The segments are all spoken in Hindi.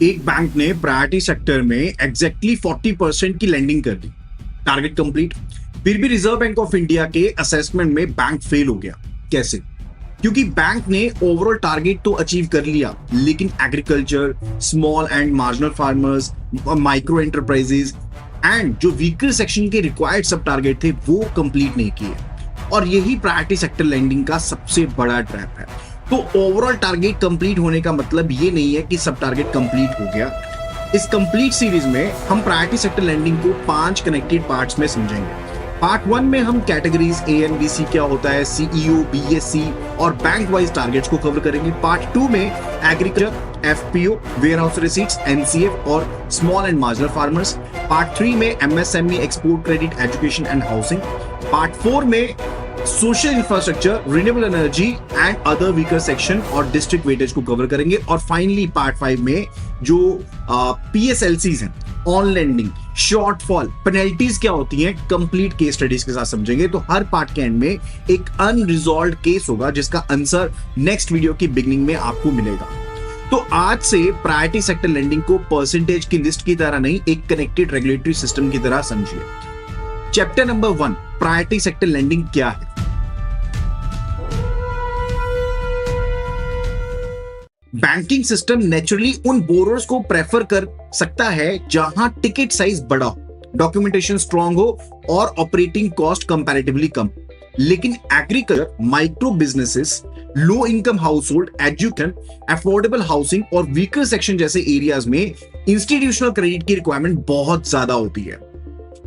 एक बैंक ने प्रायोरिटी सेक्टर में एग्जैक्टली 40% की लैंडिंग कर दी, टारगेट कंप्लीट। फिर भी रिजर्व बैंक ऑफ इंडिया के असेसमेंट में बैंक फेल हो गया। कैसे? क्योंकि बैंक ने ओवरऑल टारगेट तो अचीव कर लिया, लेकिन agriculture, small and marginal farmers, micro enterprises and जो वीकर सेक्शन के रिक्वायर्ड सब टारगेट थे वो कंप्लीट नहीं किए। और यही प्रायोरिटी सेक्टर लैंडिंग का सबसे बड़ा ट्रैप है। तो ओवरऑल टारगेट कंप्लीट होने का मतलब ये नहीं है कि सब टारगेट कंप्लीट हो गया। इस कंप्लीट सीरीज में हम प्रायोरिटी सेक्टर लैंडिंग को 5 कनेक्टेड पार्ट्स में समझेंगे। पार्ट 1 में हम कैटेगरीज ANBC क्या होता है, CEO, BSC और बैंक वाइज टारगेट्स को कवर करेंगे। पार्ट 2 में agriculture, FPO, warehouse receipts, NCF और small and marginal farmers. Part 3 में MSME, export credit, education and housing. Part 4 में social infrastructure, renewable energy and other weaker section और डिस्ट्रिक्ट वेटेज को कवर करेंगे। और फाइनली पार्ट 5 में जो PSLCs हैं, ऑन लैंडिंग, शॉर्टफॉल, पेनल्टीज क्या होती हैं, कंप्लीट केस स्टडीज के साथ समझेंगे। तो हर पार्ट के एंड में एक अनरिजॉल्व्ड केस होगा जिसका आंसर नेक्स्ट वीडियो की बिगनिंग में आपको मिलेगा। तो आज से प्रायोरिटी सेक्टर लैंडिंग को परसेंटेज की लिस्ट की तरह नहीं, एक कनेक्टेड रेगुलेटरी सिस्टम की तरह समझिए। Chapter number 1, priority sector landing क्या है। बैंकिंग सिस्टम नेचुरली उन बोरोर्स को प्रेफर कर सकता है जहां टिकट साइज बड़ा हो, डॉक्यूमेंटेशन स्ट्रांग हो और ऑपरेटिंग कॉस्ट कंपैरेटिवली कम। लेकिन agriculture, micro businesses, low income house hold, education, affordable housing और वीकर सेक्शन जैसे एरियाज में इंस्टीट्यूशनल क्रेडिट की रिक्वायरमेंट बहुत ज्यादा होती है।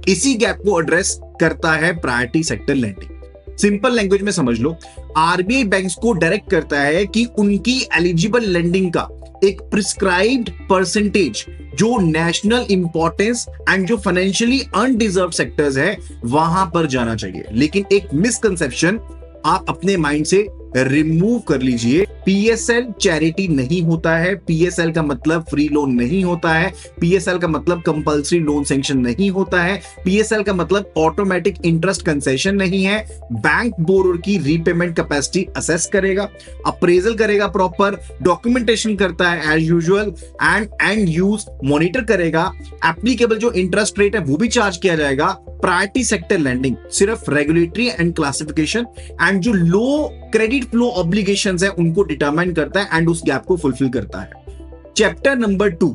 इसी गैप को एड्रेस करता है priority sector landing. Simple language में समझ लो, आरबीआई बैंक्स को डायरेक्ट करता है कि उनकी एलिजिबल लैंडिंग का एक प्रिस्क्राइब्ड परसेंटेज जो नेशनल इंपॉर्टेंस एंड जो फाइनेंशियली अनडिजर्व सेक्टर्स है वहां पर जाना चाहिए। लेकिन एक मिसकंसेप्शन आप अपने माइंड से रिमूव कर लीजिए। PSL चैरिटी नहीं होता है, PSL का मतलब फ्री लोन नहीं होता है, PSL का मतलब कंपल्सरी लोन सैंक्शन नहीं होता है, PSL का मतलब ऑटोमेटिक इंटरेस्ट कंसेशन नहीं है। बैंक बोरोर की रीपेमेंट कैपेसिटी असेस करेगा, अप्रेजल करेगा, प्रॉपर डॉक्यूमेंटेशन करता है as usual and use monitor करेगा। एप्लीकेबल जो इंटरेस्ट रेट है वो भी चार्ज किया जाएगा। प्रायोरिटी सेक्टर लैंडिंग सिर्फ रेगुलेटरी एंड क्लासिफिकेशन एंड जो लो क्रेडिट फ्लो ऑब्लिगेशंस है उनको डिटरमाइन करता है एंड उस गैप को फुलफिल करता है। Chapter number 2,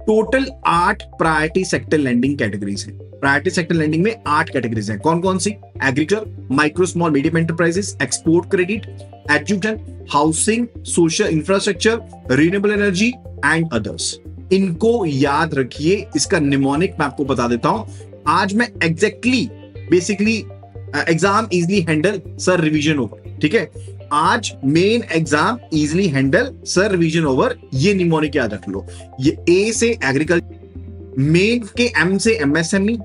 total 8 priority sector lending categories है। प्रायोरिटी सेक्टर लैंडिंग में 8 कैटेगरीज हैं। कौन कौन सी? Agriculture, micro small medium enterprises, export credit, education, housing, social infrastructure, renewable energy and others. इनको याद रखिए। इसका निमोनिक मैं आपको बता देता हूं। आज मैं exactly basically exam easily handle sir revision over, ठीक है। आज main exam easily handle sir revision over, ये निमोनिक याद रख लो। ये ए से एग्रीकल्चर, मेन के M से MSME,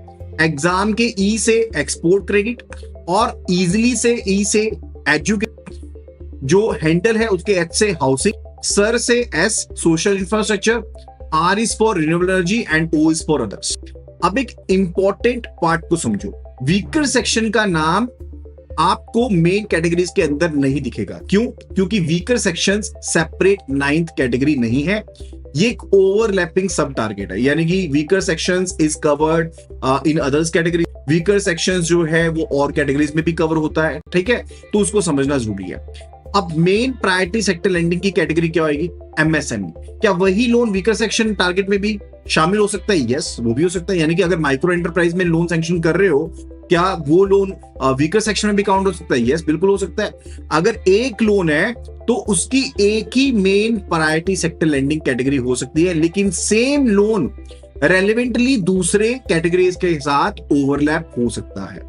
एग्जाम के E से एक्सपोर्ट क्रेडिट और इजली से E से एजुकेशन, जो हैंडल है उसके H से हाउसिंग, सर से S social infrastructure, R is for renewable energy and O is for others. अब एक इंपॉर्टेंट पार्ट को समझो। वीकर सेक्शन का नाम आपको मेन कैटेगरीज के अंदर नहीं दिखेगा। क्यों? क्योंकि weaker sections separate 9th category नहीं है, ये एक ओवरलैपिंग सब टारगेट है। यानी कि weaker sections is covered in others category. Weaker sections जो है वो और कैटेगरीज में भी कवर होता है, ठीक है। तो उसको समझना जरूरी है। अब मेन प्रायोरिटी सेक्टर लैंडिंग की कैटेगरी क्या होगी? MSME। क्या वही लोन वीकर सेक्शन टारगेट में भी शामिल हो सकता है? यस, वो भी हो सकता है। यानी कि अगर माइक्रो एंटरप्राइज में लोन सैंक्शन कर रहे हो, क्या वो लोन वीकर सेक्शन में भी काउंट हो सकता है? यस, बिल्कुल हो सकता है। अगर एक लोन है तो उसकी एक ही main priority sector lending category हो सकती है, लेकिन सेम लोन रेलेवेंटली दूसरे कैटेगरीज के साथ ओवरलैप हो सकता है।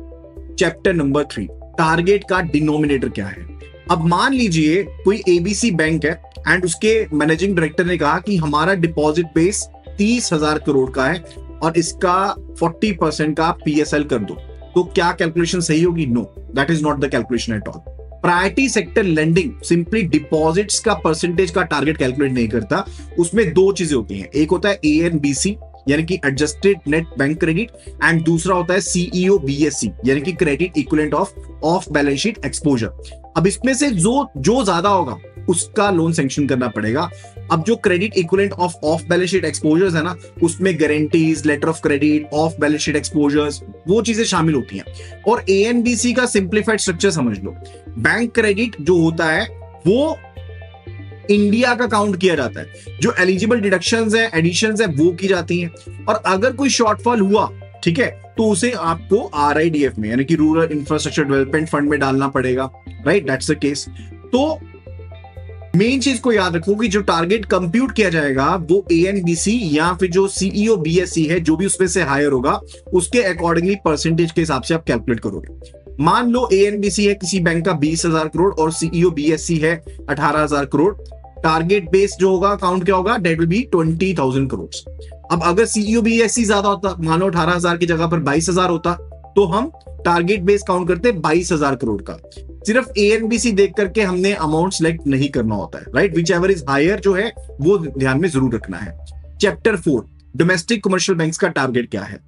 चैप्टर नंबर 3, टारगेट का डिनोमिनेटर क्या है। अब मान लीजिए कोई ABC बैंक है एंड उसके मैनेजिंग डायरेक्टर ने कहा कि हमारा डिपॉजिट बेस 30,000 करोड़ का है और इसका 40% का PSL कर दो। तो क्या कैलकुलेशन सही होगी? No, that is not the calculation at all. Priority sector lending simply deposits का परसेंटेज का टारगेट कैलकुलेट नहीं करता। उसमें 2 चीजें होती हैं। एक होता है ANBC यानी कि adjusted net bank credit and दूसरा होता है CEO BSC यानी कि credit equivalent of balance sheet exposure. अब इसमें से जो ज्यादा होगा उसका लोन सैंक्शन करना पड़ेगा। अब जो credit equivalent of balance sheet exposures है ना, उसमें guarantees, letter of credit, off balance sheet exposures, वो चीजें शामिल होती हैं। और एएनबीसी का सिंप्लीफाइड स्ट्रक्चर समझ लो, बैंक क्रेडिट जो होता है वो इंडिया का काउंट किया जाता है, जो एलिजिबल डिडक्शंस है, एडिशंस है, वो की जाती हैं, और अगर कोई शॉर्टफॉल हुआ, ठीक है, तो उसे आपको आरआईडीएफ में यानी कि रूरल इंफ्रास्ट्रक्चर डेवलपमेंट फंड में डालना पड़ेगा, राइट, दैट्स द केस। तो मेन चीज को याद रखो कि जो टारगेट कंप्यूट किया जाएगा वो एएनबीसी या फिर जो सीईओ बीएससी है, जो भी उसमें से हायर होगा, उसके अकॉर्डिंगली परसेंटेज के हिसाब से आप कैलकुलेट करोगे। मान लो एएनबीसी है किसी बैंक का 20,000 करोड़ और सीईओ बीएससी है 18,000 करोड़, टारगेट बेस जो होगा काउंट क्या होगा, डेट विल बी 20,000 करोड़। अब अगर सीईओ बीएससी ज्यादा होता, मानो 18,000 की जगह पर 22,000 होता, तो हम टारगेट बेस काउंट करते 22,000 करोड़ का। सिर्फ एएनबीसी देख करके हमने अमाउंट सेलेक्ट नहीं करना होता है, right, whichever is higher जो है वो ध्यान में जरूर रखना है। चैप्टर 4 डोमेस्टिक कमर्शियल बैंक्स का टारगेट क्या है।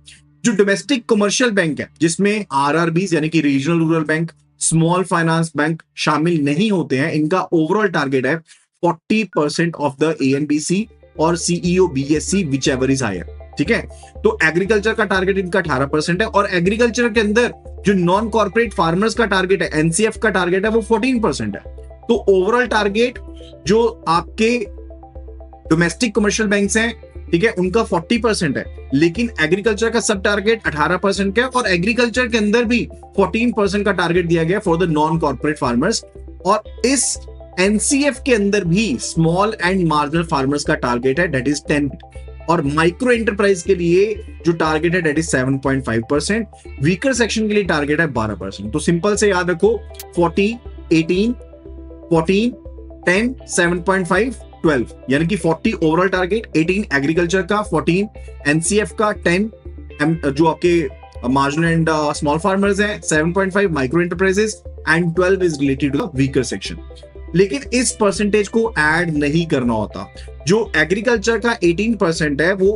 जो डोमेस्टिक कमर्शियल बैंक है जिसमें आरआरबीज यानी कि regional rural bank, small finance bank शामिल नहीं होते हैं, इनका ओवरऑल टारगेट है 40% ऑफ द एएनबीसी और CEO BSC whichever is higher, ठीक है। तो एग्रीकल्चर का टारगेट इनका 18% है, और एग्रीकल्चर के अंदर जो नॉन कॉर्पोरेट फार्मर्स का टारगेट है, एनसीएफ का टारगेट है, वो 14% है। तो ओवरऑल टारगेट जो आपके डोमेस्टिक कमर्शियल बैंक्स हैं, ठीक है, उनका 40% है, लेकिन एग्रीकल्चर का सब टारगेट 18% का है, और एग्रीकल्चर के अंदर भी 14% का टारगेट दिया गया for the non corporate farmers. और इस एनसीएफ के अंदर भी स्मॉल एंड मार्जिनल फार्मर्स का टारगेट है, दैट इज 10, और माइक्रो एंटरप्राइज के लिए जो टारगेट है दैट इज 7.5%, वीकर सेक्शन के लिए टारगेट है 12%। तो सिंपल से याद रखो 40, 18, 14, 10, 7.5, 12, यानी कि 40 ओवरऑल टारगेट, 18 एग्रीकल्चर का, 14 एनसीएफ का, 10 जो आपके मार्जिनल एंड स्मॉल फार्मर्स है, 7.5 micro enterprises, and 12 is related to the weaker section. लेकिन इस परसेंटेज को ऐड नहीं करना होता। जो एग्रीकल्चर का 18% है वो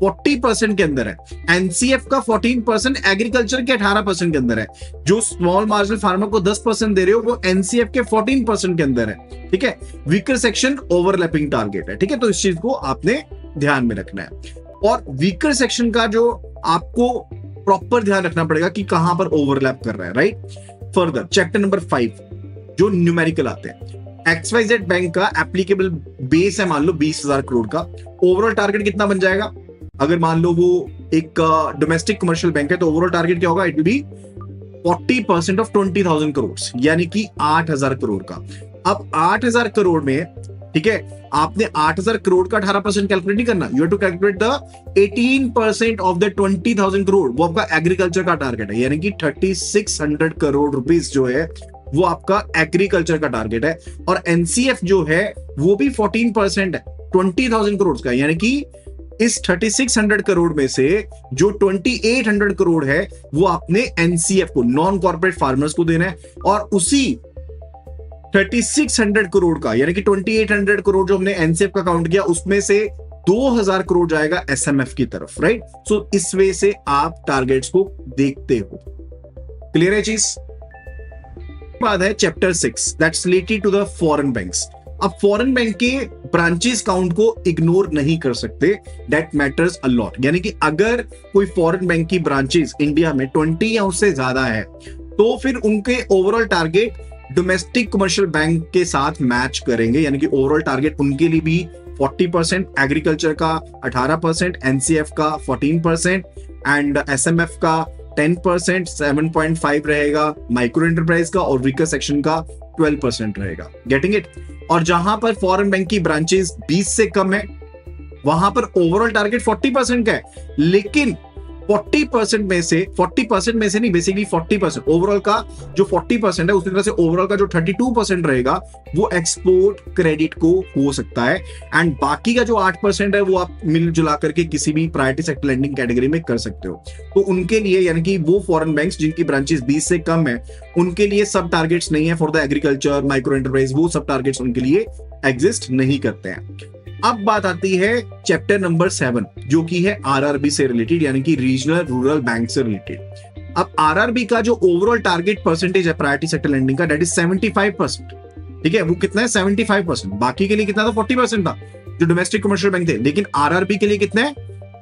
40% के अंदर है, एनसीएफ का 14% एग्रीकल्चर के 18% के अंदर है, जो स्मॉल मार्जिनल फार्मर को 10% दे रहे हो वो एनसीएफ के 14% के अंदर है, ठीक है। वीकर सेक्शन ओवरलैपिंग टारगेट है, ठीक है, तो इस चीज को आपने ध्यान में रखना है। और वीकर सेक्शन का जो आपको प्रॉपर ध्यान रखना पड़ेगा कि कहां पर ओवरलैप कर रहा है, राइट। फर्दर चैप्टर नंबर 5 जो न्यूमेरिकल आते हैं, एक्सवाइजेड बैंक का एप्लीकेबल बेस है मान लो 20,000 करोड़ का, ओवरऑल टारगेट कितना बन जाएगा। अगर मान लो वो एक डोमेस्टिक कमर्शियल बैंक है तो ओवरऑल टारगेट क्या होगा, it will be 40% of 20,000 crore, यानी कि 8,000 करोड़ का। अब 8,000 करोड़ में, ठीक है, आपने 8,000 करोड़ का 18% कैलकुलेट नहीं करना, you have to calculate the 18% of the 20,000 crore, वो आपका एग्रीकल्चर का टारगेट है, यानी कि 3600 करोड़ रुपीस जो है वो आपका एग्रीकल्चर का टारगेट है। और एनसीएफ जो है वो भी 14% है 20,000 करोड़ का, यानी कि इस 3600 करोड़ में से जो 2800 करोड़ है वो आपने एनसीएफ को, नॉन कॉर्पोरेट फार्मर्स को देना है, और उसी 3600 करोड़ का यानी कि 2800 करोड़ जो हमने एनसीएफ का काउंट किया उसमें से 2000 करोड़ जाएगा एसएमएफ की तरफ, राइट। सो इस वे से आप टारगेट्स को देखते हो। क्लियर है चीज। बाद है chapter 6 that's related to the foreign banks. अब फॉरेन बैंक के ब्रांचेस काउंट को इग्नोर नहीं कर सकते, दैट मैटर्स अ लॉट। यानी कि अगर कोई फॉरेन बैंक की ब्रांचेस इंडिया में 20 या उससे ज्यादा है तो फिर उनके overall target domestic commercial bank के साथ मैच करेंगे, यानी कि ओवरऑल टारगेट उनके लिए भी 40%, एग्रीकल्चर का 18%, एनसीएफ का 14% एंड एसएमएफ का 10%, 7.5 रहेगा माइक्रो एंटरप्राइज का, और वीकर सेक्शन का 12% रहेगा। Getting it. और जहां पर फॉरेन बैंक की ब्रांचेस 20 से कम है वहां पर ओवरऑल टारगेट 40% का है, लेकिन 40% में से नहीं, बेसिकली 40% ओवरऑल का जो 40% है उसी तरह से ओवरऑल का जो 32% रहेगा वो एक्सपोर्ट क्रेडिट को हो सकता है, एंड बाकी का जो 8% है वो आप मिलजुला करके किसी भी प्रायोरिटी सेक्टर लेंडिंग कैटेगरी में कर सकते हो। तो उनके लिए यानी कि वो फॉरेन बैंक्स जिनकी ब्रांचेस 20 से कम है उनके लिए सब टारगेट्स नहीं है for the agriculture, micro enterprise, वो सब टारगेट्स उनके लिए एग्जिस्ट नहीं करते हैं। अब बात आती है चैप्टर नंबर 7 जो कि है आरआरबी से रिलेटेड, यानी कि रीजनल रूरल बैंक से रिलेटेड। अब आरआरबी का जो ओवरऑल टारगेट परसेंटेज है प्रायोरिटी सेक्टर लेंडिंग का, दैट इज 75%। ठीक है, वो कितना है 75%, बाकी के लिए कितना था 40% था। जो डोमेस्टिक कमर्शियल बैंक थे, लेकिन आरआरबी के लिए कितना है,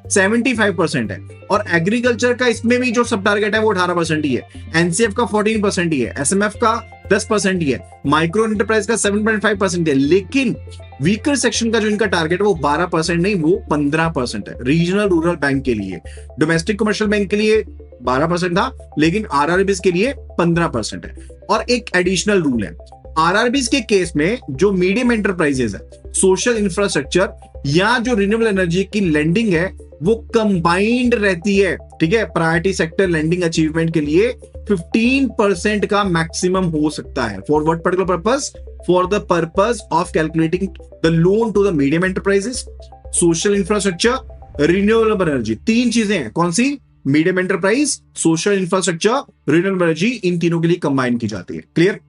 75% है। और एग्रीकल्चर का इसमें भी जो सब टारगेट है वो 18% ही है, एनसीएफ का 14% ही है, एसएमएफ का 10% ही है, माइक्रो एंटरप्राइज का 7.5% है, लेकिन वीकर सेक्शन का जो इनका टारगेट है वो 12% नहीं, वो 15% है रीजनल रूरल बैंक के लिए। डोमेस्टिक कमर्शियल बैंक के लिए 12% था, लेकिन आरआरबीज के लिए 15% है। और एक एडिशनल रूल है, आरआरबीज के केस में जो मीडियम एंटरप्राइजेस है, सोशल इंफ्रास्ट्रक्चर या जो रिन्यूएबल एनर्जी की लेंडिंग है वो कंबाइंड रहती है, ठीक है। प्रायोरिटी सेक्टर लेंडिंग अचीवमेंट के लिए 15% का मैक्सिमम हो सकता है। For what particular purpose? For the purpose of calculating the loan to the medium enterprises, social infrastructure, renewable energy. तीन चीजें हैं, कौन सी? Medium enterprise, social infrastructure, renewable energy, इन तीनों के लिए कंबाइन की जाती है। क्लियर?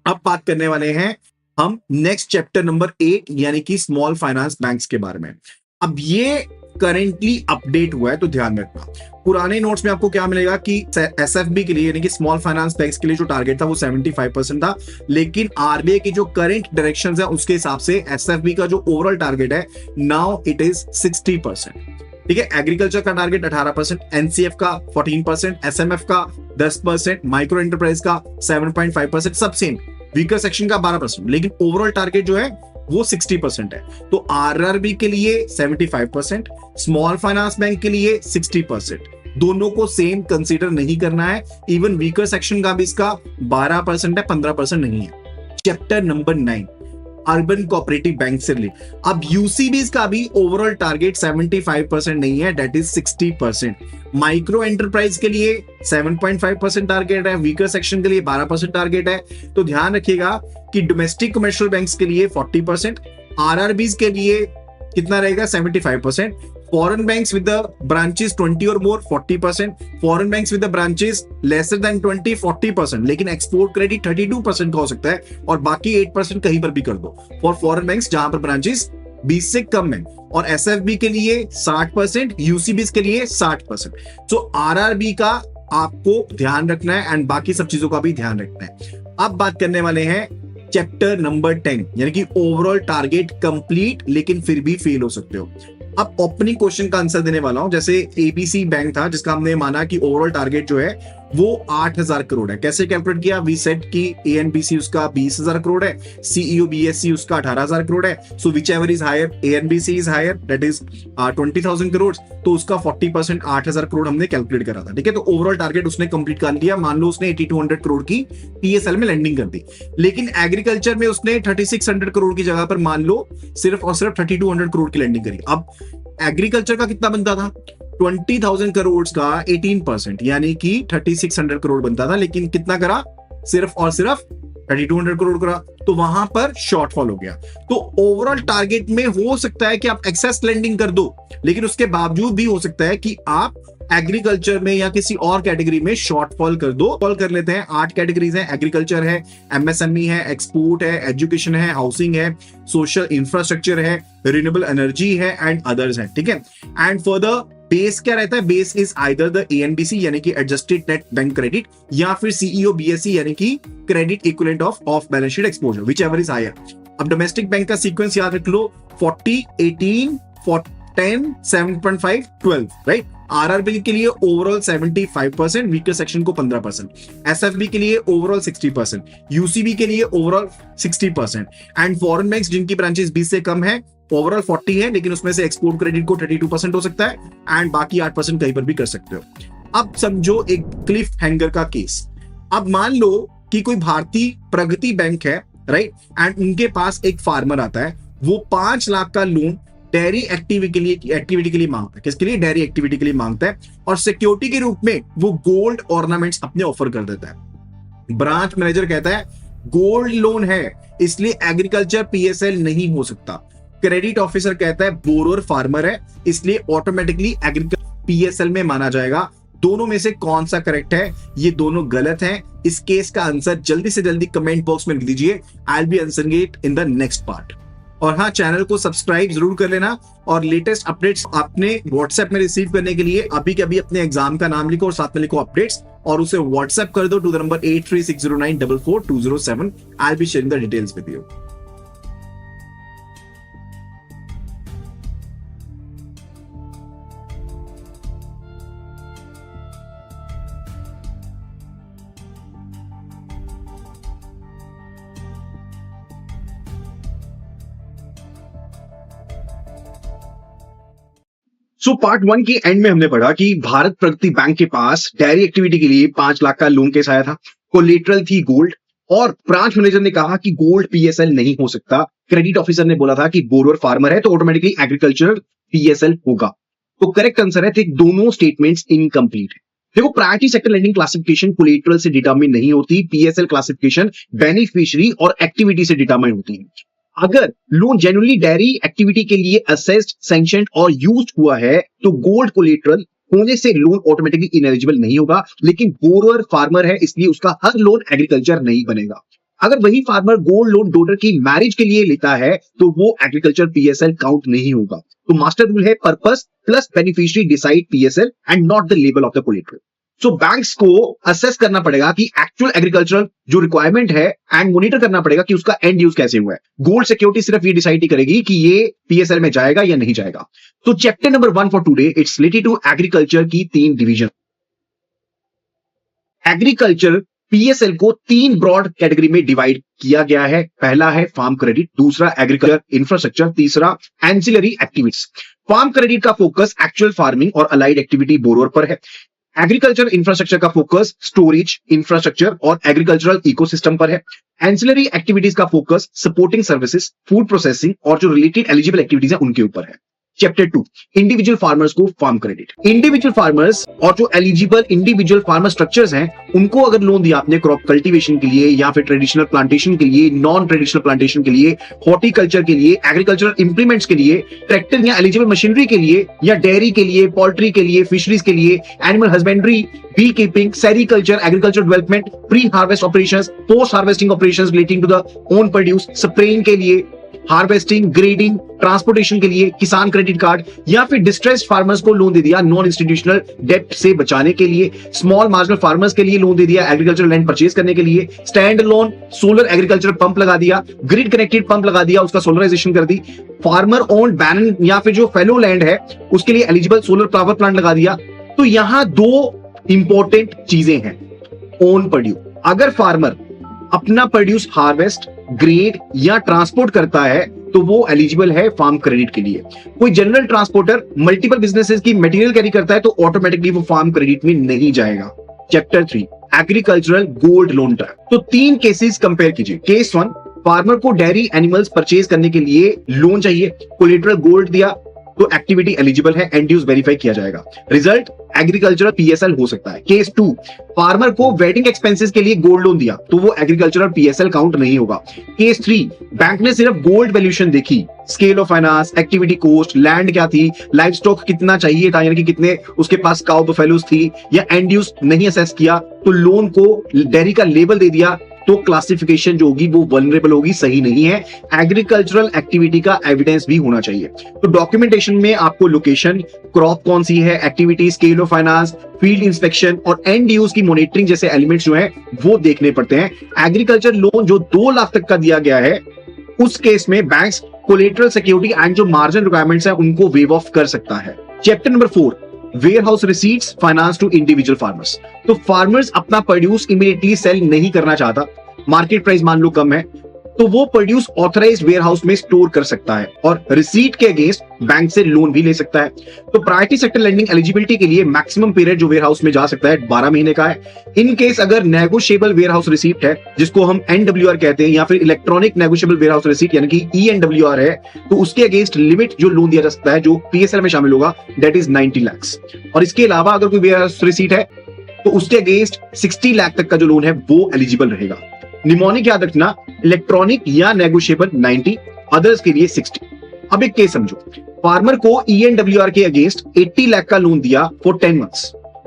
अब बात करने वाले हैं हम नेक्स्ट चैप्टर नंबर 8 यानी कि स्मॉल फाइनेंस बैंक्स के बारे में। अब ये करेंटली अपडेट हुआ है तो ध्यान रखना। पुराने नोट्स में आपको क्या मिलेगा कि एसएफबी के लिए यानी कि स्मॉल फाइनेंस बैंक्स के लिए जो टारगेट था वो 75% था, लेकिन आरबीआई की जो करंट डायरेक्शंस है उसके हिसाब से एसएफबी का जो ओवरऑल टारगेट है नाउ इट इज 60%। ठीक है, एग्रीकल्चर का टारगेट 18%, एनसीएफ का 14%, एसएमएफ का 10%, माइक्रो एंटरप्राइज का 7.5%, सब सेम। वीकर सेक्शन का 12%, लेकिन ओवरऑल टारगेट जो है वो 60% है। तो आरआरबी के लिए 75%, स्मॉल फाइनेंस बैंक के लिए 60%, दोनों को सेम कंसीडर नहीं करना है। इवन वीकर सेक्शन का भी इसका 12% है, 15% नहीं है। Chapter number 9 urban cooperative bank से रिलेटेड। अब यूसीबीज का भी ओवरऑल टारगेट 75% नहीं है, दैट इज 60%। माइक्रो एंटरप्राइज के लिए 7.5% टारगेट है, वीकर सेक्शन के लिए 12% टारगेट है। तो ध्यान रखिएगा कि डोमेस्टिक कमर्शियल बैंक्स के लिए 40%, आरआरबीज के लिए कितना रहेगा, 75%, foreign banks with the branches 20 और मोर 40%, foreign banks with the branches lesser than 20 40%, लेकिन एक्सपोर्ट क्रेडिट 32% का हो सकता है, और बाकी 8% कहीं पर भी कर दो फॉर फॉरेन बैंक्स जहां पर ब्रांचेस 20 से कम है। और एसएफबी के लिए 60%, यूसीबीज के लिए 60%। सो आरआरबी का आपको ध्यान रखना है एंड बाकी सब चीजों का भी ध्यान रखना है। अब बात करने वाले हैं चैप्टर नंबर 10 यानी कि ओवरऑल टारगेट कंप्लीट लेकिन फिर भी फेल हो सकते हो। अब ओपनिंग क्वेश्चन का आंसर देने वाला हूं। जैसे एबीसी बैंक था जिसका हमने माना कि ओवरऑल टारगेट जो है वो 8,000 करोड़ है। कैसे कैलकुलेट किया? वी सेट की एएनबीसी उसका 20,000 करोड़ है, सीईओ बीएससी उसका 18,000 करोड़ है। So whichever is higher, ANBC is higher, that is 20,000 crore, तो उसका 40% 8,000 करोड़ हमने कैलकुलेट करा था। ठीक है, तो ओवरऑल टारगेट उसने कंप्लीट कर लिया। मान लो उसने 8200 करोड़ की पीएसएल में लैंडिंग कर दी, लेकिन एग्रीकल्चर में उसने 3600 करोड़ की जगह पर मान लो सिर्फ और सिर्फ 3200 करोड़ की लैंडिंग करी। अब एग्रीकल्चर का कितना बनता था? 20,000 करोड़ का 18% यानी कि 3600 करोड़ बनता था, लेकिन कितना करा? सिर्फ और सिर्फ 3200 करोड़ करा, तो वहां पर शॉर्टफॉल हो गया। तो ओवरऑल टारगेट में हो सकता है कि आप एक्सेस लेंडिंग कर दो, लेकिन उसके बावजूद भी हो सकता है कि आप एग्रीकल्चर में या किसी और कैटेगरी में शॉर्टफॉल कर दो। कॉल कर लेते हैं। 8 कैटेगरीज हैं, एग्रीकल्चर है, एमएसएमई है, एक्सपोर्ट है, एजुकेशन है, हाउसिंग है, सोशल इंफ्रास्ट्रक्चर है, रिन्यूएबल एनर्जी है एंड अदर्स है। ठीक है, एंड फॉर द बेस क्या रहता है? बेस इज आइदर द एएनबीसी यानी कि एडजस्टेड नेट बैंक क्रेडिट, या फिर सीईओ बीएससी यानी कि credit equivalent of balance sheet exposure, whichever is higher. अब डोमेस्टिक बैंक का सीक्वेंस याद रख लो, 40, 18, 10, 7.5, 12, राइट। आरआरबी के लिए ओवरऑल 75%, वीकर सेक्शन को 15%, एसएफबी के लिए ओवरऑल 60%, यूसीबी के लिए ओवरऑल 60%, एंड फॉरेन बैंक्स जिनकी ब्रांचेस 20 से कम है ओवरऑल 40 है, लेकिन उसमें से एक्सपोर्ट क्रेडिट को 32% हो सकता है एंड बाकी 8% कहीं पर भी कर सकते हो। अब समझो एक क्लिफ हैंगर का केस। अब मान लो कि कोई भारतीय प्रगति बैंक है, राइट, एंड उनके पास एक फार्मर आता है, वो 5 लाख का लोन डेयरी एक्टिविटी के लिए मांगता है। किसके लिए? डेयरी एक्टिविटी के लिए मांगता है, और सिक्योरिटी के रूप में वो गोल्ड ऑर्नामेंट्स अपने ऑफर कर देता है। ब्रांच मैनेजर कहता है गोल्ड लोन है इसलिए एग्रीकल्चर पीएसएल नहीं हो सकता। क्रेडिट ऑफिसर कहता है बोरोर फार्मर है इसलिए ऑटोमेटिकली एग्रीकल्चर पीएसएल में माना जाएगा। दोनों में से कौन सा करेक्ट है? ये दोनों गलत हैं। इस केस का आंसर जल्दी से जल्दी कमेंट बॉक्स में लिख दीजिए। आई will be answering it in the next part. और हाँ, चैनल को सब्सक्राइब जरूर कर लेना, और लेटेस्ट अपडेट्स अपने व्हाट्सएप में रिसीव करने के लिए अभी के अभी अपने एग्जाम का नाम लिखो और साथ में लिखो अपडेट्स, और उसे व्हाट्सएप कर दो to the number 8360944207। I will be sharing the details with you. So part 1 के एंड में हमने पढ़ा कि भारत प्रगति बैंक के पास डेयरी एक्टिविटी के लिए 5 लाख का लोन केस आया था। कोलेटरल थी गोल्ड, और ब्रांच मैनेजर ने कहा कि गोल्ड पीएसएल नहीं हो सकता। क्रेडिट ऑफिसर ने बोला था कि बोरोअर फार्मर है तो ऑटोमेटिकली एग्रीकल्चर पीएसएल होगा। तो करेक्ट आंसर है थे दोनों स्टेटमेंट्स इनकम्प्लीट है। देखो, priority sector lending classification collateral से डिटरमाइन नहीं होती, पीएसएल क्लासिफिकेशन बेनिफिशियरी और एक्टिविटी से डिटरमाइन होती है। अगर लोन जेन्युइनली डेयरी एक्टिविटी के लिए असेस्ड, सैंक्शन्ड और यूज्ड हुआ है तो गोल्ड कोलेटरल होने से लोन ऑटोमेटिकली इनएलिजिबल नहीं होगा, लेकिन बोरोअर फार्मर है इसलिए उसका हर लोन एग्रीकल्चर नहीं बनेगा। अगर वही फार्मर गोल्ड लोन डॉटर की मैरिज के लिए लेता है तो वो एग्रीकल्चर पीएसएल काउंट नहीं होगा। तो मास्टर रूल है purpose plus beneficiary decide PSL and not the level of the collateral. So banks को असेस करना पड़ेगा कि एक्चुअल एग्रीकल्चरल जो रिक्वायरमेंट है एंड मॉनिटर करना पड़ेगा कि उसका एंड यूज कैसे हुआ है। गोल्ड सिक्योरिटी सिर्फ ये डिसाइड करेगी कि ये पीएसएल में जाएगा या नहीं जाएगा। तो chapter number 1 for today it's related to agriculture की 3 डिवीजन। एग्रीकल्चर पीएसएल को 3 ब्रॉड कैटेगरी में डिवाइड किया गया है। पहला है फार्म क्रेडिट, दूसरा एग्रीकल्चर इंफ्रास्ट्रक्चर, तीसरा एंसिलरी एक्टिविटीज। फार्म क्रेडिट का फोकस एक्चुअल फार्मिंग और अलाइड एक्टिविटी बोरोअर पर है। एग्रीकल्चर इंफ्रास्ट्रक्चर का फोकस स्टोरेज, इंफ्रास्ट्रक्चर और एग्रीकल्चरल इकोसिस्टम पर है। एंसिलरी एक्टिविटीज का focus supporting services, food processing और जो रिलेटेड एलिजिबल एक्टिविटीज है उनके ऊपर है। चैप्टर 2 इंडिविजुअल फार्मर्स को फार्म क्रेडिट। इंडिविजुअल फार्मर्स और जो एलिजिबल इंडिविजुअल फार्मर स्ट्रक्चर्स हैं उनको अगर लोन दिया आपने क्रॉप कल्टीवेशन के लिए या फिर ट्रेडिशनल प्लांटेशन के लिए, नॉन ट्रेडिशनल प्लांटेशन के लिए, हॉर्टिकल्चर के लिए, एग्रीकल्चरल इंप्लीमेंट्स के लिए, ट्रैक्टर या एलिजिबल मशीनरी के लिए, या डेयरी के लिए, पोल्ट्री के लिए, फिशरीज के लिए, animal husbandry, bee keeping, sericulture, agriculture development, pre harvest operations, post harvesting operations relating to the own produce, spraying के लिए, हार्वेस्टिंग, ग्रेडिंग, ट्रांसपोर्टेशन के लिए, किसान क्रेडिट कार्ड, या फिर डिस्ट्रेस्ड फार्मर्स को लोन दे दिया नॉन इंस्टीट्यूशनल डेब्ट से बचाने के लिए, स्मॉल मार्जिनल फार्मर्स के लिए लोन दे दिया एग्रीकल्चर लैंड परचेज करने के लिए, stand loan solar agriculture pump लगा दिया, ग्रिड कनेक्टेड पंप लगा दिया, उसका सोलराइजेशन कर दी, फार्मर ओन्ड बैरन या फिर जो फेलो लैंड है उसके लिए एलिजिबल सोलर पावर प्लांट लगा दिया। तो यहां 2 इंपॉर्टेंट चीजें हैं। ओन प्रोड्यूस, अगर फार्मर अपना प्रोड्यूस हार्वेस्ट, ग्रेड या ट्रांसपोर्ट करता है तो वो एलिजिबल है फार्म क्रेडिट के लिए। कोई जनरल ट्रांसपोर्टर मल्टीपल बिजनेसेस की मटेरियल कैरी करता है तो ऑटोमेटिकली वो फार्म क्रेडिट में नहीं जाएगा। Chapter 3 agricultural gold loan trap. तो 3 केसेस कंपेयर कीजिए। केस 1, फार्मर को डेयरी एनिमल्स परचेज करने के लिए लोन चाहिए, कोलेटरल गोल्ड दिया तो एक्टिविटी एलिजिबल है, एंड यूज वेरीफाई किया जाएगा, रिजल्ट एग्रीकल्चरल पीएसएल हो सकता है। केस 2, फार्मर को वेडिंग एक्सपेंसेस के लिए गोल्ड लोन दिया तो वो एग्रीकल्चरल पीएसएल काउंट नहीं होगा। केस 3, बैंक ने सिर्फ गोल्ड वैल्यूएशन देखी, scale of finance, activity cost, land क्या थी, लाइव स्टॉक कितना चाहिए था यानी कि कितने उसके पास काउ बफेलोज थी, या एंड यूज नहीं असेस किया तो लोन को डेयरी का लेबल दे दिया तो क्लासिफिकेशन जो होगी वो वल्नरेबल होगी, सही नहीं है। एग्रीकल्चरल एक्टिविटी का एविडेंस भी होना चाहिए। तो डॉक्यूमेंटेशन में आपको लोकेशन, क्रॉप कौन सी है, activity, scale of finance, field inspection और एंड यूज की मॉनिटरिंग जैसे एलिमेंट्स जो है वो देखने पड़ते हैं। एग्रीकल्चर लोन जो 2 लाख तक का दिया गया है उस केस में बैंक्स कोलेटरल सिक्योरिटी एंड जो मार्जिन रिक्वायरमेंट्स है उनको वेव ऑफ कर सकता है। Chapter number 4 warehouse receipts finance to individual farmers. तो फार्मर्स अपना प्रोड्यूस इमीडिएटली सेल नहीं करना चाहता, मार्केट प्राइस मान लो कम है, तो वो प्रोड्यूस ऑथराइज्ड वेयर हाउस में स्टोर कर सकता है और रिसीट के अगेंस्ट बैंक से लोन भी ले सकता है। तो प्रायोरिटी सेक्टर लेंडिंग एलिजिबिलिटी के लिए मैक्सिमम पीरियड जो वेयर हाउस में जा सकता है 12 महीने का है। इन केस अगर नेगोशिएबल वेयर हाउस रिसीट है जिसको हम एनडब्ल्यूआर कहते हैं या फिर electronic negotiable warehouse receipt यानी कि ईएनडब्ल्यूआर है, तो उसके अगेंस्ट लिमिट जो लोन दिया जा सकता है जो पीएसएल में शामिल होगा दैट इज 90 लाख। और इसके अलावा अगर कोई वेयर हाउस रिसीट है तो उसके अगेंस्ट 60 लाख तक का जो लोन है वो एलिजिबल रहेगा। निमोनिक याद रखना, इलेक्ट्रॉनिक या नेगोशिएबल 90, अदर्स के लिए 60। अब एक केस समझो, फार्मर को ईएनडब्ल्यूआर के अगेंस्ट 80 लाख का लोन दिया फॉर 10 मंथ्स,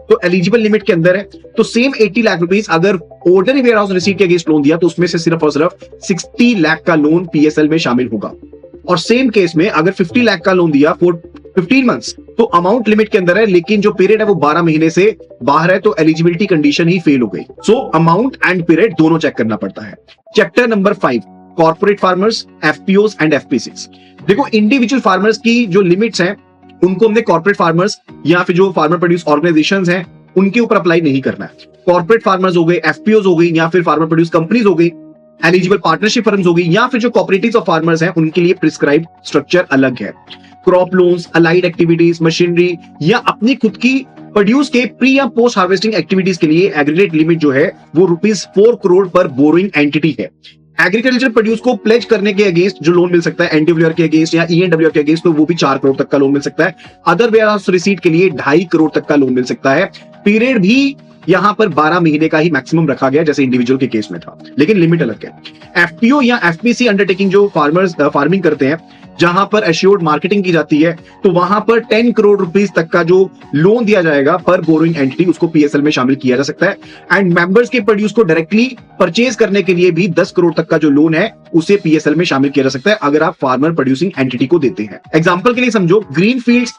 तो एलिजिबल लिमिट के अंदर है। तो सेम 80 लाख रुपीस अगर ऑर्डिनरी वेयर हाउस रिसीट के अगेंस्ट लोन दिया तो उसमें से सिर्फ और सिर्फ 60 लाख का लोन पीएसएल में शामिल होगा। और सेम केस में अगर 50 लाख का लोन दिया फॉर 15 मंथ्स तो अमाउंट लिमिट के अंदर है, लेकिन जो पीरियड है वो 12 महीने से बाहर है, तो एलिजिबिलिटी कंडीशन ही फेल हो गई। सो अमाउंट एंड पीरियड दोनों चेक करना पड़ता है। Chapter number 5 corporate farmers, FPOs and FPCs. देखो, इंडिविजुअल फार्मर्स की जो लिमिट्स हैं उनको हमने कॉर्पोरेट फार्मर्स या फिर जो फार्मर प्रोड्यूस ऑर्गेनाइजेशंस हैं उनके ऊपर अप्लाई नहीं करना है। कॉर्पोरेट फार्मर्स हो गए, एफपीओस हो गई या फिर फार्मर प्रोड्यूस कंपनीज हो गई, एलिजिबल पार्टनरशिप फर्म्स हो गई या फिर जो कोऑपरेटिव्स ऑफ फार्मर्स हैं उनके लिए प्रिस्क्राइब्ड स्ट्रक्चर अलग है। Crop loans, allied activities, machinery या अपनी खुद की प्रोड्यूस के प्री या पोस्ट हार्वेस्टिंग एक्टिविटीज के लिए एग्रीगेट लिमिट जो है वो ₹4 करोड़ पर बोरोइंग एंटिटी है। एग्रीकल्चर प्रोड्यूस को प्लेज करने के अगेंस्ट जो लोन मिल सकता है एनडब्ल्यूआर के अगेंस्ट या ईएनडब्ल्यूआर के अगेंस्ट, तो वो भी 4 करोड़ तक का लोन मिल सकता है। अदर वेयरहाउस रिसीट के लिए 2.5 करोड़ तक का लोन मिल सकता है। पीरियड भी यहां पर 12 महीने का ही मैक्सिमम रखा गया जैसे इंडिविजुअल के केस में था, लेकिन लिमिट अलग है। एफपीओ या एफपीसी अंडरटेकिंग जो फार्मिंग करते हैं, जहां पर एश्योर्ड मार्केटिंग की जाती है, तो वहां पर 10 करोड़ रुपीस तक का जो लोन दिया जाएगा पर बोरोइंग एंटिटी, उसको पीएसएल में शामिल किया जा सकता है। एंड मेंबर्स के प्रोड्यूस को डायरेक्टली परचेज करने के लिए भी 10 करोड़ तक का जो लोन है उसे पीएसएल में शामिल किया जा सकता है अगर आप फार्मर प्रोड्यूसिंग एंटिटी को देते हैं। एग्जांपल के लिए समझो, ग्रीन फील्ड्स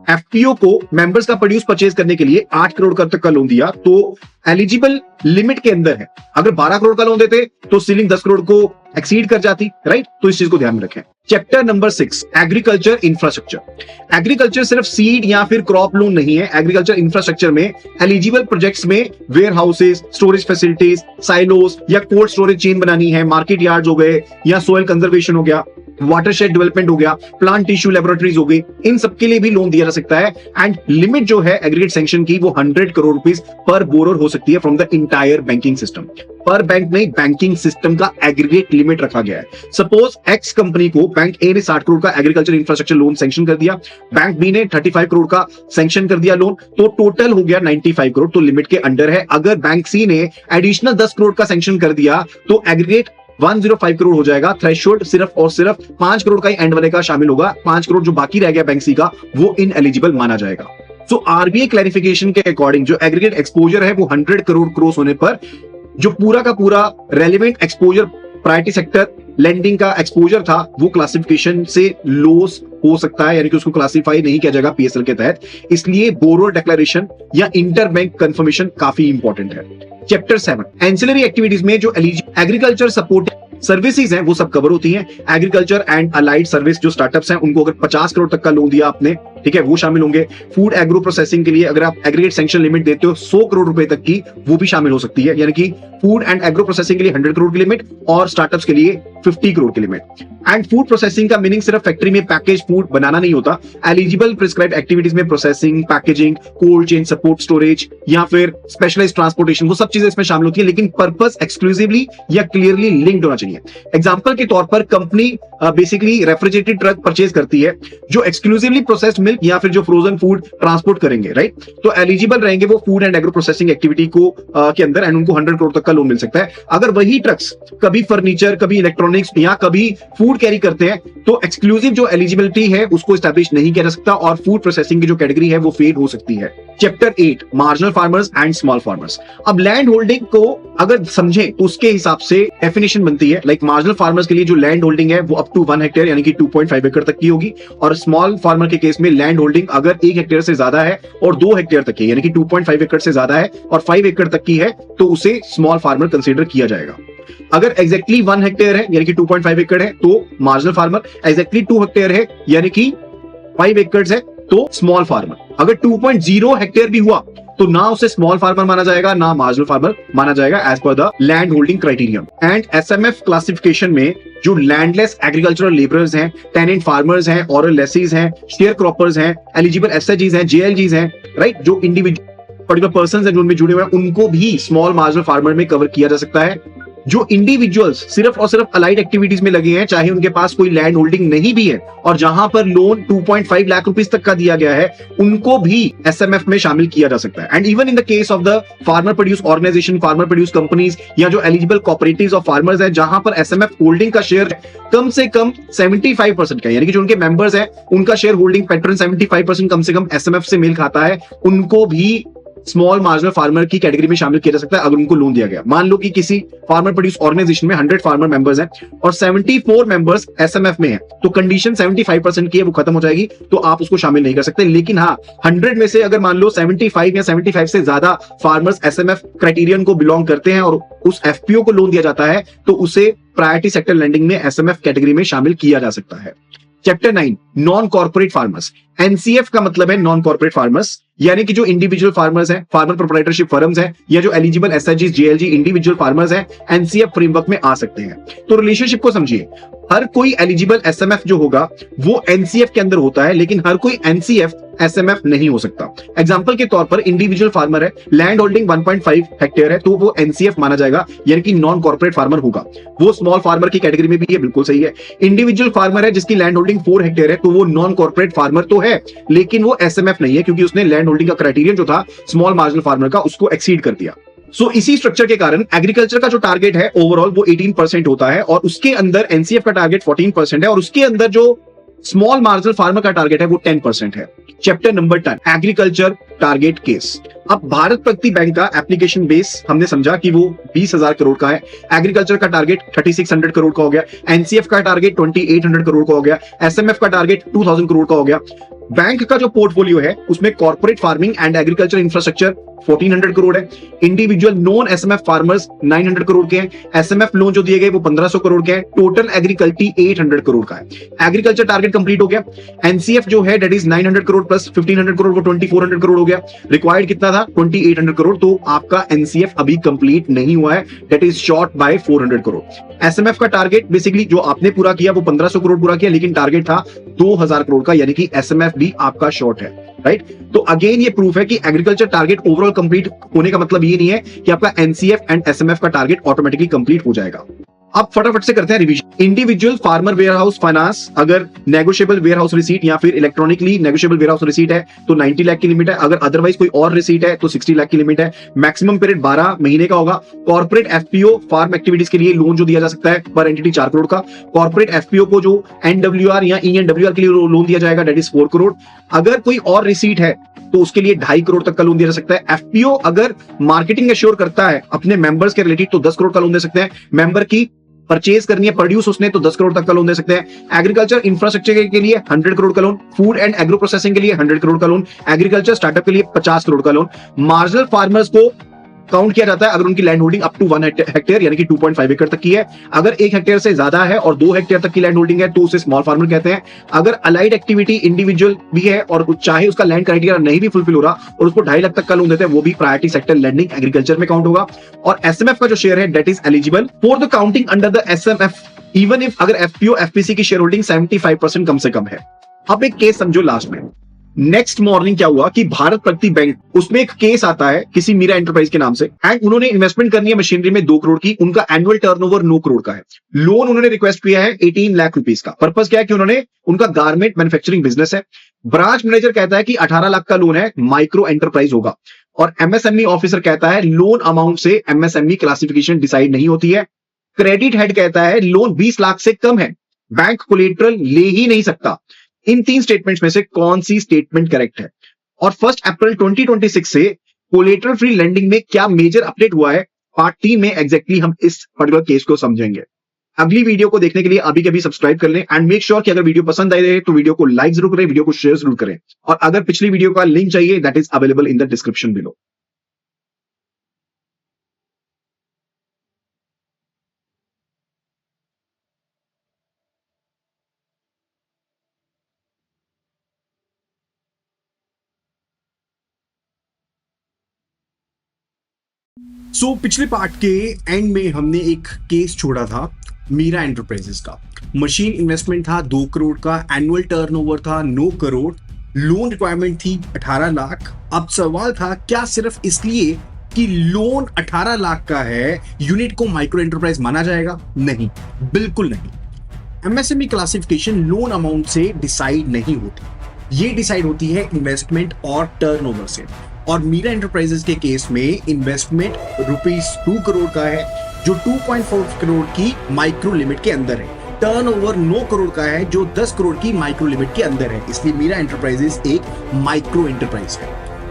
एफपीओ को मेंबर्स का प्रोड्यूस परचेज करने के लिए 8 करोड़ तक का लोन दिया, तो एलिजिबल लिमिट के अंदर है। अगर 12 करोड़ का लोन देते तो सीलिंग 10 करोड़ को एक्सीड कर जाती, राइट? तो इस चीज को ध्यान में रखें। Chapter number 6, agriculture infrastructure. Agriculture सिर्फ सीड या फिर क्रॉप लोन नहीं है। एग्रीकल्चर इंफ्रास्ट्रक्चर में एलिजिबल प्रोजेक्ट्स में warehouses, storage facilities, silos या कोल्ड स्टोरेज चेन बनानी है, मार्केट यार्ड हो गए या सोयल कंजर्वेशन हो गया, वाटरशेड डेवलपमेंट हो गया, प्लांट टिश्यू लेबोरेटरीज हो गई, इन सबके लिए भी लोन दिया जा सकता है। एंड लिमिट जो है एग्रीगेट सैंक्शन की वो 100 करोड़ रुपीस पर बोरर हो सकती है from the entire banking system. पर बैंक में बैंकिंग सिस्टम का एग्रीगेट लिमिट रखा गया है। सपोज एक्स कंपनी को बैंक ए ने 60 करोड़ का एग्रीकल्चर इंफ्रास्ट्रक्चर लोन सैंक्शन कर दिया, बैंक बी ने 35 करोड़ का सैंक्शन कर दिया लोन, तो टोटल हो गया 95 करोड़, तो लिमिट के अंडर है। अगर बैंक सी ने एडिशनल 10 करोड़ का सैंक्शन कर दिया तो एग्रीगेट 105 करोड़ हो जाएगा। थ्रेशोल्ड सिर्फ और सिर्फ 5 करोड़ का ही एंड वाले का शामिल होगा। 5 करोड़ जो बाकी रह गया बैंक सी का, वो इन एलिजिबल माना जाएगा। सो आरबीआई क्लैरिफिकेशन के अकॉर्डिंग जो एग्रीगेट एक्सपोजर है वो 100 करोड़ क्रॉस होने पर जो पूरा का पूरा relevant exposure priority sector lending का एक्सपोजर था वो क्लासिफिकेशन से लॉस हो सकता है, यानी कि उसको क्लासिफाई नहीं किया जाएगा पीएसएल के तहत। इसलिए बोरोर डिक्लेरेशन या इंटर बैंक कंफर्मेशन काफी इंपॉर्टेंट है। चैप्टर 7, एंसिलरी एक्टिविटीज में जो एग्रीकल्चर सपोर्ट सर्विसेज हैं वो सब कवर होती हैं। एग्रीकल्चर एंड अलाइड सर्विस जो स्टार्टअप्स हैं उनको अगर 50 करोड़ तक का लोन दिया आपने, ठीक है, वो शामिल होंगे। फूड एग्रो प्रोसेसिंग के लिए अगर आप एग्रीगेट सैंक्शन लिमिट देते हो 100 करोड़ रुपए तक की, वो भी शामिल हो सकती है, यानी कि फूड एंड एग्रो प्रोसेसिंग के लिए 100 करोड़ की लिमिट और स्टार्टअप्स के लिए 50 करोड़ की लिमिट। एंड फूड प्रोसेसिंग का मीनिंग सिर्फ फैक्ट्री में पैकेज फूड बनाना नहीं होता। एलिजिबल प्रिस्क्राइब्ड एक्टिविटीज में processing, packaging, cold chain support, storage या फिर स्पेशलाइज्ड ट्रांसपोर्टेशन, वो सब चीजें इसमें शामिल होती है, लेकिन पर्पस एक्सक्लूसिवली या क्लियरली लिंक्ड होना चाहिए। एग्जांपल के तौर पर company basically refrigerated truck purchase करती है जो एक्सक्लूसिवली प्रोसेस्ड मिल्क या फिर जो फ्रोजन फूड ट्रांसपोर्ट करेंगे, राइट? तो एलिजिबल रहेंगे वो food and agro processing activity को के अंदर, एंड उनको 100 करोड़ तक का लोन मिल सकता है। अगर वही ट्रक्स कभी फर्नीचर, कभी इलेक्ट्रॉनिक्स या कभी फूड कैरी करते हैं तो एक्सक्लूसिव जो एलिजिबिलिटी है उसको एस्टैब्लिश नहीं किया जा सकता और फूड प्रोसेसिंग की जो कैटेगरी है वो फेड हो सकती है। Chapter 8, marginal farmers and small farmers. अब लैंड होल्डिंग को अगर समझे तो उसके हिसाब से डेफिनेशन बनती है, लाइक मार्जिनल फार्मर्स के लिए जो लैंड होल्डिंग है वो अप टू 1 हेक्टेयर यानी कि 2.5 एकड़ तक की होगी, और स्मॉल फार्मर के केस में लैंड होल्डिंग अगर 1 हेक्टेयर से ज्यादा है और 2 हेक्टेयर तक की यानी कि 2.5 एकड़ से ज्यादा है और 5 एकड़ तक की है तो उसे स्मॉल फार्मर कंसीडर किया जाएगा। अगर एग्जैक्टली 1 हेक्टेयर है यानी कि 2.5 एकड़ है तो मार्जिनल फार्मर, एग्जैक्टली 2 हेक्टेयर है यानी कि 5 एकड़ है तो स्मॉल फार्मर। अगर 2.0 हेक्टेयर भी हुआ तो ना उसे स्मॉल फार्मर माना जाएगा ना मार्जिनल फार्मर माना जाएगा as per the land holding criterium. And SMF classification में जो लैंडलेस एग्रीकल्चरल लेबरर्स हैं, टेनेंट फार्मर्स हैं, ऑरल लेसीज हैं, शेयर क्रॉपर्स हैं, एलिजिबल एसएचजीज हैं, जेएलजीज हैं, राइट, जो इंडिविजुअल पर्टिकुलर पर्संस हैं जो उनमें जुड़े हुए हैं, उनको भी स्मॉल मार्जिनल फार्मर में कवर किया जा सकता है। जो इंडिविजुअल्स सिर्फ और सिर्फ अलाइड एक्टिविटीज में लगे हैं, चाहे उनके पास कोई लैंड होल्डिंग नहीं भी है और जहां पर लोन 2.5 लाख रुपीस तक का दिया गया है, उनको भी एसएमएफ में शामिल किया जा सकता है। And even in the case of the farmer produce organization, farmer produce companies या जो एलिजिबल कोऑपरेटिव्स ऑफ फार्मर्स है जहां पर एसएमएफ होल्डिंग का शेयर कम से कम 75% का, यानी कि जो उनके मेंबर्स हैं उनका शेयर होल्डिंग पैटर्न 75% कम से कम एसएमएफ से मेल खाता है, उनको भी स्मॉल मार्जिनल फार्मर की कैटेगरी में शामिल किया जा सकता है अगर उनको लोन दिया गया। मान लो कि किसी फार्मर प्रोड्यूस ऑर्गेनाइजेशन में 100 फार्मर मेंबर्स हैं और 74 मेंबर्स एसएमएफ में हैं, तो कंडीशन 75% की है वो खत्म हो जाएगी, तो आप उसको शामिल नहीं कर सकते। लेकिन हाँ, 100 में से अगर मान लो 75 या 75 से ज्यादा फार्मर्स एसएमएफ क्राइटेरियन को बिलोंग करते हैं और उस एफपीओ को लोन दिया जाता है तो उसे प्रायोरिटी सेक्टर लेंडिंग में एसएमएफ कैटेगरी में शामिल किया जा सकता है। Chapter 9, non corporate farmers. NCF का मतलब है नॉन कॉर्पोरेट फार्मर्स, यानी कि जो इंडिविजुअल फार्मर्स हैं, फार्मर प्रोप्राइटरशिप फर्म्स हैं या जो eligible SHG, JLG individual farmers हैं, एनसीएफ फ्रेमवर्क में आ सकते हैं। तो रिलेशनशिप को समझिए। हर कोई एलिजिबल एसएमएफ जो होगा वो एनसीएफ के अंदर होता है, लेकिन हर कोई एनसीएफ एसएमएफ नहीं हो सकता। एग्जांपल के तौर पर इंडिविजुअल फार्मर है, लैंड होल्डिंग 1.5 हेक्टेयर है, तो वो एनसीएफ माना जाएगा, यानी कि नॉन कॉर्पोरेट फार्मर होगा। वो स्मॉल फार्मर की कैटेगरी में भी है, बिल्कुल सही है। इंडिविजुअल फार्मर है जिसकी लैंड होल्डिंग 4 हेक्टेयर है, तो वो नॉन कॉर्पोरेट फार्मर तो है, लेकिन वो एसएमएफ नहीं है, क्योंकि उसने लैंड होल्डिंग का क्राइटेरियन जो था स्मॉल मार्जिनल फार्मर का, उसको एक्सीड कर दिया। इसी स्ट्रक्चर के कारण एग्रीकल्चर का जो टारगेट है ओवरऑल वो 18% होता है, और उसके अंदर एनसीएफ का टारगेट 14% है, और उसके अंदर जो स्मॉल मार्जिनल फार्मर का टारगेट है वो 10% है। Chapter number 10 agriculture target case. अब भारत प्रगति बैंक का एप्लीकेशन बेस हमने समझा कि वो 20,000 करोड़ का है, एग्रीकल्चर का टारगेट 3600 करोड़ का हो गया, एनसीएफ का टारगेट 2800 करोड़ का हो गया, एसएमएफ का टारगेट 2000 करोड़ का हो गया। बैंक का जो पोर्टफोलियो है उसमें corporate farming and agriculture infrastructure 1400 crore है, individual non SMF farmers 900 crore के हैं, एसएमएफ लोन जो दिए गए वो 1500 करोड़ के हैं, टोटल एग्रीकल्टी 800 करोड़ का है। एग्रीकल्चर टारगेट कंप्लीट हो गया। एनसीएफ जो है that is 900 crore plus 1500 crore वो 2400 करोड़ हो गया। रिक्वायर्ड कितना था 2800 करोड़, तो आपका एनसीएफ अभी कंप्लीट नहीं हुआ है, दैट इज शॉर्ट बाय 400 करोड़। एसएमएफ का टारगेट बेसिकली जो आपने पूरा किया वो 1500 करोड़ पूरा किया, लेकिन टारगेट था 2000 करोड़ का, यानी कि एसएमएफ भी आपका शॉर्ट है, राइट। तो अगेन ये प्रूफ है कि एग्रीकल्चर टारगेट ओवरऑल कंप्लीट होने का मतलब ये नहीं है कि आपका एनसीएफ एंड एसएमएफ का टारगेट ऑटोमेटिकली कंप्लीट हो जाएगा। अब फटाफट से करते हैं revision. Individual farmer warehouse finance अगर नेगोशिएबल वेयर हाउस रिसीट या फिर electronically negotiable warehouse receipt है तो 90 लाख की लिमिट है, अगर अदरवाइज कोई और रिसीट है तो 60 लाख की लिमिट है। मैक्सिमम पीरियड 12 महीने का होगा। कॉर्पोरेट एफपीओ फार्म एक्टिविटीज के लिए लोन जो दिया जा सकता है पर एंटिटी 4 करोड़ का। कॉर्पोरेट एफपीओ को जो एनडब्ल्यूआर या ईएनडब्ल्यूआर के लिए लोन दिया जाएगा दैट इज 4 करोड़। अगर कोई और रिसीट है तो उसके लिए 2.5 करोड़ तक का लोन दिया जा सकता है। एफपीओ अगर मार्केटिंग एश्योर करता है अपने मेंबर्स के रिलेटेड तो 10 करोड़ का लोन दे सकते हैं। मेंबर की परचेज करनी है प्रोड्यूस उसने तो 10 करोड़ तक का लोन दे सकते हैं। एग्रीकल्चर इंफ्रास्ट्रक्चर के लिए 100 करोड़ का loan, food and agro processing के लिए 100 करोड़ का लोन, एग्रीकल्चर स्टार्टअप के लिए 50 करोड़ का लोन। मार्जिनल फार्मर्स को काउंट किया जाता है अगर उनकी land holding up to 1 hectare यानी कि 2.5 एकड़ तक की है। अगर 1 हेक्टेयर से ज्यादा है और 2 हेक्टेयर तक की लैंड होल्डिंग है तो उसे स्मॉल फार्मर कहते हैं। अगर अलाइड एक्टिविटी इंडिविजुअल भी है और चाहे उसका लैंड क्राइटेरिया नहीं भी फुलफिल हो रहा और उसको 2.5 लाख तक का लोन देते हैं वो भी प्रायोरिटी सेक्टर लैंडिंग एग्रीकल्चर में काउंट होगा। और एसएमएफ का जो शेयर है that is eligible for the counting under the SMF even if अगर एफपीओ एफपीसी की शेयर होल्डिंग 75% कम से कम है। अब एक केस समझो लास्ट में। नेक्स्ट मॉर्निंग क्या हुआ कि भारत प्रगति बैंक उसमें एक केस आता है किसी मीरा एंटरप्राइज के नाम से एंड उन्होंने इन्वेस्टमेंट करनी है मशीनरी में 2 करोड़ की। उनका एनुअल टर्नओवर 9 करोड़ का है। लोन उन्होंने रिक्वेस्ट किया है 18 लाख रुपीस का। पर्पस क्या है कि उन्होंने उनका गारमेंट मैन्युफैक्चरिंग बिजनेस है। ब्रांच मैनेजर कहता है कि 18 लाख का लोन है, माइक्रो एंटरप्राइज होगा। और एमएसएमई ऑफिसर कहता है लोन अमाउंट से एमएसएमई क्लासिफिकेशन डिसाइड नहीं होती है। क्रेडिट हेड कहता है लोन 20 लाख से कम है, बैंक कोलेटरल ले ही नहीं सकता। इन 3 स्टेटमेंट्स में से कौन सी स्टेटमेंट करेक्ट है? और 1 अप्रैल 2026 से कोलेटरल फ्री लेंडिंग में क्या मेजर अपडेट हुआ है, पार्ट 3 में एग्जैक्टली हम इस पर्टिकुलर केस को समझेंगे। अगली वीडियो को देखने के लिए अभी के अभी सब्सक्राइब कर लें एंड मेक श्योर कि अगर वीडियो पसंद आई रहे तो वीडियो को लाइक जरूर करें, वीडियो को शेयर जरूर करें। और अगर पिछली वीडियो का लिंक चाहिए that is available in the description below. पिछले पार्ट के एंड में हमने एक केस छोड़ा था मीरा एंटरप्राइजेस का। मशीन इन्वेस्टमेंट था 2 करोड़ का, एनुअल टर्नओवर था 9 करोड़, लोन रिक्वायरमेंट थी 18 लाख। अब सवाल था क्या सिर्फ इसलिए कि लोन 18 लाख का है यूनिट को माइक्रो एंटरप्राइज माना जाएगा? नहीं, बिल्कुल नहीं। एमएसएमई क्लासिफिकेशन लोन अमाउंट से डिसाइड नहीं होती, ये डिसाइड होती है इन्वेस्टमेंट और टर्नओवर से। और मीरा एंटरप्राइजेस के केस में इन्वेस्टमेंट ₹2 करोड़ का है जो 2.4 करोड़ की माइक्रो लिमिट के अंदर है। टर्नओवर 9 करोड़ का है जो 10 करोड़ की माइक्रो लिमिट के अंदर है, इसलिए मीरा एंटरप्राइजेस एक माइक्रो एंटरप्राइज है।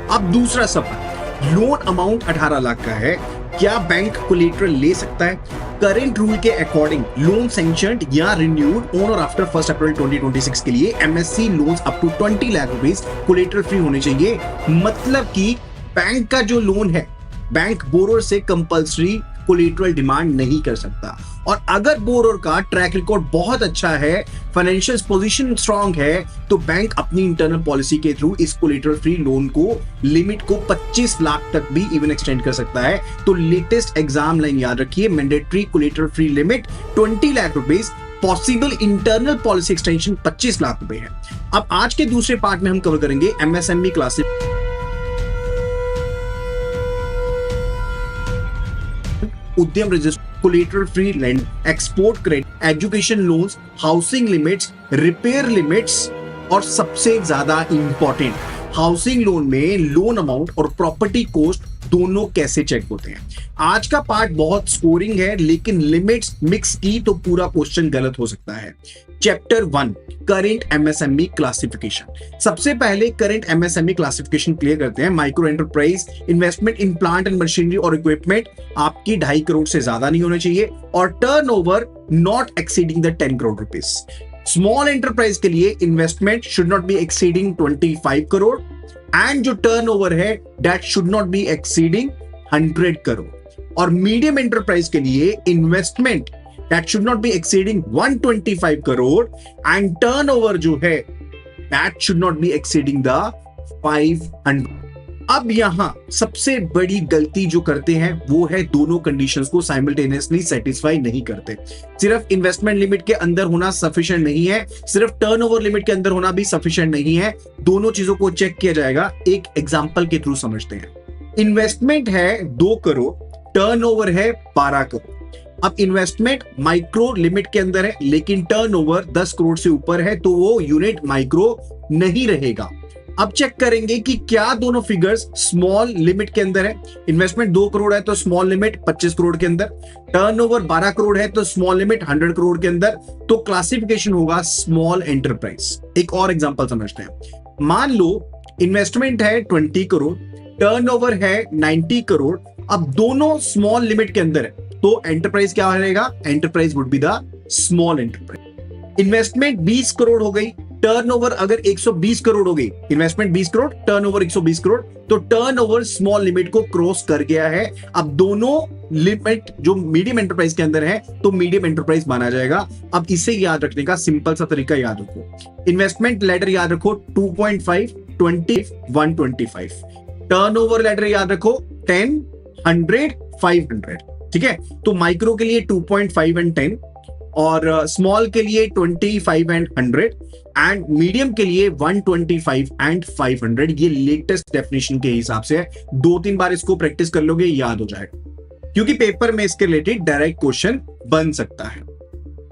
अब दूसरा सवाल, लोन अमाउंट 18 लाख का है, क्या बैंक कोलेटरल ले सकता है? करंट रूल के अकॉर्डिंग लोन सैंक्शनड या रिन्यूड ऑन और आफ्टर 1 अप्रैल 2026 के लिए MSE loans up to 20 lakh rupees collateral free होने चाहिए। मतलब कि बैंक का जो लोन है बैंक बोरोर से कंपल्सरी कोलेटरल डिमांड नहीं कर सकता। और अगर बोरोर का ट्रैक रिकॉर्ड बहुत अच्छा है, फाइनेंशियल पोजीशन स्ट्रांग है, तो बैंक अपनी इंटरनल पॉलिसी के थ्रू इस कोलेटरल फ्री लोन को लिमिट को 25 लाख तक भी इवन एक्सटेंड कर सकता है। तो लेटेस्ट एग्जाम लाइन याद रखिए, mandatory collateral free limit 20 lakh rupees possible internal policy extension 25 lakh रुपए है। अब आज के दूसरे पार्ट में हम कवर करेंगे एमएसएमई क्लासिक उद्यम register, collateral free land, export credit, education loans, housing limits, repair limits और सबसे ज्यादा इंपॉर्टेंट हाउसिंग लोन में लोन अमाउंट और प्रॉपर्टी कॉस्ट दोनों कैसे चेक होते हैं। आज का पार्ट बहुत स्कोरिंग है, लेकिन लिमिट्स मिक्स की तो पूरा क्वेश्चन गलत हो सकता है। Chapter 1 current MSME classification. सबसे पहले करंट एमएसएमई क्लासिफिकेशन क्लियर करते हैं। Micro enterprise investment in plant and machinery और इक्विपमेंट आपकी 2.5 करोड़ से ज्यादा नहीं होना चाहिए और turnover not exceeding the 10 crore rupees. Small enterprise के लिए investment should not be exceeding 25 crore and जो टर्नओवर है that should not be exceeding 100 crore. और मीडियम एंटरप्राइज के लिए investment that should not be exceeding 125 crore and turnover जो है that should not be exceeding the 500। अब यहां सबसे बड़ी गलती जो करते हैं वो है दोनों कंडीशंस को साइमल्टेनियसली सेटिस्फाई नहीं करते। सिर्फ इन्वेस्टमेंट लिमिट के अंदर होना सफिशिएंट नहीं है, सिर्फ टर्नओवर लिमिट के अंदर होना भी सफिशिएंट नहीं है। दोनों चीजों को चेक किया जाएगा। एक एग्जांपल के थ्रू समझते हैं। इन्वेस्टमेंट है 2 करोड़, टर्नओवर है 12 करोड़। अब इन्वेस्टमेंट माइक्रो लिमिट के अंदर है लेकिन टर्नओवर 10 करोड़ से ऊपर है तो वो यूनिट माइक्रो नहीं रहेगा। अब चेक करेंगे कि क्या दोनों फिगर्स स्मॉल लिमिट के अंदर है। इन्वेस्टमेंट 2 करोड़ है तो स्मॉल लिमिट 25 करोड़ के अंदर, टर्नओवर 12 करोड़ है तो स्मॉल लिमिट 100 करोड़ के अंदर, तो क्लासिफिकेशन होगा स्मॉल एंटरप्राइज। एक और एग्जांपल समझते हैं। मान लो इन्वेस्टमेंट है 20 करोड़, टर्नओवर है 90 करोड़। अब दोनों स्मॉल लिमिट के अंदर है तो एंटरप्राइज क्या रहेगा? Enterprise would be the small enterprise. Investment 20 crore हो गई, टर्नओवर अगर 120 करोड़ हो गई, इन्वेस्टमेंट 20 करोड़, टर्नओवर 120 करोड़, तो टर्नओवर स्मॉल लिमिट को क्रॉस कर गया है। अब दोनों लिमिट जो मीडियम एंटरप्राइज के अंदर है तो मीडियम एंटरप्राइज माना जाएगा। अब इसे याद रखने का सिंपल सा तरीका याद रखो। इन्वेस्टमेंट लैडर याद रखो 2.5, 20, 125। टर्नओवर लैडर याद रखो 10, 100, 500। ठीक है, तो माइक्रो के लिए 2.5 एंड 10 और स्मॉल के लिए 25 एंड 100 एंड मीडियम के लिए 125 एंड 500। ये लेटेस्ट डेफिनेशन के हिसाब से है। 2-3 बार इसको प्रैक्टिस कर लोगे याद हो जाएगा, क्योंकि पेपर में इसके रिलेटेड डायरेक्ट क्वेश्चन बन सकता है।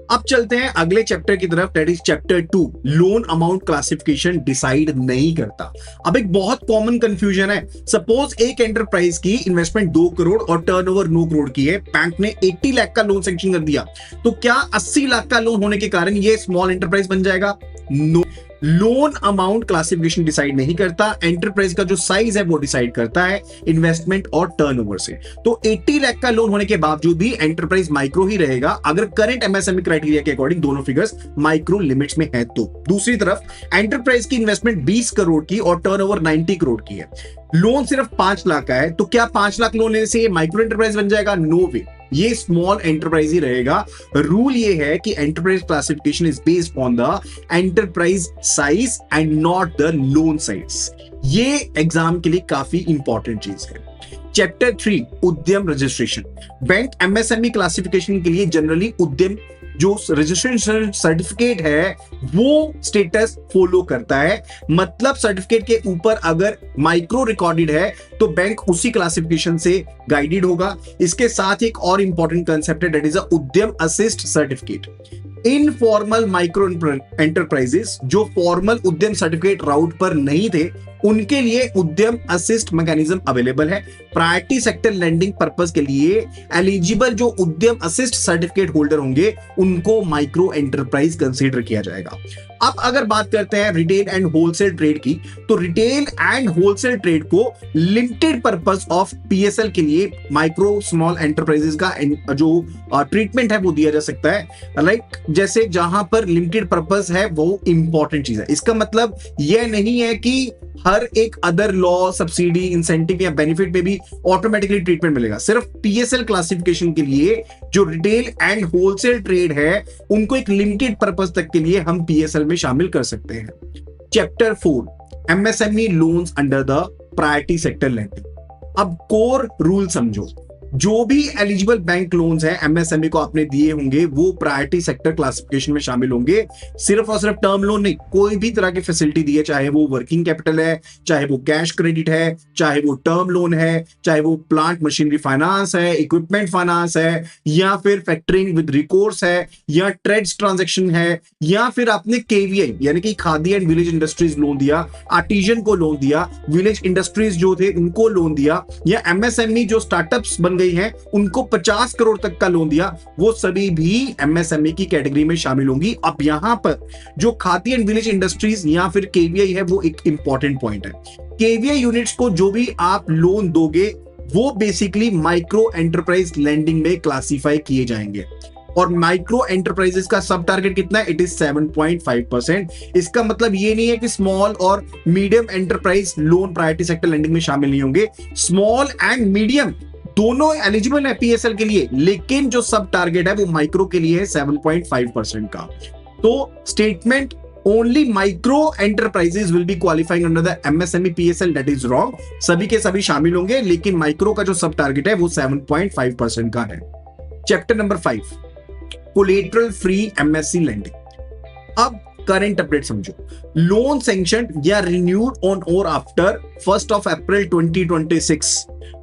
अब चलते हैं अगले चैप्टर की तरफ, that is chapter 2 loan amount classification decide नहीं करता। अब एक बहुत कॉमन कंफ्यूजन है। सपोज एक एंटरप्राइज की इन्वेस्टमेंट 2 करोड़ और टर्नओवर 9 करोड़ की है, बैंक ने 80 लाख का लोन सैंक्शन कर दिया, तो क्या 80 लाख का लोन होने के कारण ये स्मॉल एंटरप्राइज बन जाएगा? No, loan amount classification decide नहीं करता। एंटरप्राइज का जो साइज है वो डिसाइड करता है इन्वेस्टमेंट और टर्नओवर से। तो 80 लाख का लोन होने के बावजूद भी एंटरप्राइज माइक्रो ही रहेगा अगर करंट एमएसएमई क्राइटेरिया के अकॉर्डिंग दोनों फिगर्स माइक्रो लिमिट्स में है तो। दूसरी तरफ एंटरप्राइज की इन्वेस्टमेंट 20 करोड़ की और टर्नओवर 90 करोड़ की है, लोन सिर्फ 5 लाख का है, तो क्या 5 लाख लोन लेने से ये माइक्रो एंटरप्राइज बन जाएगा? नो वे, ये स्मॉल एंटरप्राइज ही रहेगा। रूल ये है कि enterprise classification is based on the enterprise size and not the loan size. ये एग्जाम के लिए काफी इंपॉर्टेंट चीज है। चैप्टर 3 उद्यम रजिस्ट्रेशन। बैंक एमएसएमई क्लासिफिकेशन के लिए जनरली उद्यम जो रजिस्ट्रेशन सर्टिफिकेट है वो स्टेटस फॉलो करता है। मतलब सर्टिफिकेट के ऊपर अगर माइक्रो रिकॉर्डेड है तो बैंक उसी क्लासिफिकेशन से गाइडेड होगा। इसके साथ एक और इंपॉर्टेंट कंसेप्ट है, दैट इज अ उद्यम assist certificate. Informal micro enterprises जो फॉर्मल उद्यम सर्टिफिकेट राउट पर नहीं थे उनके लिए उद्यम असिस्ट मैकेनिज्म अवेलेबल है। प्रायोरिटी सेक्टर लैंडिंग पर्पस के लिए एलिजिबल जो उद्यम असिस्ट सर्टिफिकेट होल्डर होंगे उनको माइक्रो एंटरप्राइज कंसीडर किया जाएगा। अब अगर बात करते हैं रिटेल एंड होलसेल ट्रेड की, तो रिटेल एंड होलसेल ट्रेड को लिमिटेड पर्पस ऑफ पीएसएल के लिए माइक्रो स्मॉल एंटरप्राइजेस का जो ट्रीटमेंट है वो दिया जा सकता है। लाइक जैसे जहां पर लिमिटेड पर्पस है वो इंपॉर्टेंट चीज है। इसका मतलब यह नहीं है कि हर एक अदर लॉ, सब्सिडी, इंसेंटिव या बेनिफिट में भी ऑटोमेटिकली ट्रीटमेंट मिलेगा। सिर्फ पीएसएल क्लासिफिकेशन के लिए जो रिटेल एंड होलसेल ट्रेड है उनको एक लिमिटेड पर्पस तक के लिए हम पीएसएल में शामिल कर सकते हैं। Chapter 4 MSME loans under the priority sector landing. अब कोर रूल समझो। जो भी एलिजिबल बैंक लोन्स हैं एमएसएमई को आपने दिए होंगे वो प्रायोरिटी सेक्टर क्लासिफिकेशन में शामिल होंगे। सिर्फ और सिर्फ टर्म लोन नहीं, कोई भी तरह की फैसिलिटी दी है, चाहे वो वर्किंग कैपिटल है, चाहे वो कैश क्रेडिट है, चाहे वो टर्म लोन है, चाहे वो प्लांट मशीनरी फाइनेंस है, इक्विपमेंट फाइनेंस है, या फिर फैक्टरिंग विद रिकोर्स है, या ट्रेड्स ट्रांजेक्शन है, या फिर आपने केवीआई यानी कि khadi and village industries loan दिया, आर्टिजन को लोन दिया, विलेज इंडस्ट्रीज जो थे उनको लोन दिया, या एमएसएमई जो स्टार्टअप्स बन गई हैं उनको 50 करोड़ तक का लोन दिया, वो सभी भी एमएसएमई की कैटेगरी में शामिल होंगी। अब यहां पर जो खादी एंड विलेज इंडस्ट्रीज या फिर केवीआई है वो एक इंपॉर्टेंट पॉइंट है। केवीआई यूनिट्स को जो भी आप लोन दोगे वो बेसिकली माइक्रो एंटरप्राइज लेंडिंग में क्लासिफाई किए जाएंगे। और माइक्रो एंटरप्राइजेस का सब टारगेट कितना है? It is 7.5%। इसका मतलब ये नहीं है कि स्मॉल और medium enterprise loan priority sector lending में शामिल नहीं होंगे। स्मॉल एंड मीडियम दोनों एलिजिबल है पीएसएल के लिए, लेकिन जो सब टारगेट है वो माइक्रो के लिए है 7.5% का। तो statement only micro enterprises will be qualifying under the MSME PSL, that is wrong. सभी के सभी शामिल होंगे, लेकिन माइक्रो का जो सब टारगेट है वो 7.5% का है। Chapter number 5, collateral free MSc lending. अब करंट अपडेट समझो। लोन सैंक्शन या रिन्यूड ऑन और आफ्टर 1 अप्रैल 2026,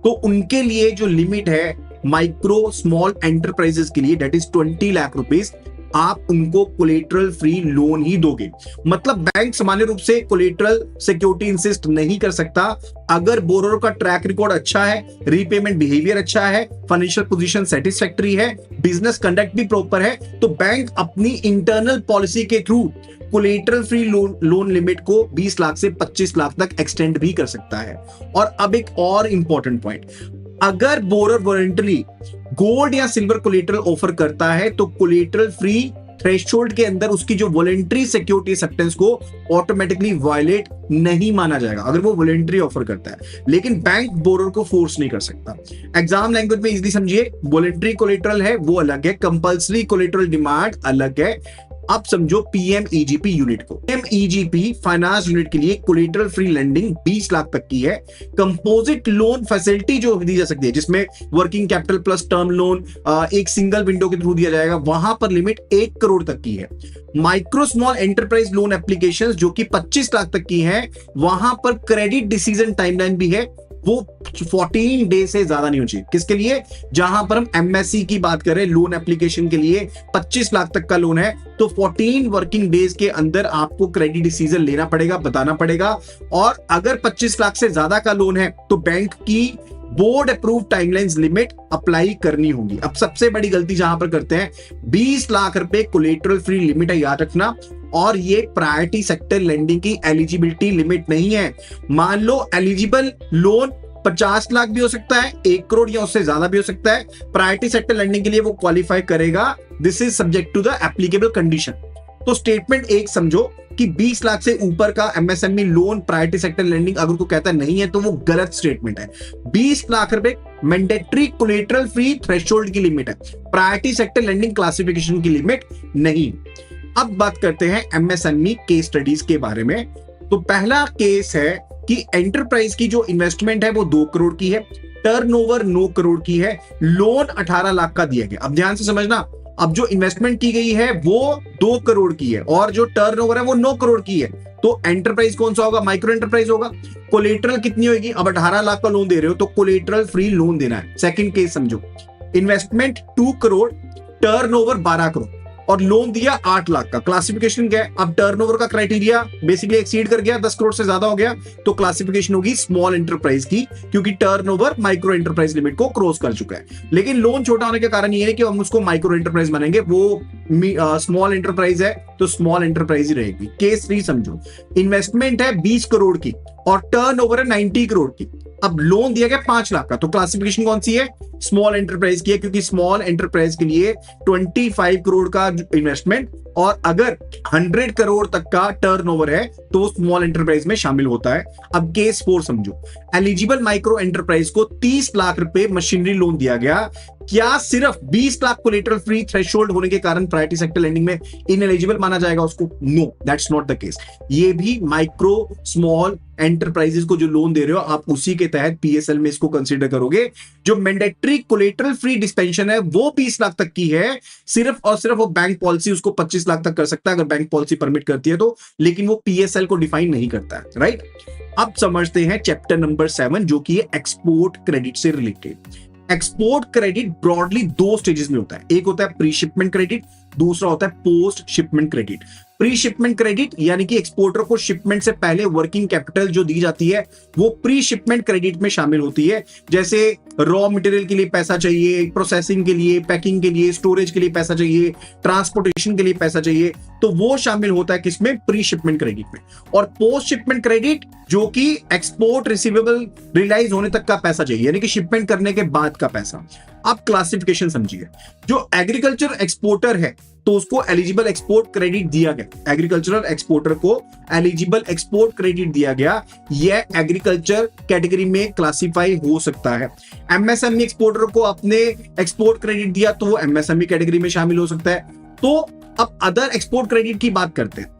तो उनके लिए जो लिमिट है माइक्रो स्मॉल एंटरप्राइजेस के लिए, दैट इज 20 लाख रुपीस, आप उनको कोलेटरल फ्री लोन ही दोगे। मतलब बैंक सामान्य रूप से कोलेटरल सिक्योरिटी इंसिस्ट नहीं कर सकता। अगर बोरोर का ट्रैक रिकॉर्ड अच्छा है, रीपेमेंट बिहेवियर अच्छा है, फाइनेंशियल पोजीशन सेटिस्फैक्टरी है, बिजनेस कंडक्ट भी प्रॉपर है, तो बैंक अपनी इंटरनल पॉलिसी के through collateral free loan limit को 20 लाख से 25 लाख तक एक्सटेंड भी कर सकता है। और अब एक और इंपॉर्टेंट पॉइंट, अगर बोरर वॉलंटरी गोल्ड या सिल्वर कोलेटरल ऑफर करता है तो कोलेटरल फ्री थ्रेशोल्ड के अंदर उसकी जो वॉलंटरी सिक्योरिटी एक्सेप्टेंस को ऑटोमेटिकली वायलेट नहीं माना जाएगा अगर वो वॉलंटरी ऑफर करता है। लेकिन बैंक बोरर को फोर्स नहीं कर सकता। एग्जाम लैंग्वेज में इजीली समझिए, वॉलंटरी कोलेटरल है वो अलग है, कंपल्सरी कोलेटरल डिमांड अलग है। अब समझो पीएमईजीपी यूनिट को। पीएमईजीपी फाइनेंस यूनिट के लिए कोलेटरल फ्री लेंडिंग 20 लाख तक की है। कंपोजिट लोन फैसिलिटी जो दी जा सकती है जिसमें working capital plus term loan एक सिंगल विंडो के थ्रू दिया जाएगा, वहां पर लिमिट 1 करोड़ तक की है। Micro small enterprise loan applications जो कि 25 लाख तक की है, वहां पर क्रेडिट डिसीजन टाइमलाइन भी है, वो 14 डे से ज्यादा नहीं होनी चाहिए। किसके लिए? जहां पर हम एमएससी की बात करें, लोन एप्लीकेशन के लिए 25 लाख तक का लोन है तो 14 वर्किंग डेज के अंदर आपको क्रेडिट डिसीजन लेना पड़ेगा, बताना पड़ेगा। और अगर 25 लाख से ज्यादा का लोन है तो बैंक की board approve timelines limit apply करनी होगी। अब सबसे बड़ी गलती जहां पर करते हैं, 20 लाख रुपए कोलेटरल फ्री लिमिट है, याद रखना। और ये प्रायोरिटी सेक्टर लेंडिंग की एलिजिबिलिटी लिमिट नहीं है। मान लो एलिजिबल लोन 50 लाख भी हो सकता है, 1 करोड़ या उससे ज्यादा भी हो सकता है। प्रायोरिटी सेक्टर लेंडिंग के लिए वो क्वालिफाई करेगा। This is subject to the applicable condition. तो स्टेटमेंट एक समझो कि 20 लाख से ऊपर का MSME loan priority sector lending अगर को कहता नहीं है तो वो गलत स्टेटमेंट है। 20 लाख रुपए मैंडेटरी कोलेटरल फ्री थ्रेशोल्ड की लिमिट है, प्रायोरिटी सेक्टर लेंडिंग क्लासिफिकेशन की लिमिट नहीं। अब बात करते हैं एमएसएमई केस स्टडीज के बारे में। तो पहला केस है कि एंटरप्राइज की जो इन्वेस्टमेंट है वो 2 करोड़ की है, टर्नओवर 9 करोड़ की है, लोन 18 लाख का दिया गया। अब ध्यान से समझना, अब जो इन्वेस्टमेंट की गई है वो 2 करोड़ की है और जो टर्नओवर है वो 9 करोड़ की है। तो एंटरप्राइज कौन सा होगा? माइक्रो एंटरप्राइज होगा। कोलेटरल कितनी होगी? अब 18 लाख का लोन दे रहे हो तो कोलेटरल फ्री लोन देना है। सेकंड केस समझो, इन्वेस्टमेंट 2 करोड़, टर्नओवर 12 करोड़ और लोन दिया 8 लाख का। क्लासिफिकेशन क्या है? अब टर्नओवर का क्राइटेरिया बेसिकली एक्सीड कर गया, 10 करोड़ से ज्यादा हो गया तो क्लासिफिकेशन होगी स्मॉल एंटरप्राइज की, क्योंकि टर्नओवर माइक्रो एंटरप्राइज लिमिट को क्रॉस कर चुका है। लेकिन लोन छोटा होने के कारण ये है कि हम उसको माइक्रो एंटरप्राइज मानेंगे, वो स्मॉल एंटरप्राइज है तो स्मॉल एंटरप्राइज ही रहेगी। केस 3 समझो, इन्वेस्टमेंट है 20 करोड़ की और टर्नओवर है 90 करोड़ की। अब लोन दिया गया 5 लाख का, तो क्लासिफिकेशन कौन सी है? स्मॉल एंटरप्राइज की है, क्योंकि स्मॉल एंटरप्राइज के लिए 25 करोड़ का इन्वेस्टमेंट और अगर 100 करोड़ तक का टर्नओवर है तो वो स्मॉल एंटरप्राइज में शामिल होता है। अब केस 4 समझो, एलिजिबल माइक्रो एंटरप्राइज को 30 लाख रुपए मशीनरी लोन दिया गया, क्या सिर्फ 20 लाख कोलेटरल फ्री थ्रेशोल्ड होने के कारण प्रायोरिटी सेक्टर लेंडिंग में इनएलिजिबल माना जाएगा उसको? No, that's not the case. ये भी माइक्रो स्मॉल एंटरप्राइजेस को जो लोन दे रहे हो आप उसी के तहत पीएसएल में इसको कंसीडर करोगे। जो मैंडेटरी कोलेटरल फ्री डिस्पेंशन है वो 20 लाख तक की है, सिर्फ और सिर्फ वो बैंक पॉलिसी उसको 25 लाख तक कर सकता है अगर बैंक पॉलिसी परमिट करती है तो, लेकिन वो पीएसएल को डिफाइन नहीं करता है, राइट। अब समझते हैं चैप्टर नंबर 7 जो कि है एक्सपोर्ट क्रेडिट से related. Export credit broadly 2 stages में होता है, एक होता है प्री शिपमेंट क्रेडिट, दूसरा होता है post shipment credit. Pre shipment credit यानी कि एक्सपोर्टर को शिपमेंट से पहले वर्किंग कैपिटल जो दी जाती है वो प्री शिपमेंट क्रेडिट में शामिल होती है। जैसे रॉ मटेरियल के लिए पैसा चाहिए, प्रोसेसिंग के लिए, पैकिंग के लिए, स्टोरेज के लिए पैसा चाहिए, ट्रांसपोर्टेशन के लिए पैसा चाहिए, तो वो शामिल होता है किसमें? प्री शिपमेंट क्रेडिट में। और पोस्ट शिपमेंट क्रेडिट जो कि एक्सपोर्ट रिसीवेबल रियलाइज होने तक का पैसा चाहिए, यानी कि शिपमेंट करने के बाद का पैसा। अब क्लासिफिकेशन समझिए, जो एग्रीकल्चर एक्सपोर्टर है तो उसको एलिजिबल एक्सपोर्ट क्रेडिट दिया गया, एग्रीकल्चरल एक्सपोर्टर को एलिजिबल एक्सपोर्ट क्रेडिट दिया गया, यह एग्रीकल्चर कैटेगरी में क्लासिफाई हो सकता है। एमएसएमई एक्सपोर्टर को आपने एक्सपोर्ट क्रेडिट दिया तो वो एमएसएमई कैटेगरी में शामिल हो सकता है। तो अब अदर एक्सपोर्ट क्रेडिट की बात करते हैं।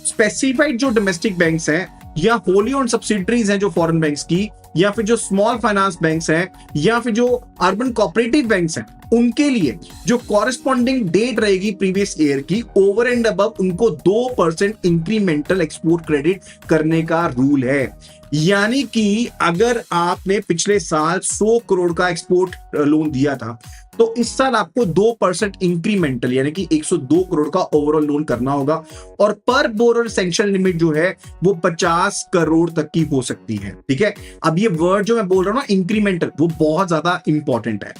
स्पेसिफाइड जो डोमेस्टिक बैंक्स हैं या होली ओन्ड सब्सिडरीज हैं जो फॉरेन बैंक्स की, या फिर जो स्मॉल फाइनेंस बैंक्स हैं, या फिर जो अर्बन कोऑपरेटिव बैंक्स हैं, उनके लिए जो कॉरेस्पॉन्डिंग डेट रहेगी प्रीवियस ईयर की ओवर एंड अबव उनको 2% इंक्रीमेंटल एक्सपोर्ट क्रेडिट करने का रूल है। यानी कि अगर आपने पिछले साल 100 करोड़ का एक्सपोर्ट लोन दिया था तो इस साल आपको 2% इंक्रीमेंटल यानी कि 102 करोड़ का ओवरऑल लोन करना होगा, और पर बोरर सैंक्शन लिमिट जो है वो 50 करोड़ तक की हो सकती है। ठीक है, अब ये वर्ड जो मैं बोल रहा हूं ना इंक्रीमेंटल, वो बहुत ज्यादा इंपॉर्टेंट है।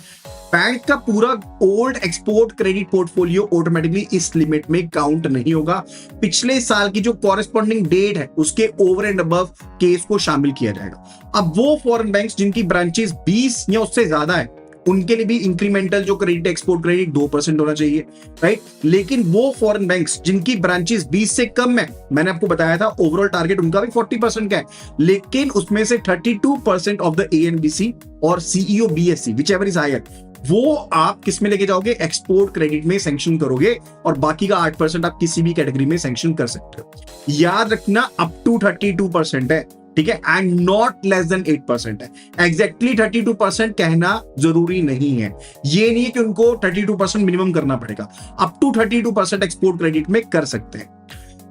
बैंक का पूरा old export credit portfolio automatically इस लिमिट में काउंट नहीं होगा, पिछले साल की जो कॉरेस्पॉन्डिंग डेट है उसके ओवर एंड अबव केस को शामिल किया जाएगा। अब वो फॉरेन बैंक्स जिनकी ब्रांचेस 20 या उससे ज्यादा है उनके लिए भी इंक्रीमेंटल जो क्रेडिट एक्सपोर्ट क्रेडिट 2% होना चाहिए, राइट। लेकिन वो फॉरेन बैंक्स जिनकी ब्रांचेस 20 से कम है, मैंने आपको बताया था ओवरऑल टारगेट उनका भी 40% का है, लेकिन उसमें से 32% ऑफ द एएनबीसी और CEO BSC whichever is higher, वो आप किस में लेके जाओगे? एक्सपोर्ट क्रेडिट में सैंक्शन करोगे, और बाकी का 8% आप किसी भी कैटेगरी में सैंक्शन कर सकते हो। याद रखना अप टू 32% है, ठीक है, एंड नॉट लेस देन 8% है। एग्जैक्टली 32% कहना जरूरी नहीं है, ये नहीं है कि उनको 32% मिनिमम करना पड़ेगा, अप टू 32% एक्सपोर्ट क्रेडिट में कर सकते हैं।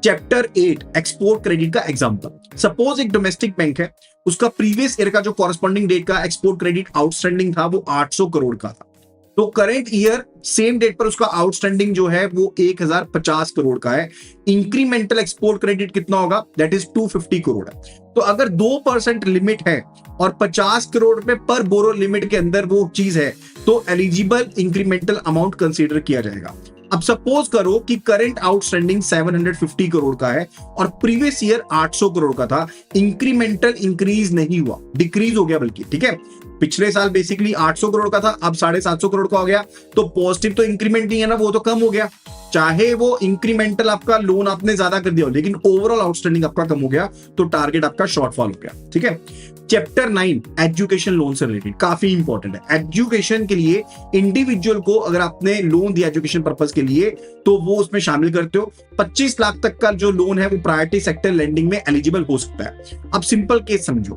चैप्टर 8 एक्सपोर्ट क्रेडिट का एग्जांपल। सपोज एक डोमेस्टिक बैंक है, उसका प्रीवियस ईयर का जो कॉरेस्पॉन्डिंग डेट का एक्सपोर्ट क्रेडिट आउटस्टैंडिंग था वो 800 करोड़ का था, तो करेंट ईयर सेम डेट पर उसका आउटस्टैंडिंग जो है वो 1050 करोड़ का है। इंक्रीमेंटल एक्सपोर्ट क्रेडिट कितना होगा? दैट इज 250 करोड़ है। तो अगर 2% लिमिट है और 50 करोड़ रुपए पर बोरो लिमिट के अंदर वो चीज है तो एलिजिबल इंक्रीमेंटल अमाउंट कंसीडर किया जाएगा। अब सपोज करो कि करंट आउटस्टैंडिंग 750 करोड़ का है और प्रीवियस ईयर 800 करोड़ का था, इंक्रीमेंटल इंक्रीज नहीं हुआ, डिक्रीज हो गया बल्कि, ठीक है। पिछले साल बेसिकली 800 करोड़ का था, अब 750 करोड़ का हो गया, तो पॉजिटिव तो इंक्रीमेंट नहीं है ना, वो तो कम हो गया। चाहे वो इंक्रीमेंटल आपका लोन आपने ज्यादा कर दिया हो, लेकिन ओवरऑल आउटस्टैंडिंग आपका कम हो गया, तो टारगेट आपका शॉर्टफॉल हो गया, ठीक है। चैप्टर 9 एजुकेशन लोन से रिलेटेड काफी इंपॉर्टेंट है। एजुकेशन के लिए इंडिविजुअल को अगर आपने लोन दिया एजुकेशन पर्पस के लिए तो वो उसमें शामिल करते हो। 25 लाख तक का जो लोन है वो प्रायोरिटी सेक्टर लेंडिंग में एलिजिबल हो सकता है। अब सिंपल केस समझो,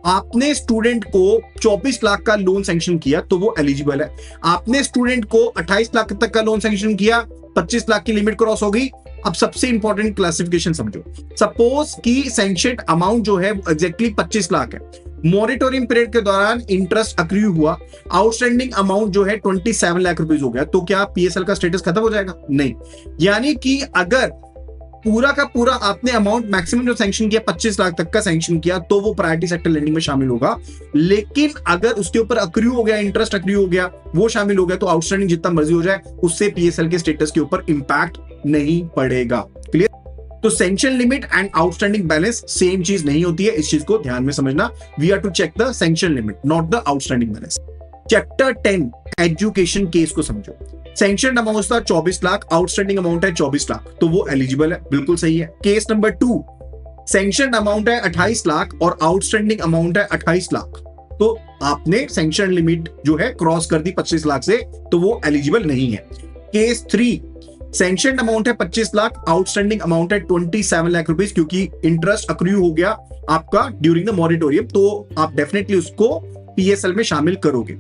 आपने स्टूडेंट को 24 लाख का लोन सैंक्शन किया तो वो एलिजिबल है। आपने स्टूडेंट को 28 लाख तक का लोन सैंक्शन किया, 25 लाख की लिमिट क्रॉस हो गई। अब सबसे इंपॉर्टेंट क्लासिफिकेशन समझो, सपोज कि सैंक्शन अमाउंट जो है वो एग्जैक्टली 25 लाख है, मॉनिटोरिंग पीरियड के दौरान इंटरेस्ट अक्रू हुआ, आउटस्टैंडिंग अमाउंट जो है 27 लाख रुपीस हो गया, तो क्या पीएसएल का स्टेटस खत्म हो जाएगा? नहीं। यानी कि अगर पूरा का पूरा आपने अमाउंट मैक्सिमम जो सैंक्शन किया 25 लाख तक का सैंक्शन किया तो वो प्रायोरिटी सेक्टर लेंडिंग में शामिल होगा। लेकिन अगर उसके ऊपर अक्रू हो गया, इंटरेस्ट अक्रू हो गया, वो शामिल हो गया, तो आउटस्टैंडिंग जितना मर्जी हो जाए उससे पीएसएल के स्टेटस के ऊपर इंपैक्ट नहीं पड़ेगा। क्लियर? तो sanction limit and outstanding balance same चीज नहीं होती है, इस चीज को ध्यान में समझना। We are to check the sanction limit, not the outstanding balance. Chapter 10 education case को समझो। सैंक्शन अमाउंट था 24 लाख, आउटस्टैंडिंग अमाउंट है 24 लाख, तो वो एलिजिबल है, बिल्कुल सही है। केस नंबर 2, सैंक्शन अमाउंट है 28 लाख और आउटस्टैंडिंग अमाउंट है 28 लाख, तो आपने सैंक्शन लिमिट जो है क्रॉस कर दी 25 लाख से, तो वो एलिजिबल नहीं है। केस 3, सैंक्शन अमाउंट है 25 लाख, आउटस्टैंडिंग अमाउंट है 27 लाख रुपीस, क्योंकि इंटरेस्ट अक्रू हो गया आपका ड्यूरिंग द मॉरिटोरियम, तो आप डेफिनेटली उसको पीएसएल में शामिल करोगे।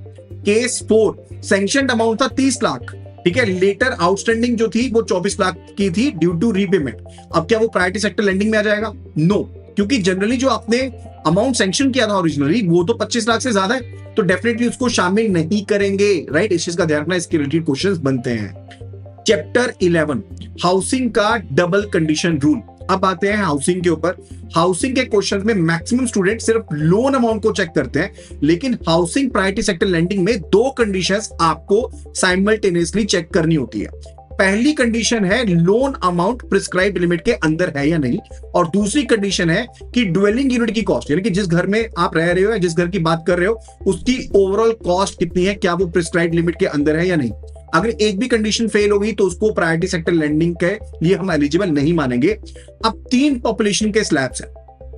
केस 4, सैंक्शन अमाउंट था 30 लाख, ठीक है, लेटर आउटस्टैंडिंग जो थी वो 24 लाख की थी ड्यू टू रीपेमेंट। अब क्या वो प्रायोरिटी सेक्टर लेंडिंग में आ जाएगा? नो, क्योंकि जनरली जो आपने अमाउंट सैंक्शन किया था ओरिजिनली वो तो 25 लाख से ज्यादा है, तो डेफिनेटली उसको शामिल नहीं करेंगे, राइट। इस चीज का ध्यान रखना, इसके रिलेटेड क्वेश्चंस बनते हैं। चैप्टर 11 हाउसिंग का डबल कंडीशन रूल। अब आते हैं हाउसिंग के ऊपर। हाउसिंग के क्वेश्चंस में मैक्सिमम स्टूडेंट सिर्फ लोन अमाउंट को चेक करते हैं, लेकिन हाउसिंग प्रायोरिटी सेक्टर लेंडिंग में 2 कंडीशंस आपको साइमल्टेनियसली चेक करनी होती है। पहली कंडीशन है लोन अमाउंट प्रिस्क्राइब्ड लिमिट के अंदर है या नहीं, और दूसरी कंडीशन है कि ड्वेलिंग यूनिट की कॉस्ट, यानी कि जिस घर में आप रह रहे हो या जिस घर की बात कर रहे हो उसकी ओवरऑल कॉस्ट कितनी है, क्या वो प्रिस्क्राइब्ड लिमिट के अंदर है या नहीं। अगर एक भी कंडीशन फेल होगी तो उसको प्रायोरिटी सेक्टर लेंडिंग के लिए हम एलिजिबल नहीं मानेंगे। अब 3 पॉपुलेशन के स्लैब्स हैं।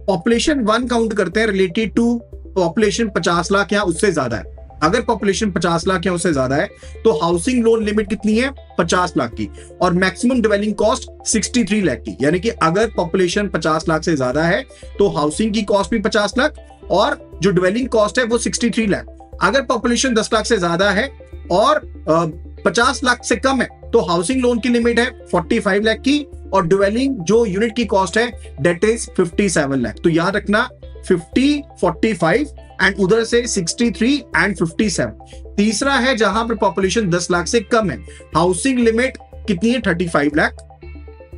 पॉपुलेशन 1 काउंट करते हैं रिलेटेड टू पॉपुलेशन 50 लाख या उससे ज्यादा है। अगर पॉपुलेशन 50 लाख या उससे ज्यादा है तो हाउसिंग लोन लिमिट कितनी है? 50 लाख की, और मैक्सिमम डिवेलिंग कॉस्ट 63 लाख की। यानी कि अगर पॉपुलेशन 50 लाख से ज्यादा है तो हाउसिंग की कॉस्ट भी 50 लाख और जो डिवेलिंग कॉस्ट है वो 63 लाख। अगर पॉपुलेशन 10 लाख से ज्यादा है और 50 लाख से कम है तो हाउसिंग लोन की लिमिट है 45 लाख की, और डिवेलिंग जो यूनिट की कॉस्ट है डेट इज 57 लाख। तो याद रखना 50, 45 एंड उधर से 63 एंड 57। तीसरा है जहां पर पॉपुलेशन 10 लाख से कम है, हाउसिंग लिमिट कितनी है? 35 lakh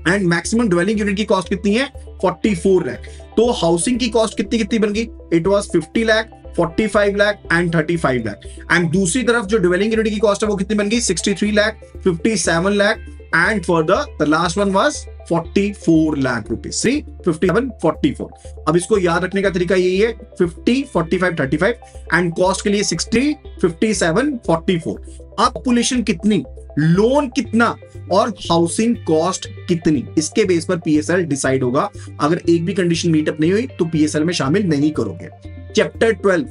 and maximum dwelling unit की कॉस्ट कितनी है? 44 लाख। तो हाउसिंग की कॉस्ट कितनी कितनी बन गई? It was 50 lakh, 45 lakh and 35 lakh. And दूसरी तरफ जो डिवेलिंग यूनिट की कॉस्ट है वो कितनी बन गई? 63 lakh, 57 lakh and further the last one was 44 lakh rupees. 57, 44। अब इसको याद रखने का तरीका यही है, 50, 45, 35 एंड कॉस्ट के लिए 60, 57, 44। अब पॉपुलेशन कितनी, लोन कितना और हाउसिंग कॉस्ट कितनी, इसके बेस पर पीएसएल डिसाइड होगा। अगर एक भी कंडीशन मीटअप नहीं हुई तो पीएसएल में शामिल नहीं करोगे। चैप्टर 12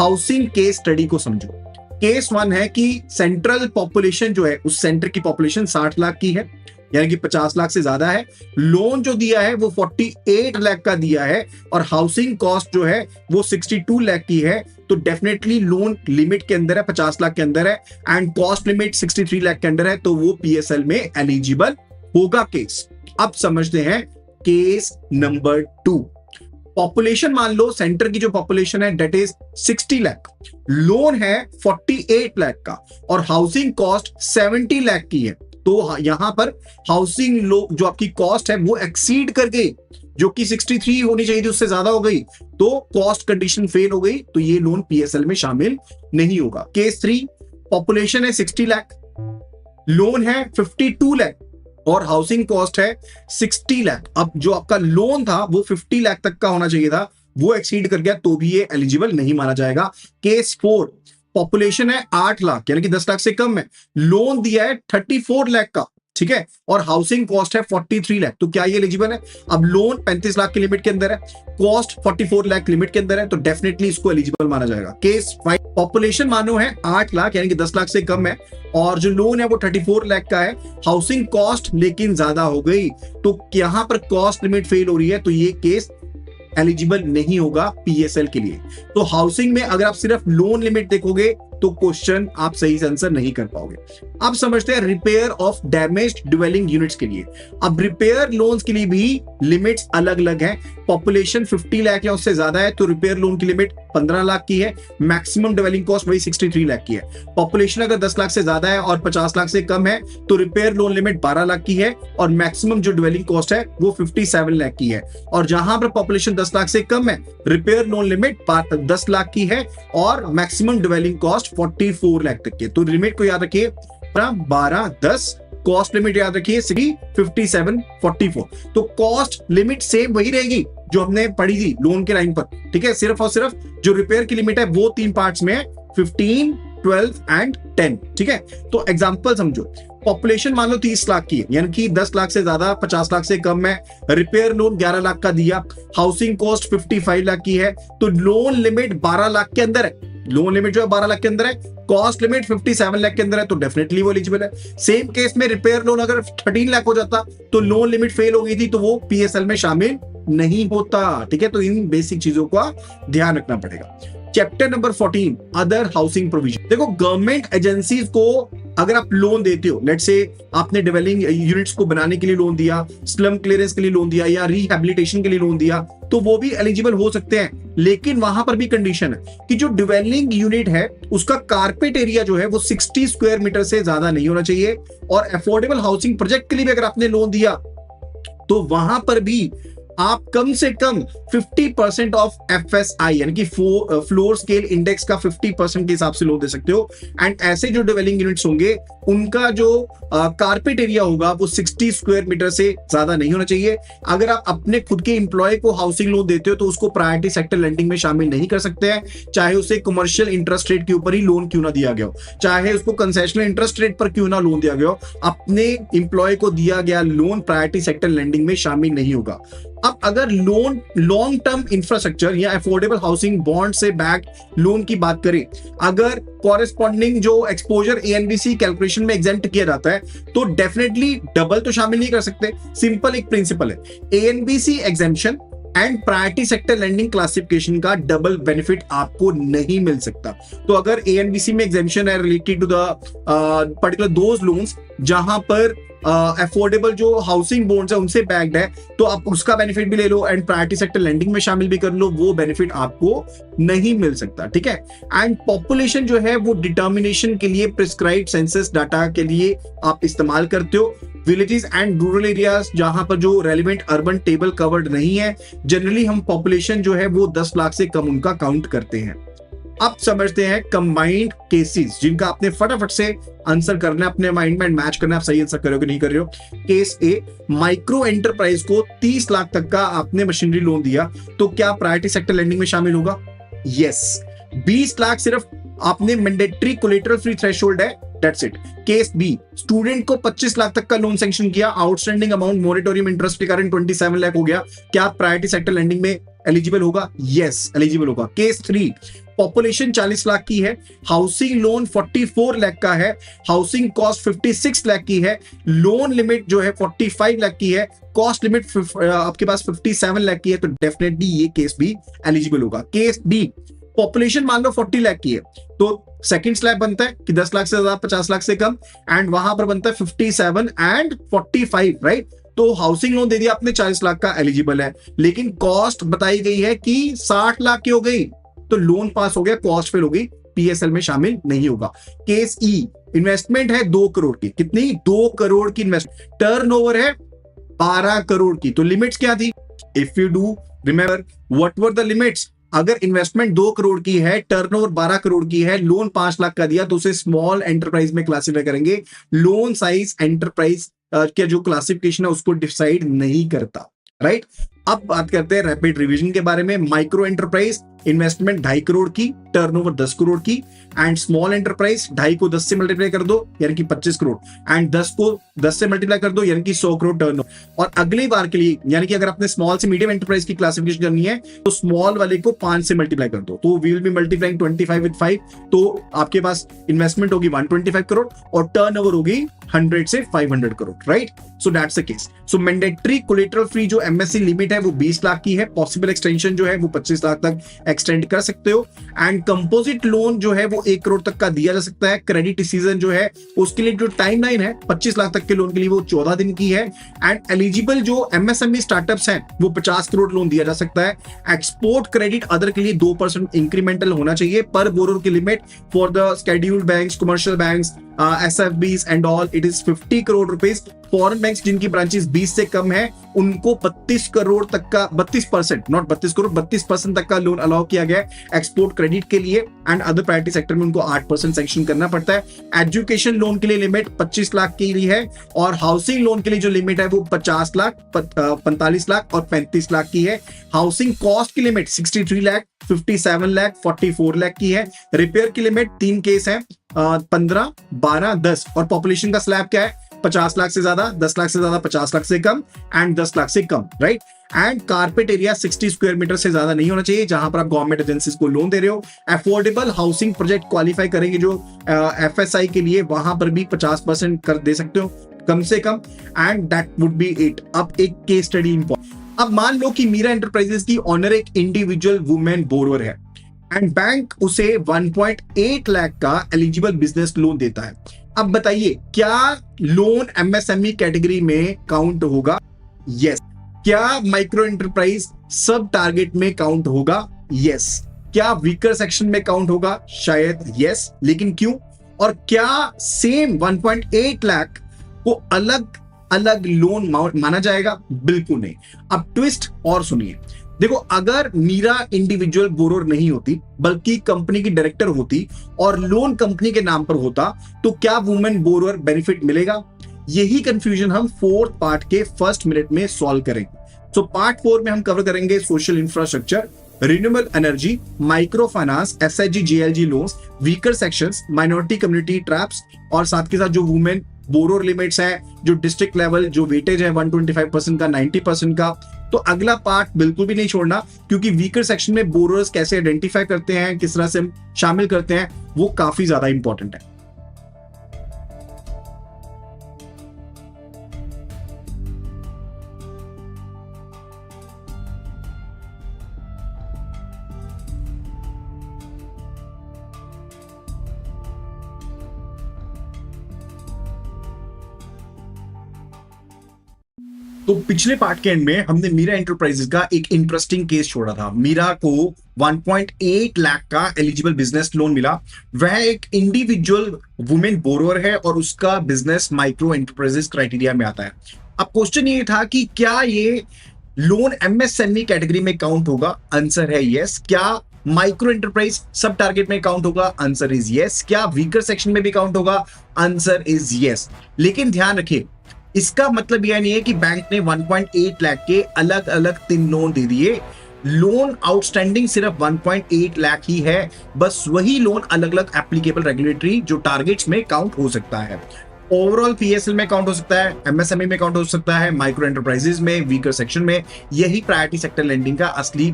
हाउसिंग केस स्टडी को समझो। केस 1 है कि सेंट्रल पॉपुलेशन जो है उस सेंटर की पॉपुलेशन 60 लाख की है, यानी कि 50 लाख से ज्यादा है। लोन जो दिया है वो 48 लाख का दिया है और हाउसिंग कॉस्ट जो है वो 62 लाख की है, तो डेफिनेटली लोन लिमिट के अंदर है, 50 लाख के अंदर है एंड कॉस्ट लिमिट 63 लाख के अंदर है, तो वो पीएसएल में एलिजिबल होगा केस। अब समझते हैं केस नंबर 2। पॉपुलेशन मान लो सेंटर की जो पॉपुलेशन है डेट इज 60 लाख, लोन है 48 लाख का और हाउसिंग कॉस्ट 70 लाख की है। तो यहां पर हाउसिंग जो आपकी कॉस्ट है वो एक्सीड कर गई, जो कि 63 होनी चाहिए थी उससे ज्यादा हो गई, तो कॉस्ट कंडीशन फेल हो गई, तो ये लोन पीएसएल में शामिल नहीं होगा। केस 3 पॉपुलेशन है 60 लाख, लोन है 52 लाख और हाउसिंग कॉस्ट है 60 लाख। अब जो आपका लोन था वो 50 लाख तक का होना चाहिए था, वो एक्सीड कर गया, तो भी ये एलिजिबल नहीं माना जाएगा। केस 4 पॉपुलेशन है 8 लाख यानी कि 10 लाख से कम है, लोन दिया है 34 लाख का, ठीक है, और हाउसिंग कॉस्ट है 43 लाख, तो क्या ये एलिजिबल है? अब लोन 35 लाख की लिमिट के अंदर है, कॉस्ट 44 लाख लिमिट के अंदर है, तो डेफिनेटली इसको एलिजिबल माना जाएगा। केस 5 पॉपुलेशन मानो है 8 लाख यानी कि 10 लाख से कम है और जो लोन है वो 34 लाख का है, हाउसिंग कॉस्ट लेकिन ज्यादा हो गई, तो यहां पर कॉस्ट लिमिट फेल हो रही है, तो ये केस एलिजिबल नहीं होगा पीएसएल के लिए। तो हाउसिंग में अगर आप सिर्फ लोन लिमिट देखोगे तो क्वेश्चन आप सही से आंसर नहीं कर पाओगे। अब समझते हैं repair of damaged dwelling units के लिए। अब रिपेयर लोन्स के लिए भी लिमिट्स अलग अलग हैं। पॉपुलेशन 50 लाख या उससे ज्यादा है तो रिपेयर लोन की लिमिट 15 लाख की है, मैक्सिमम डिवेलिंग कॉस्ट वही 63 लाख की है। पॉपुलेशन अगर 10 लाख से ज्यादा है और 50 लाख से कम है तो रिपेयर लोन लिमिट 12 लाख की है और मैक्सिमम जो डिवेलिंग कॉस्ट है वो 57 लाख की है। और जहां पर पॉपुलेशन 10 लाख से कम है, रिपेयर लोन लिमिट 10 लाख की है और मैक्सिमम डिवेलिंग कॉस्ट 44 लाख तक की। तो लिमिट को याद रखिए 12, 10, कॉस्ट लिमिट याद रखिए 57, 44। तो कॉस्ट लिमिट सेम वही रहेगी जो हमने पढ़ी थी लोन के लाइन पर, ठीक है। सिर्फ और सिर्फ जो रिपेयर की लिमिट है वो 3 पार्ट्स में है, 15, 12 एंड 10। ठीक है, तो एग्जांपल समझो, पॉपुलेशन मान लो 30 लाख की है, यानी कि 10 लाख से ज्यादा 50 लाख से कम है, रिपेयर लोन 11 लाख का दिया, हाउसिंग कॉस्ट 55 लाख की है, तो लोन लिमिट 12 लाख के अंदर है, लोन लिमिट जो है 12 लाख के अंदर है, कॉस्ट लिमिट 57 लाख के अंदर है, तो डेफिनेटली वो एलिजिबल है। सेम केस में रिपेयर लोन अगर 13 लाख हो जाता तो लोन लिमिट फेल हो गई थी, तो वो पीएसएल में शामिल नहीं होता। ठीक है, तो इन बेसिक चीजों का ध्यान रखना पड़ेगा। Chapter number 14 other housing provision. देखो, गवर्नमेंट एजेंसीज को अगर आप लोन देते हो, लेट्स से आपने डेवलपिंग यूनिट्स को बनाने के लिए लोन दिया, स्लम क्लियरेंस के लिए लोन दिया या रिहैबिलिटेशन के लिए लोन दिया, तो वो भी एलिजिबल हो सकते हैं। लेकिन वहां पर भी कंडीशन है कि जो डेवलपिंग यूनिट है उसका कारपेट एरिया जो है वो 60 स्क्वायर मीटर से ज्यादा नहीं होना चाहिए, और अफोर्डेबल हाउसिंग प्रोजेक्ट के लिए भी अगर आपने लोन दिया तो वहां पर भी आप कम से कम 50% ऑफ FSI यानी कि फ्लोर स्केल इंडेक्स का 50% के हिसाब से लोन दे सकते हो। एंड ऐसे जो डेवलपिंग यूनिट्स होंगे उनका जो कारपेट एरिया होगा वो 60 स्क्वायर मीटर से ज्यादा नहीं होना चाहिए। अगर आप अपने खुद के एम्प्लॉय को हाउसिंग लोन देते हो तो उसको प्रायोरिटी सेक्टर लेंडिंग में शामिल नहीं कर सकते हैं, चाहे उसे कमर्शियल इंटरेस्ट रेट के ऊपर ही लोन क्यों ना दिया गया हो, चाहे उसको कंसेशनल इंटरेस्ट रेट पर क्यों ना लोन दिया गया हो, अपने एम्प्लॉय को दिया गया लोन प्रायोरिटी सेक्टर लेंडिंग में शामिल नहीं होगा। अब अगर लोन लॉन्ग टर्म इंफ्रास्ट्रक्चर या अफोर्डेबल हाउसिंग बॉन्ड से बैक लोन की बात करें, अगर कॉरेस्पॉन्डिंग जो एक्सपोजर एएनबीसी कैलकुलेशन में एग्जेम्प्ट किया जाता है तो डेफिनेटली डबल तो शामिल नहीं कर सकते। सिंपल एक प्रिंसिपल है, ANBC exemption and priority sector lending classification का डबल बेनिफिट आपको नहीं मिल सकता। तो अगर एएनबीसी में एग्जेम्पशन है related to the particular those loans जहां पर अफोर्डेबल जो हाउसिंग बॉन्ड्स है उनसे बैक्ड है, तो आप उसका बेनिफिट भी ले लो एंड प्रायोरिटी सेक्टर लेंडिंग में शामिल भी कर लो, वो बेनिफिट आपको नहीं मिल सकता। ठीक है, एंड पॉपुलेशन जो है वो डिटर्मिनेशन के लिए प्रिस्क्राइब्ड सेंसस डाटा के लिए आप इस्तेमाल करते हो। विलेजेस एंड रूरल एरियाज जहां पर जो रेलिवेंट अर्बन टेबल कवर्ड नहीं है, जनरली हम पॉपुलेशन जो है वो 10 लाख से कम उनका काउंट करते हैं। अब समझते हैं कंबाइंड केसेस जिनका आपने फटाफट से आंसर करना है, अपने माइंड में मैच करना है, आप सही आंसर कर रहे हो कि नहीं कर रहे हो। केस ए, माइक्रो एंटरप्राइज को 30 लाख तक का आपने मशीनरी लोन दिया तो क्या प्रायोरिटी सेक्टर लेंडिंग में शामिल होगा? यस। 20 लाख सिर्फ आपने मैंडेटरी कोलेटरल फ्री थ्रेशोल्ड है, that's it. Case B, student को 25 लाख तक का लोन सैंक्शन किया, आउटस्टैंडिंग अमाउंट मोरेटोरियम इंटरेस्ट के कारण 27 लाख हो गया, क्या प्रायोरिटी सेक्टर लेंडिंग में एलिजिबल होगा? यस, एलिजिबल होगा। केस 3, पॉपुलेशन 40 लाख की है, हाउसिंग लोन 44 लाख का है, हाउसिंग कॉस्ट 56 लाख की है, लोन लिमिट जो है 45 लाख की है, कॉस्ट लिमिट आपके पास 57 लाख की है, तो डेफिनेटली ये केस भी एलिजिबल होगा। केस डी, पॉपुलेशन मान लो 40 लाख की है, तो सेकंड स्लैब बनता है कि 10 लाख से ज्यादा 50 लाख से कम, एंड वहां पर बनता है 57 एंड 45, राइट। तो हाउसिंग लोन दे दिया आपने 40 लाख का, एलिजिबल है, लेकिन कॉस्ट बताई गई है कि 60 लाख की हो गई, तो लोन पास हो गया, कॉस्ट फेल हो गई, पीएसएल में शामिल नहीं होगा। केस ई, इन्वेस्टमेंट है 2 करोड़ की, कितनी? 2 करोड़ की इन्वेस्टमेंट, टर्नओवर है 12 करोड़ की, तो लिमिट्स क्या थी? If you do remember what were the limits, अगर इन्वेस्टमेंट 2 करोड़ की है, टर्नओवर 12 करोड़ की है, लोन 5 लाख का दिया, तो उसे स्मॉल एंटरप्राइज में क्लासिफाई करेंगे। लोन साइज एंटरप्राइज का जो क्लासिफिकेशन है उसको डिसाइड नहीं करता, राइट। अब बात करते हैं रैपिड रिवीजन के बारे में। माइक्रो एंटरप्राइज इन्वेस्टमेंट 2.5 करोड़ की, टर्नओवर 10 करोड़ की, एंड स्मॉल एंटरप्राइज 2.5 को 10 से मल्टीप्लाई कर दो यानी कि 25 करोड़, एंड 10 को 10 से मल्टीप्लाई कर दो यानी कि 100 करोड़ टर्नओवर। और अगली बार के लिए यानी कि अगर आपने स्मॉल से मीडियम एंटरप्राइज की क्लासिफिकेशन करनी है तो स्मॉल वाले को 5 से मल्टीप्लाई कर दो, तो we will be multiplying 25 with 5, तो आपके पास इन्वेस्टमेंट होगी 125 करोड़ और टर्नओवर होगी 100 से 500 crore, right. So that's the case. So mandatory collateral free जो एमएससी लिमिट है वो 20 लाख की है, पॉसिबल एक्सटेंशन जो है वो 25 लाख तक एक्सटेंड कर सकते हो, एंड कंपोजिट लोन जो है वो 1 करोड़ तक का दिया जा सकता है। क्रेडिट डिसीजन जो है उसके लिए जो टाइमलाइन है 25 लाख तक के लोन के लिए वो 14 दिन की है, एंड एलिजिबल जो एमएसएमई स्टार्टअप्स हैं वो 50 करोड़ लोन दिया जा सकता है। एक्सपोर्ट क्रेडिट अदर के लिए 2% इंक्रीमेंटल होना चाहिए पर बोरोर की limit for the scheduled banks, commercial banks SFBs and all, it is 50 crore rupees. Foreign banks जिनकी ब्रांचेस 20 से कम है उनको 32 करोड़ तक का, 32%, नॉट 32 करोड़, 32% तक का लोन अलाउ किया गया है एक्सपोर्ट क्रेडिट के लिए। एंड अदर प्रायोरिटी सेक्टर में उनको 8% सैंक्शन करना पड़ता है। एजुकेशन लोन के लिए लिमिट 25 लाख की है और हाउसिंग लोन के लिए जो लिमिट है वो 50 लाख, 45 लाख और 35 लाख की है। हाउसिंग कॉस्ट की लिमिट 63 लाख, 57 लाख, 44 लाख की है। रिपेयर की लिमिट 3 केस है, 15, 12, 10 और पॉपुलेशन का स्लैब क्या है, 50 लाख से ज्यादा, 10 लाख से ज्यादा, 50 लाख से कम एंड 10 लाख से कम, right. And carpet area 60 square metre से ज्यादा नहीं होना चाहिए जहां पर आप गवर्नमेंट एजेंसीज को लोन दे रहे हो। अफोर्डेबल हाउसिंग प्रोजेक्ट क्वालिफाई करेंगे जो FSI के लिए, वहां पर भी 50% कर दे सकते हो कम से कम। And that would be it. अब एक केस स्टडी इंपॉर्टेंट। अब मान लो कि मीरा एंटरप्राइजेस की ऑनर एक इंडिविजुअल वुमेन बोरोवर है एंड बैंक उसे 1.8 लाख का एलिजिबल बिजनेस लोन देता है। अब बताइए क्या लोन MSME कैटेगरी में काउंट होगा? यस। क्या माइक्रो एंटरप्राइज सब टारगेट में काउंट होगा? यस। क्या वीकर सेक्शन में काउंट होगा? शायद यस, लेकिन क्यों? और क्या सेम 1.8 लाख को अलग अलग लोन माना जाएगा? बिल्कुल नहीं। अब ट्विस्ट और सुनिए। देखो, अगर मीरा इंडिविजुअल बोरोर नहीं होती बल्कि कंपनी की डायरेक्टर होती और लोन कंपनी के नाम पर होता तो क्या वुमेन बोरोर बेनिफिट मिलेगा? यही कंफ्यूजन हम 4th पार्ट के फर्स्ट मिनट में सॉल्व करेंगे। सो पार्ट 4 में हम कवर करेंगे social infrastructure, renewable energy, micro finance, SHG GLG loans, weaker sections, minority community traps और साथ के साथ जो वुमेन बोरोर लिमिट्स हैं, जो डिस्ट्रिक्ट लेवल जो वेटेज है 125% का, 90% का। तो अगला पार्ट बिल्कुल भी नहीं छोड़ना क्योंकि वीकर सेक्शन में बोरोर्स कैसे आइडेंटिफाई करते हैं, किस तरह से शामिल करते हैं, वो काफी ज्यादा इंपॉर्टेंट है। तो पिछले पार्ट के एंड में हमने मीरा एंटरप्राइजेस का एक इंटरेस्टिंग केस छोड़ा था। मीरा को 1.8 लाख का एलिजिबल बिजनेस लोन मिला। वह एक इंडिविजुअल वुमेन बोरोवर है और उसका बिजनेस माइक्रो एंटरप्राइजेस क्राइटेरिया में आता है। अब क्वेश्चन ये था कि क्या ये लोन MSME कैटेगरी में काउंट होगा? आंसर है यस। क्या माइक्रो एंटरप्राइज सब टारगेट में काउंट होगा? Answer is yes. क्या वीकर सेक्शन में भी काउंट होगा? Answer is yes. लेकिन ध्यान रखिए, इसका मतलब यह नहीं है कि बैंक ने 1.8 लाख के अलग अलग 3 लोन दे दिए। लोन आउटस्टैंडिंग सिर्फ 1.8 लाख ही है, बस वही लोन अलग अलग एप्लीकेबल रेगुलेटरी जो टारगेट्स में काउंट हो सकता है। ओवरऑल PSL में काउंट हो सकता है, MSME में काउंट हो सकता है, माइक्रो एंटरप्राइजेस में, वीकर सेक्शन में। यही प्रायोरिटी सेक्टर लेंडिंग का असली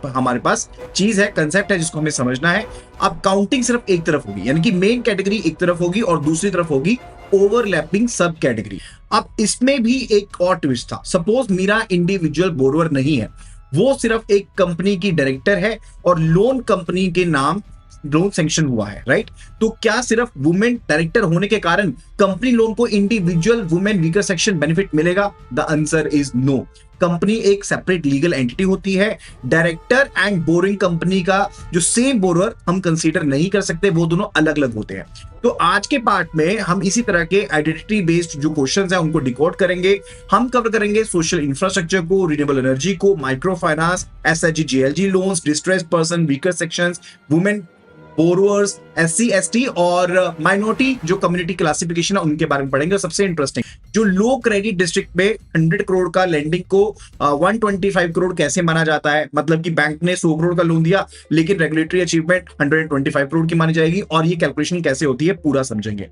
हमारे पास चीज है, कंसेप्ट है जिसको हमें समझना है। अब काउंटिंग सिर्फ एक तरफ होगी, यानी कि मेन कैटेगरी एक तरफ होगी और दूसरी तरफ होगी ओवरलैपिंग सब कैटेगरी। अब इसमें भी एक और ट्विस्ट था। सपोज मीरा इंडिविजुअल बोरोवर नहीं है, वो सिर्फ एक कंपनी की डायरेक्टर है और लोन कंपनी के नाम लोन सैंक्शन हुआ है, राइट? तो क्या सिर्फ वुमेन डायरेक्टर होने के कारण कंपनी लोन को individual women weaker section benefit मिलेगा? The answer is no. Company एक सेपरेट लीगल एंटिटी होती है। डायरेक्टर एंड बोरिंग कंपनी का जो सेम बोरोवर हम कंसीडर नहीं कर सकते, वो दोनों अलग अलग होते हैं। तो आज के पार्ट में हम इसी तरह के आइडेंटिटी बेस्ड जो क्वेश्चंस हैं उनको डिकोड करेंगे। हम कवर करेंगे सोशल इंफ्रास्ट्रक्चर को, रिन्यूएबल एनर्जी को, micro finance, SHG GLG loans, distressed person, weaker sections, women borrowers, SC ST और माइनॉरिटी जो कम्युनिटी क्लासिफिकेशन है उनके बारे में पढ़ेंगे। और सबसे इंटरेस्टिंग, जो लो क्रेडिट डिस्ट्रिक्ट में 100 करोड़ का लेंडिंग को 125 करोड़ कैसे माना जाता है। मतलब कि बैंक ने 100 करोड़ का लोन दिया लेकिन रेगुलेटरी अचीवमेंट 125 करोड़ की मानी जाएगी, और ये कैलकुलेशन कैसे होती है पूरा समझेंगे।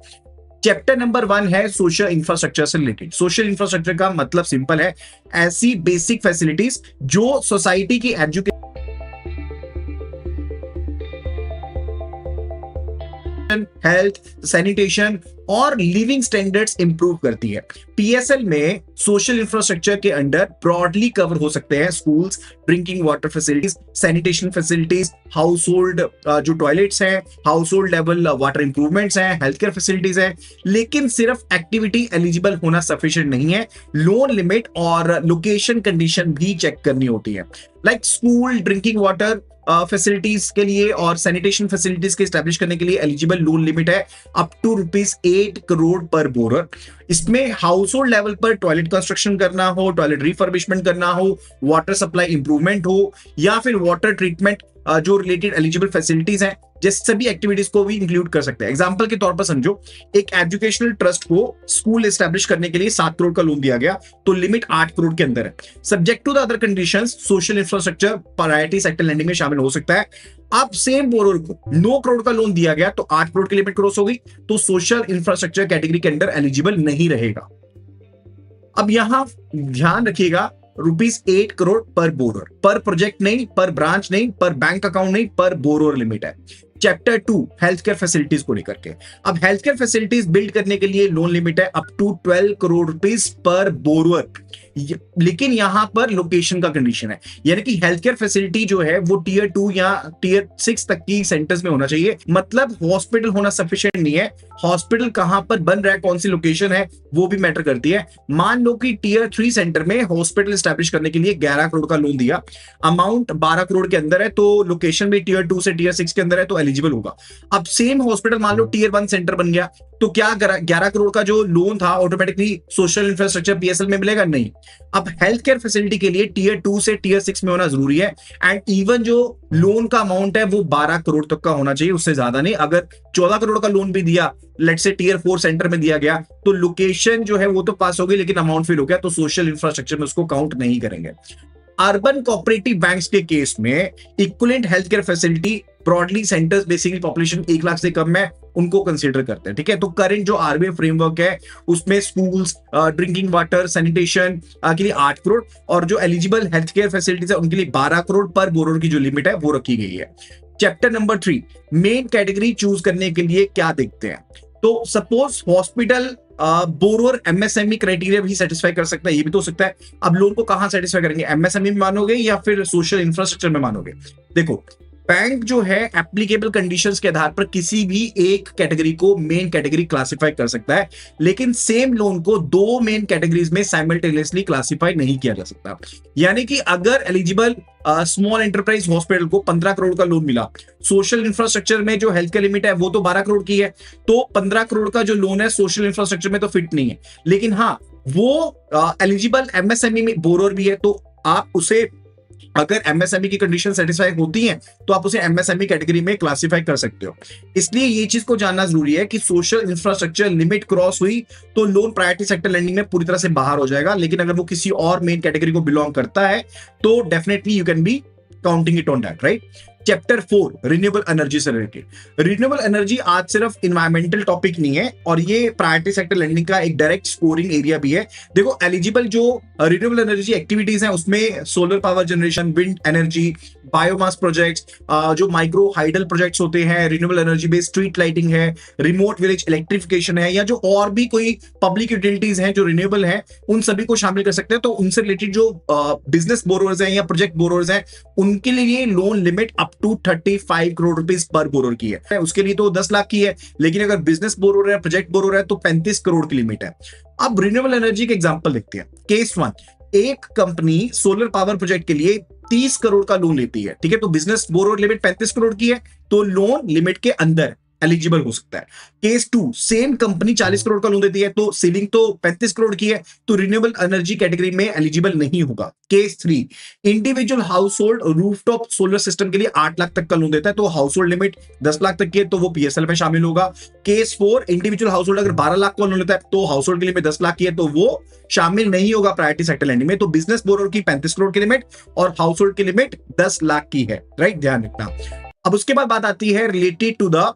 चैप्टर नंबर 1 है सोशल इंफ्रास्ट्रक्चर से रिलेटेड। सोशल इंफ्रास्ट्रक्चर का मतलब सिंपल है, ऐसी बेसिक फैसिलिटीज जो सोसाइटी की एजुकेशन, हेल्थ, सैनिटेशन और लिविंग स्टैंडर्ड्स इंप्रूव करती है। PSL में सोशल इंफ्रास्ट्रक्चर के अंडर ब्रॉडली कवर हो सकते हैं schools, drinking water facilities, sanitation facilities, house hold जो टॉयलेट्स हैं, house hold level water improvements हैं, हेल्थ केयर फैसिलिटीज हैं। लेकिन सिर्फ एक्टिविटी एलिजिबल होना सफिशिएंट नहीं है, लोन लिमिट और लोकेशन कंडीशन भी चेक करनी होती है। Like school, drinking water facilities के लिए और सैनिटेशन फैसिलिटीज के स्टैब्लिश करने के लिए एलिजिबल लोन लिमिट है अप टू ₹8 करोड़ पर बोरर। इसमें हाउस होल्ड लेवल पर टॉयलेट कंस्ट्रक्शन करना हो, टॉयलेट रिफर्बिशमेंट करना हो, वाटर सप्लाई इंप्रूवमेंट हो, या फिर वाटर ट्रीटमेंट जो रिलेटेड एलिजिबल फैसिलिटीज हैं, जैसे सभी एक्टिविटीज को भी इंक्लूड कर सकते हैं। एग्जांपल के तौर पर समझो, एक एजुकेशनल ट्रस्ट को स्कूल एस्टैब्लिश करने के लिए 7 करोड़ का लोन दिया गया, तो लिमिट 8 करोड़ के अंदर है। Subject to the other conditions, social infrastructure priority sector lending में शामिल हो सकता है। अब सेम बोरोर को 9 करोड़ का लोन दिया गया, तो 8 करोड़ की लिमिट क्रॉस हो गई, तो सोशल इंफ्रास्ट्रक्चर कैटेगरी के अंदर एलिजिबल नहीं रहेगा। अब यहां ध्यान रखिएगा, ₹8 करोड़ पर बोरोर, पर प्रोजेक्ट नहीं, पर ब्रांच नहीं, पर बैंक अकाउंट नहीं, पर बोरोर लिमिट है। चैप्टर 2 हेल्थ केयर फैसिलिटीज को लेकर के, अब हेल्थ केयर फैसिलिटीज बिल्ड करने के लिए लोन लिमिट है up to 12 crore rupees per borrower, लेकिन यहां पर लोकेशन का कंडीशन है, यानी कि हेल्थ केयर फैसिलिटी जो है वो टियर 2 या टियर 6 तक की सेंटर्स में होना चाहिए। मतलब हॉस्पिटल होना सफिशिएंट नहीं है, हॉस्पिटल कहां पर बन रहा है, कौन सी लोकेशन है, वो भी मैटर करती है। मान लो कि टियर 3 सेंटर में हॉस्पिटल एस्टैब्लिश करने के लिए 11 करोड़ का लोन दिया, अमाउंट 12 करोड़ के अंदर है, तो लोकेशन भी टियर 2 से टियर 6 के अंदर है, तो एलिजिबल होगा। अब सेम हॉस्पिटल मान लो टियर 1 सेंटर बन गया, तो क्या 11 करोड़ का जो लोन था ऑटोमेटिकली सोशल इंफ्रास्ट्रक्चर पीएसएल में मिलेगा? नहीं। अब हेल्थ केयर फैसिलिटी के लिए टियर 2 से टियर 6 में होना जरूरी है, एंड इवन जो लोन का अमाउंट है वो 12 करोड़ तक का होना चाहिए, उससे ज्यादा नहीं। अगर 14 करोड़ का लोन भी दिया, लेट्स से टियर 4 सेंटर में दिया गया, तो लोकेशन जो है वो तो पास हो गई, लेकिन अमाउंट फेल हो गया, तो सोशल इंफ्रास्ट्रक्चर में उसको काउंट नहीं करेंगे। अर्बन कोऑपरेटिव बैंक्स के केस में equivalent health care facility broadly centres basically population 1 lakh से कम है, उनको कंसीडर करते हैं। ठीक है, तो करंट जो आरबीआई फ्रेमवर्क है उसमें स्कूल्स, ड्रिंकिंग वाटर, सैनिटेशन के लिए 8 करोड़ और जो एलिजिबल हेल्थ केयर फैसिलिटीज है उनके लिए 12 करोड़ पर बोरोर की जो लिमिट है वो रखी गई है। Chapter number 3 main category choose करने के लिए क्या देखते हैं, तो suppose hospital borrower MSME criteria भी सेटिस्फाई कर सकता है, ये भी तो हो सकता है। अब लोन को कहां सेटिस्फाई करेंगे, एमएसएमई में मानोगे या फिर सोशल इंफ्रास्ट्रक्चर में मानोगे? देखो, बैंक जो है एप्लीकेबल कंडीशंस के आधार पर किसी भी एक कैटेगरी को मेन कैटेगरी क्लासिफाई कर सकता है, लेकिन सेम लोन को 2 मेन कैटेगरीज में साइमल्टेनियसली क्लासिफाई नहीं किया जा सकता। यानी कि अगर एलिजिबल स्मॉल एंटरप्राइज हॉस्पिटल को 15 करोड़ का लोन मिला, सोशल इंफ्रास्ट्रक्चर में जो हेल्थ केयर लिमिट है वो तो 12 करोड़ की है, तो 15 करोड़ का जो लोन है सोशल इंफ्रास्ट्रक्चर में तो फिट नहीं है, लेकिन हाँ वो एलिजिबल एमएसएमई में बोरोर भी है, तो आप उसे, अगर एमएसएमई की कंडीशन सेटिस्फाई होती हैं तो आप उसे एमएसएमई कैटेगरी में क्लासिफाई कर सकते हो। इसलिए ये चीज को जानना जरूरी है कि सोशल इंफ्रास्ट्रक्चर लिमिट क्रॉस हुई तो लोन प्रायोरिटी सेक्टर लैंडिंग में पूरी तरह से बाहर हो जाएगा, लेकिन अगर वो किसी और मेन कैटेगरी को बिलोंग करता है तो definitely you can be counting it on that, right. Chapter 4 renewable energy से रिलेटेड। रिन्यूएबल एनर्जी आज सिर्फ इन्वायरमेंटल टॉपिक नहीं है, और ये प्रायोरिटी सेक्टर लैंडिंग का एक डायरेक्ट स्कोरिंग एरिया भी है। देखो, एलिजिबल जो रिन्यूएबल एनर्जी एक्टिविटीज हैं उसमें solar power generation, wind energy, biomass projects, जो माइक्रो हाइडल प्रोजेक्ट्स होते हैं, renewable energy based street lighting है, रिमोट विलेज इलेक्ट्रिफिकेशन है, या जो और भी कोई पब्लिक यूटिलिटीज हैं जो रिन्यूएबल है, उन सभी को शामिल कर सकते हैं। तो उनसे रिलेटेड जो बिजनेस बोरोर्स हैं या प्रोजेक्ट बोरोर्स हैं उनके लिए loan limit up to 35 crore rupees per borrower की है। उसके लिए तो 10 लाख की है, लेकिन अगर बिजनेस बोरोर है, प्रोजेक्ट बोरोर है, तो 35 करोड़ की लिमिट है। अब रिन्यूएबल एनर्जी के एग्जांपल देखते हैं। केस 1, एक कंपनी सोलर पावर प्रोजेक्ट के लिए 30 करोड़ का लोन लेती है, ठीक है, तो बिजनेस बोरोर लिमिट 35 करोड़ की है, तो लोन लिमिट के अंदर एलिजिबल हो सकता है। केस 2, सेम कंपनी 40 करोड़ का लोन देती है, तो सीलिंग तो 35 करोड़ की है, तो रिन्यूएबल एनर्जी कैटेगरी में एलिजिबल नहीं होगा। Case 3, individual house hold rooftop solar system के लिए 8 लाख तक का लोन देता है, तो हाउस होल्ड लिमिट 10 लाख तक की है, तो वो पीएसएल में शामिल होगा। केस 4, इंडिविजुअल हाउस होल्ड अगर 12 लाख का लोन लेता है, तो हाउस होल्ड की लिमिट 10 लाख की है, तो वो शामिल नहीं होगा प्रायोरिटी सेक्टर लैंडिंग में। तो बिजनेस बोरोर की 35 करोड़ की लिमिट और हाउस होल्ड की लिमिट 10 लाख की है, राइट, ध्यान रखना। अब उसके बाद बात आती है related to the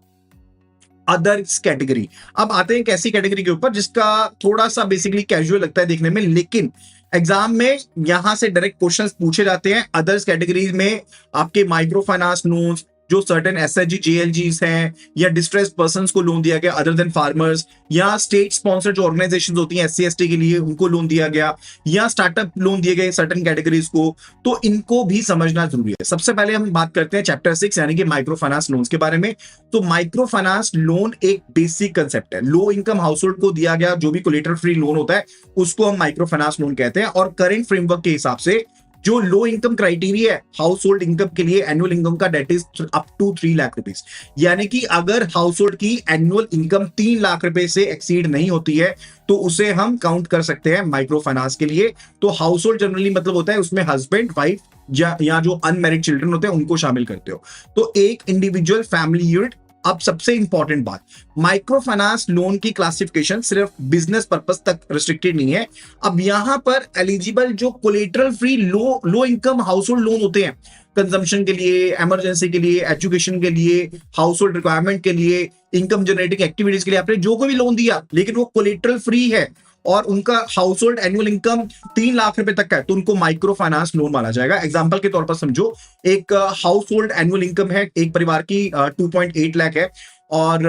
others category. अब आते हैं एक ऐसी कैटेगरी के ऊपर जिसका थोड़ा सा बेसिकली कैजुअल लगता है देखने में, लेकिन एग्जाम में यहां से डायरेक्ट क्वेश्चंस पूछे जाते हैं। अदर्स कैटेगरीज में आपके माइक्रो फाइनेंस लोन्स, जो सर्टेन एसएचजी जेएलजीस हैं, या डिस्ट्रेस्ड पर्संस को लोन दिया गया अदर देन फार्मर्स, या स्टेट स्पॉन्सर्ड जो ऑर्गेनाइजेशंस होती हैं एससी एसटी के लिए उनको लोन दिया गया, या स्टार्टअप लोन दिए गए सर्टेन कैटेगरीज को, तो इनको भी समझना जरूरी है। सबसे पहले हम बात करते हैं चैप्टर 6 यानी कि माइक्रो फाइनेंस लोन्स के बारे में। तो माइक्रो फाइनेंस लोन एक बेसिक कंसेप्ट है। लो इनकम हाउस होल्ड को दिया गया जो भी कोलेटरल फ्री लोन होता है उसको हम माइक्रो फाइनेंस लोन कहते हैं, और करंट फ्रेमवर्क के हिसाब से जो लो इनकम क्राइटेरिया है हाउस होल्ड इनकम के लिए एनुअल इनकम का, that is up to 3 lakh rupees. यानी कि अगर हाउस होल्ड की एनुअल इनकम 3 लाख रुपए से एक्सीड नहीं होती है तो उसे हम काउंट कर सकते हैं माइक्रो फाइनेंस के लिए। तो हाउस होल्ड जनरली मतलब होता है उसमें हस्बैंड, वाइफ या जो अनमैरिड चिल्ड्रन होते हैं उनको शामिल करते हो। तो एक इंडिविजुअल फैमिली यूनिट। अब सबसे इंपॉर्टेंट बात, माइक्रो फाइनेंस लोन की क्लासिफिकेशन सिर्फ बिजनेस पर्पस तक रिस्ट्रिक्टेड नहीं है। अब यहां पर एलिजिबल जो collateral free low income house hold loan होते हैं, कंजम्पशन के लिए, इमरजेंसी के लिए, एजुकेशन के लिए, हाउस होल्ड रिक्वायरमेंट के लिए, इनकम जनरेटिंग एक्टिविटीज के लिए, आपने जो कोई भी लोन दिया लेकिन वो कोलेटरल फ्री है और उनका house hold annual income 3 lakh रुपए तक का है, तो उनको माइक्रो फाइनेंस लोन माना जाएगा। एग्जांपल के तौर पर समझो, एक हाउस होल्ड एनुअल इनकम है एक परिवार की 2.8 लाख है और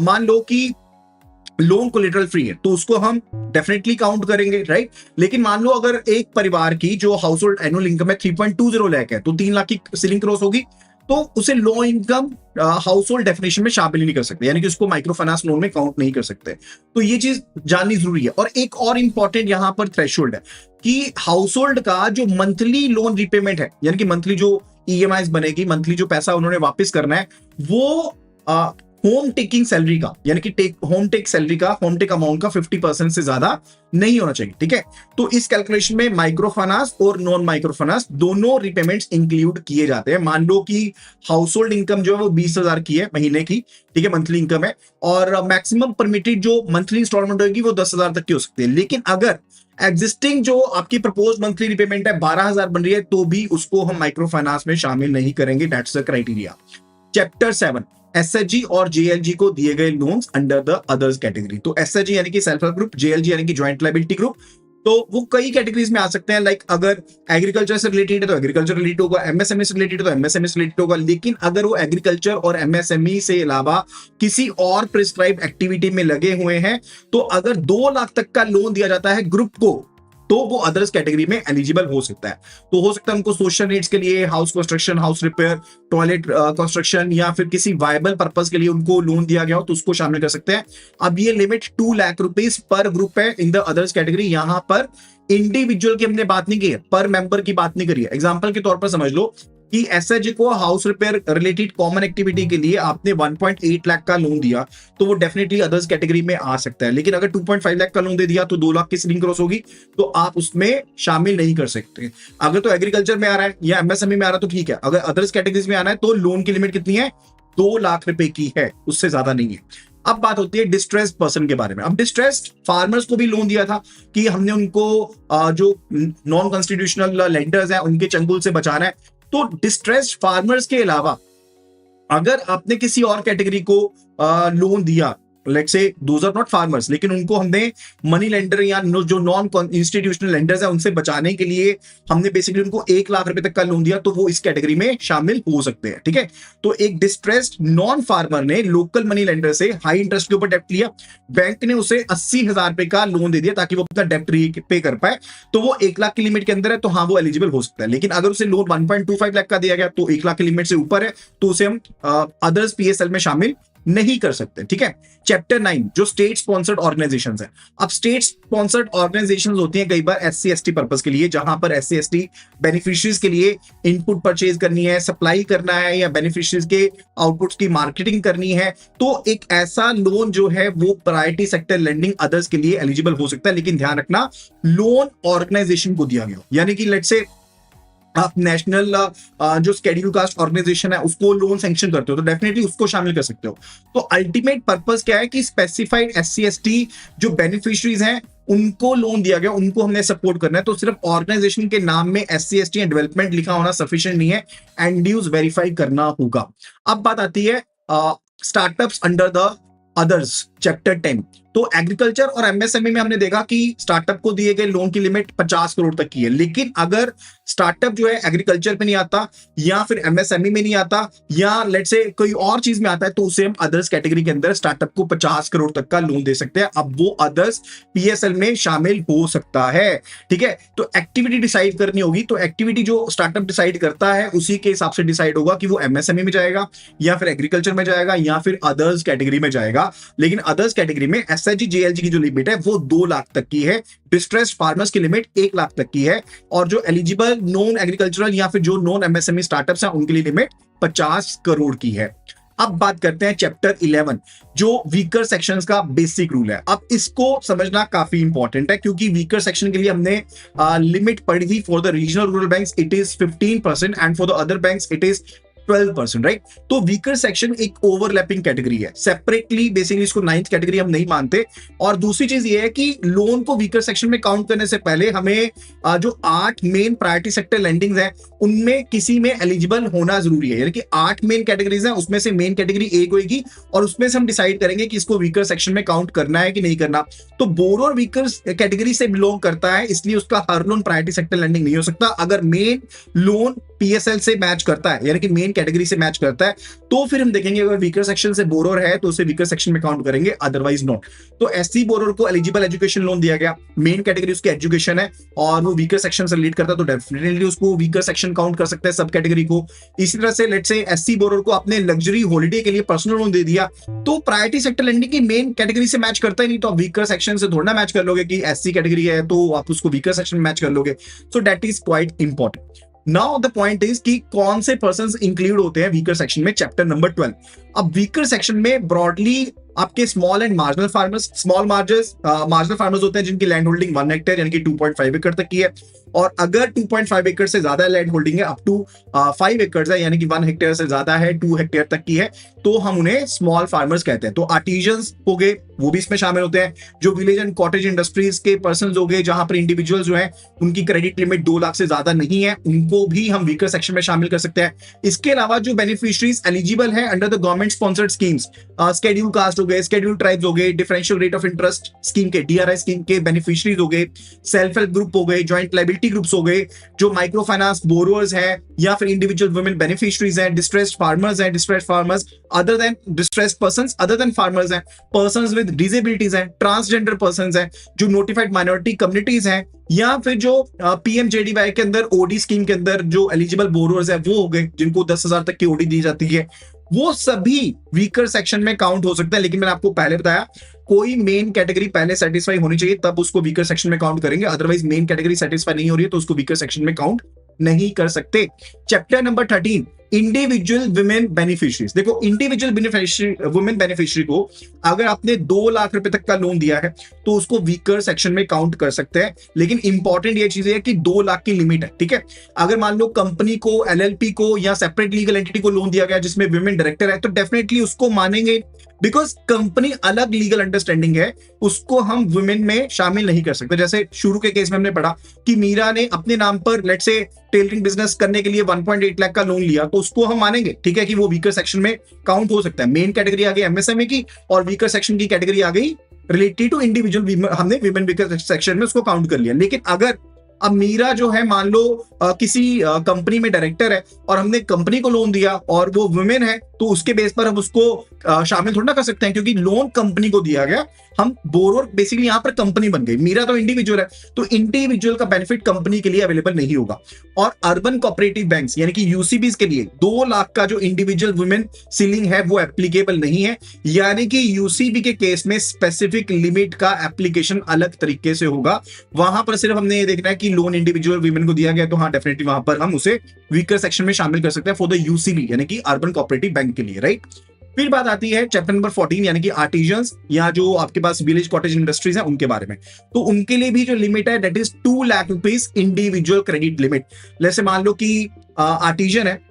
मान लो कि लोन कोलेटरल फ्री है तो उसको हम डेफिनेटली काउंट करेंगे, राइट। लेकिन मान लो अगर एक परिवार की जो हाउस होल्ड एनुअल इनकम है 3.20 लाख है, तो 3 लाख की सीलिंग क्रॉस होगी, तो उसे low income house hold definition में शामिल ही नहीं कर सकते, यानी कि उसको माइक्रो फाइनेंस लोन में काउंट नहीं कर सकते। तो ये चीज जाननी जरूरी है। और एक और इंपॉर्टेंट यहां पर थ्रेशोल्ड है कि हाउस होल्ड का जो मंथली लोन रिपेमेंट है, यानी कि मंथली जो ईएमआई बनेगी, मंथली जो पैसा उन्होंने वापस करना है, वो होम टेकिंग सैलरी का, यानी कि होम टेक अमाउंट का 50% से ज्यादा नहीं होना चाहिए, ठीक है। तो इस कैलकुलेशन में माइक्रो फाइनेंस और नॉन माइक्रो फाइनेंस दोनों रिपेमेंट्स इंक्लूड किए जाते हैं। मान लो कि हाउस होल्ड इनकम जो है वो 20,000 की है महीने की, ठीक है, मंथली इनकम है, और मैक्सिमम परमिटेड जो मंथली इंस्टॉलमेंट होगी वो 10,000 तक की हो सकती है। लेकिन अगर एग्जिस्टिंग जो आपकी प्रपोज मंथली रिपेमेंट है 12,000 बन रही है तो भी उसको हम माइक्रो फाइनेंस में शामिल नहीं करेंगे। That's the criteria. Chapter 7, SHG और जेएलजी को दिए गए loans under the others category. तो एसएचजी यानी कि सेल्फ हेल्प ग्रुप, जेएलजी यानी कि ज्वाइंट लायबिलिटी ग्रुप, तो वो कई कैटेगरीज में आ सकते हैं। लाइक अगर एग्रीकल्चर से रिलेटेड है तो एग्रीकल्चर रिलेटेड होगा, एमएसएमई से रिलेटेड है तो एमएसएमई से रिलेटेड होगा। लेकिन अगर वो एग्रीकल्चर और एमएसएमई से अलावा किसी और प्रिस्क्राइब एक्टिविटी में लगे हुए हैं, तो अगर 2 लाख तक का लोन दिया जाता है ग्रुप को, तो वो अदर्स कैटेगरी में एलिजिबल हो सकता है। तो हो सकता है उनको सोशल नीड्स के लिए, house construction, house repair, toilet construction या फिर किसी वायबल पर्पस के लिए उनको लोन दिया गया हो तो उसको शामिल कर सकते हैं। अब ये लिमिट 2 लाख रुपीस पर ग्रुप है इन द अदर्स कैटेगरी। यहां पर इंडिविजुअल की हमने बात नहीं की है, पर मेंबर की बात नहीं करी है। एग्जांपल के तौर पर समझ लो कि एसएचजी को house repair related common activity के लिए आपने 1.8 लाख का लोन दिया तो वो डेफिनेटली अदर्स कैटेगरी में आ सकता है। लेकिन अगर 2.5 लाख का लोन दे दिया तो 2 लाख की सीलिंग क्रॉस होगी, तो आप उसमें शामिल नहीं कर सकते। अगर तो एग्रीकल्चर में आ रहा है या एमएसएमई में आ रहा है तो ठीक है, अगर अदर्स कैटेगरीज में आना है तो लोन की लिमिट कितनी है, 2 लाख रुपए की है, उससे ज्यादा नहीं है। अब बात होती है डिस्ट्रेस्ड पर्सन के बारे में। अब डिस्ट्रेस्ड फार्मर्स को भी लोन दिया था कि हमने उनको जो नॉन कॉन्स्टिट्यूशनल लेंडर्स हैं उनके चंगुल से बचाना है। तो डिस्ट्रेस्ड फार्मर्स के अलावा अगर आपने किसी और कैटेगरी को लोन दिया, let's say those are not farmers, लेकिन उनको हमने मनी लेंडर या जो नॉन इंस्टीट्यूशनल लेंडर्स है उनसे बचाने के लिए हमने बेसिकली उनको 1 लाख रुपए तक का लोन दिया, तो वो इस कैटेगरी में शामिल हो सकते हैं, ठीक है। तो एक डिस्ट्रेस्ड नॉन फार्मर ने लोकल मनी लेंडर से हाई इंटरेस्ट के ऊपर डेप्ट लिया, बैंक ने उसे 80,000 रुपए का लोन दे दिया ताकि वो अपना डेप्ट पे कर पाए, तो वो 1 लाख की लिमिट के अंदर है, तो हाँ वो एलिजिबल हो सकता है। लेकिन अगर उसे लोन 1.25 लाख का दिया गया तो 1 लाख की लिमिट से ऊपर है, तो उसे हम अदर्स पीएसएल में शामिल नहीं कर सकते, ठीक है। चैप्टर 9 जो स्टेट स्पॉन्सर्ड ऑर्गेनाइजेशंस है। अब स्टेट स्पॉन्सर्ड ऑर्गेनाइजेशंस होती हैं कई बार एससी एसटी पर्पस के लिए, जहां पर एससी एसटी बेनिफिशियरीज के लिए इनपुट परचेज करनी है, सप्लाई करना है या बेनिफिशियरीज के आउटपुट्स की मार्केटिंग करनी है, तो एक ऐसा लोन जो है वो प्रायोरिटी सेक्टर लेंडिंग अदर्स के लिए एलिजिबल हो सकता है। लेकिन ध्यान रखना लोन ऑर्गेनाइजेशन को दिया गया, यानी कि लेट्स से आप नेशनल जो शेड्यूल कास्ट ऑर्गेनाइजेशन है उसको लोन सैंक्शन करते हो तो डेफिनेटली उसको शामिल कर सकते हो। तो अल्टीमेट पर्पस क्या है कि स्पेसिफाइड एससी एसटी जो बेनिफिशियरीज हैं उनको लोन दिया गया, उनको हमने सपोर्ट करना है। तो सिर्फ ऑर्गेनाइजेशन के नाम में एससी एसटी एंड डेवलपमेंट लिखा होना सफिशिएंट नहीं है, एंड ड्यूज वेरीफाई करना होगा। अब बात आती है startups under the others, chapter 10। तो एग्रीकल्चर और एमएसएमई में हमने देखा कि स्टार्टअप को दिए गए लोन की लिमिट 50 करोड़ तक की है। लेकिन अगर स्टार्टअप जो है एग्रीकल्चर में नहीं आता या फिर एमएसएमई में नहीं आता या लेट्स से कोई और चीज में आता है तो उसे हम अदर्स कैटेगरी के अंदर स्टार्टअप को 50 करोड़ तक का लोन दे सकते हैं। अब वो अदर्स पीएसएल में शामिल हो सकता है, ठीक है। तो एक्टिविटी डिसाइड करनी होगी, तो एक्टिविटी जो स्टार्टअप डिसाइड करता है उसी के हिसाब से डिसाइड होगा कि वो एमएसएमई में जाएगा या फिर एग्रीकल्चर में जाएगा या फिर अदर्स कैटेगरी में जाएगा। लेकिन अदर्स कैटेगरी में एसएचजी जेएलजी की जो लिमिट है वो 2 लाख तक की है, डिस्ट्रेस्ड फार्मर्स की लिमिट 1 लाख तक की है, और जो एलिजिबल नॉन एग्रीकल्चरल या फिर जो नॉन एमएसएमई स्टार्टअप्स हैं उनके लिए लिमिट 50 करोड़ की है। अब बात करते हैं चैप्टर 11 जो वीकर सेक्शंस का बेसिक रूल है। अब इसको समझना काफी इंपॉर्टेंट है क्योंकि वीकर सेक्शन के लिए हमने लिमिट पढ़ी थी। For the regional rural banks it is 15% and for the other banks it is 12%, right. तो वीकर सेक्शन एक ओवरलैपिंग कैटेगरी है, सेपरेटली बेसिकली इसको 9th कैटेगरी हम नहीं मानते। और दूसरी चीज ये है कि लोन को वीकर सेक्शन में काउंट करने से पहले हमें जो 8 मेन प्रायोरिटी सेक्टर लैंडिंग्स हैं उनमें किसी में एलिजिबल होना जरूरी है। यानी कि 8 मेन कैटेगरीज हैं, उसमें से मेन कैटेगरी एक होगी और उसमें से हम डिसाइड करेंगे कि इसको वीकर सेक्शन में काउंट करना है कि नहीं करना। तो बोरोर वीकर कैटेगरी से बिलोंग करता है, इसलिए उसका हर लोन प्रायोरिटी सेक्टर लैंडिंग नहीं हो सकता। अगर मेन लोन पीएसएल से मैच करता है यानी कि मेन कैटेगरी से मैच करता है तो फिर हम देखेंगे अगर वीकर सेक्शन से बोरोर है तो उसे वीकर सेक्शन में काउंट करेंगे, अदरवाइज नॉट। तो एससी बोरोर को एलिजिबल एजुकेशन लोन दिया गया, मेन कैटेगरी उसकी एजुकेशन है और वो वीकर सेक्शन से रिलेट करता है तो डेफिनेटली उसको वीकर सेक्शन काउंट कर सकते हैं सब कैटेगरी को। इसी तरह से लेट्स से एससी बोरोर को आपने लग्जरी हॉलिडे के लिए पर्सनल लोन दे दिया तो प्रायोरिटी सेक्टर लैंडिंग की मेन कैटेगरी से मैच करता ही नहीं, तो आप वीकर सेक्शन से थोड़ा मैच कर लोगे कि एससी कैटेगरी है तो आप उसको वीकर सेक्शन में मैच कर लोगे। So that is quite important. Now the point is कि कौन से पर्संस इंक्लूड होते हैं वीकर सेक्शन में, चैप्टर नंबर 12। अब वीकर सेक्शन में ब्रॉडली आपके small and marginal farmers, marginal farmers होते हैं जिनकी लैंड होल्डिंग 1 हेक्टेयर यानी कि 2.5 एकड़ तक की है, और अगर 2.5 एकड़ से ज्यादा लैंड होल्डिंग है अप टू 5 एकड़ है यानी कि 1 हेक्टेयर से ज्यादा है, 2 हेक्टेयर तक की है, तो हम उन्हें स्मॉल फार्मर्स कहते हैं। तो आर्टिजन्स हो गए वो भी इसमें शामिल होते हैं, जो विलेज एंड कॉटेज इंडस्ट्रीज के पर्सन हो गए जहां पर इंडिविजुअल जो है उनकी क्रेडिट लिमिट 2 लाख से ज्यादा नहीं है, उनको भी हम वीकर सेक्शन में शामिल कर सकते हैं। इसके अलावा जो बेनिफिशियरीज एलिजिबल है under the government sponsored schemes, schedule caste हो गए, शेड्यूल ट्राइब्स हो गए, differential rate of interest scheme के डीआरआई स्कीम के बेनिफिशियरीज हो गए, सेल्फ हेल्प ग्रुप हो गए, ज्वाइंट लायबिलिटी ग्रुप्स हो गए, जो माइक्रो फाइनेंस बोरोअर्स हैं या फिर इंडिविजुअल वुमेन बेनिफिशियरीज हैं, डिस्ट्रेस्ड फार्मर्स हैं, distressed farmers other than distressed persons other than farmers हैं, पर्संस विद डिसेबिलिटीज हैं, ट्रांसजेंडर पर्संस हैं, जो नोटिफाइड माइनॉरिटी कम्युनिटीज हैं, या फिर जो पीएमजेडीवाई के अंदर ओडी स्कीम के अंदर जो एलिजिबल बोरोअर्स हैं वो हो गए जिनको 10,000 तक की ओडी दी जाती है, वो सभी वीकर सेक्शन में काउंट हो सकता है। लेकिन मैंने आपको पहले बताया कोई मेन कैटेगरी पहले सेटिस्फाई होनी चाहिए तब उसको वीकर सेक्शन में काउंट करेंगे, अदरवाइज मेन कैटेगरी सेटिस्फाई नहीं हो रही है तो उसको वीकर सेक्शन में काउंट नहीं कर सकते। Chapter number 13 individual women beneficiaries. देखो इंडिविजुअल वुमेन बेनिफिशियरी को अगर आपने 2 लाख रुपए तक का लोन दिया है तो उसको वीकर सेक्शन में काउंट कर सकते हैं, लेकिन इंपॉर्टेंट ये चीज है कि 2 लाख की लिमिट है, ठीक है। अगर मान लो कंपनी को, एलएलपी को या सेपरेट लीगल एंटिटी को लोन दिया गया जिसमें वुमेन डायरेक्टर है तो डेफिनेटली उसको मानेंगे, बिकॉज कंपनी अलग लीगल अंडरस्टैंडिंग है, उसको हम वुमेन में शामिल नहीं कर सकते। जैसे शुरू के केस में हमने पढ़ा कि मीरा ने अपने नाम पर लेट्स से टेलरिंग बिजनेस करने के लिए 1.8 लाख का लोन लिया तो उसको हम मानेंगे, ठीक है, कि वो वीकर सेक्शन में काउंट हो सकता है। मेन कैटेगरी आ गई एमएसएमई की और वीकर सेक्शन की कैटेगरी आ गई रिलेटेड टू इंडिविजुअल, हमने विमेन वीकर सेक्शन में उसको काउंट कर लिया। लेकिन अगर अब मीरा जो है मान लो किसी कंपनी में डायरेक्टर है और हमने कंपनी को लोन दिया और वो वुमेन है तो उसके बेस पर हम उसको शामिल थोड़ा ना कर सकते हैं क्योंकि लोन कंपनी को दिया गया, हम बोरोर बेसिकली यहां पर कंपनी बन गई, मीरा तो इंडिविजुअल है तो इंडिविजुअल का बेनिफिट कंपनी के लिए अवेलेबल नहीं होगा। और अर्बन कोऑपरेटिव बैंक्स यानी कि यूसीबीज के लिए 2 लाख का जो इंडिविजुअल वुमेन सीलिंग है वो एप्लीकेबल नहीं है, यानी कि यूसीबी के केस में स्पेसिफिक लिमिट का एप्लीकेशन अलग तरीके से होगा। वहां पर सिर्फ हमने ये देखना है कि लोन इंडिविजुअल वुमेन को दिया गया तो हाँ डेफिनेटली वहां पर हम उसे वीकर सेक्शन में शामिल कर सकते हैं फॉर द यूसीबी यानी कि अर्बन कोऑपरेटिव बैंक के लिए, राइट। फिर बात आती है चैप्टर नंबर 14 यानी कि आर्टिजन्स या जो आपके पास विलेज कॉटेज इंडस्ट्रीज है उनके बारे में। तो उनके लिए भी जो लिमिट है that is 2 lakh rupees individual credit limit. जैसे मान लो कि आर्टिजन है,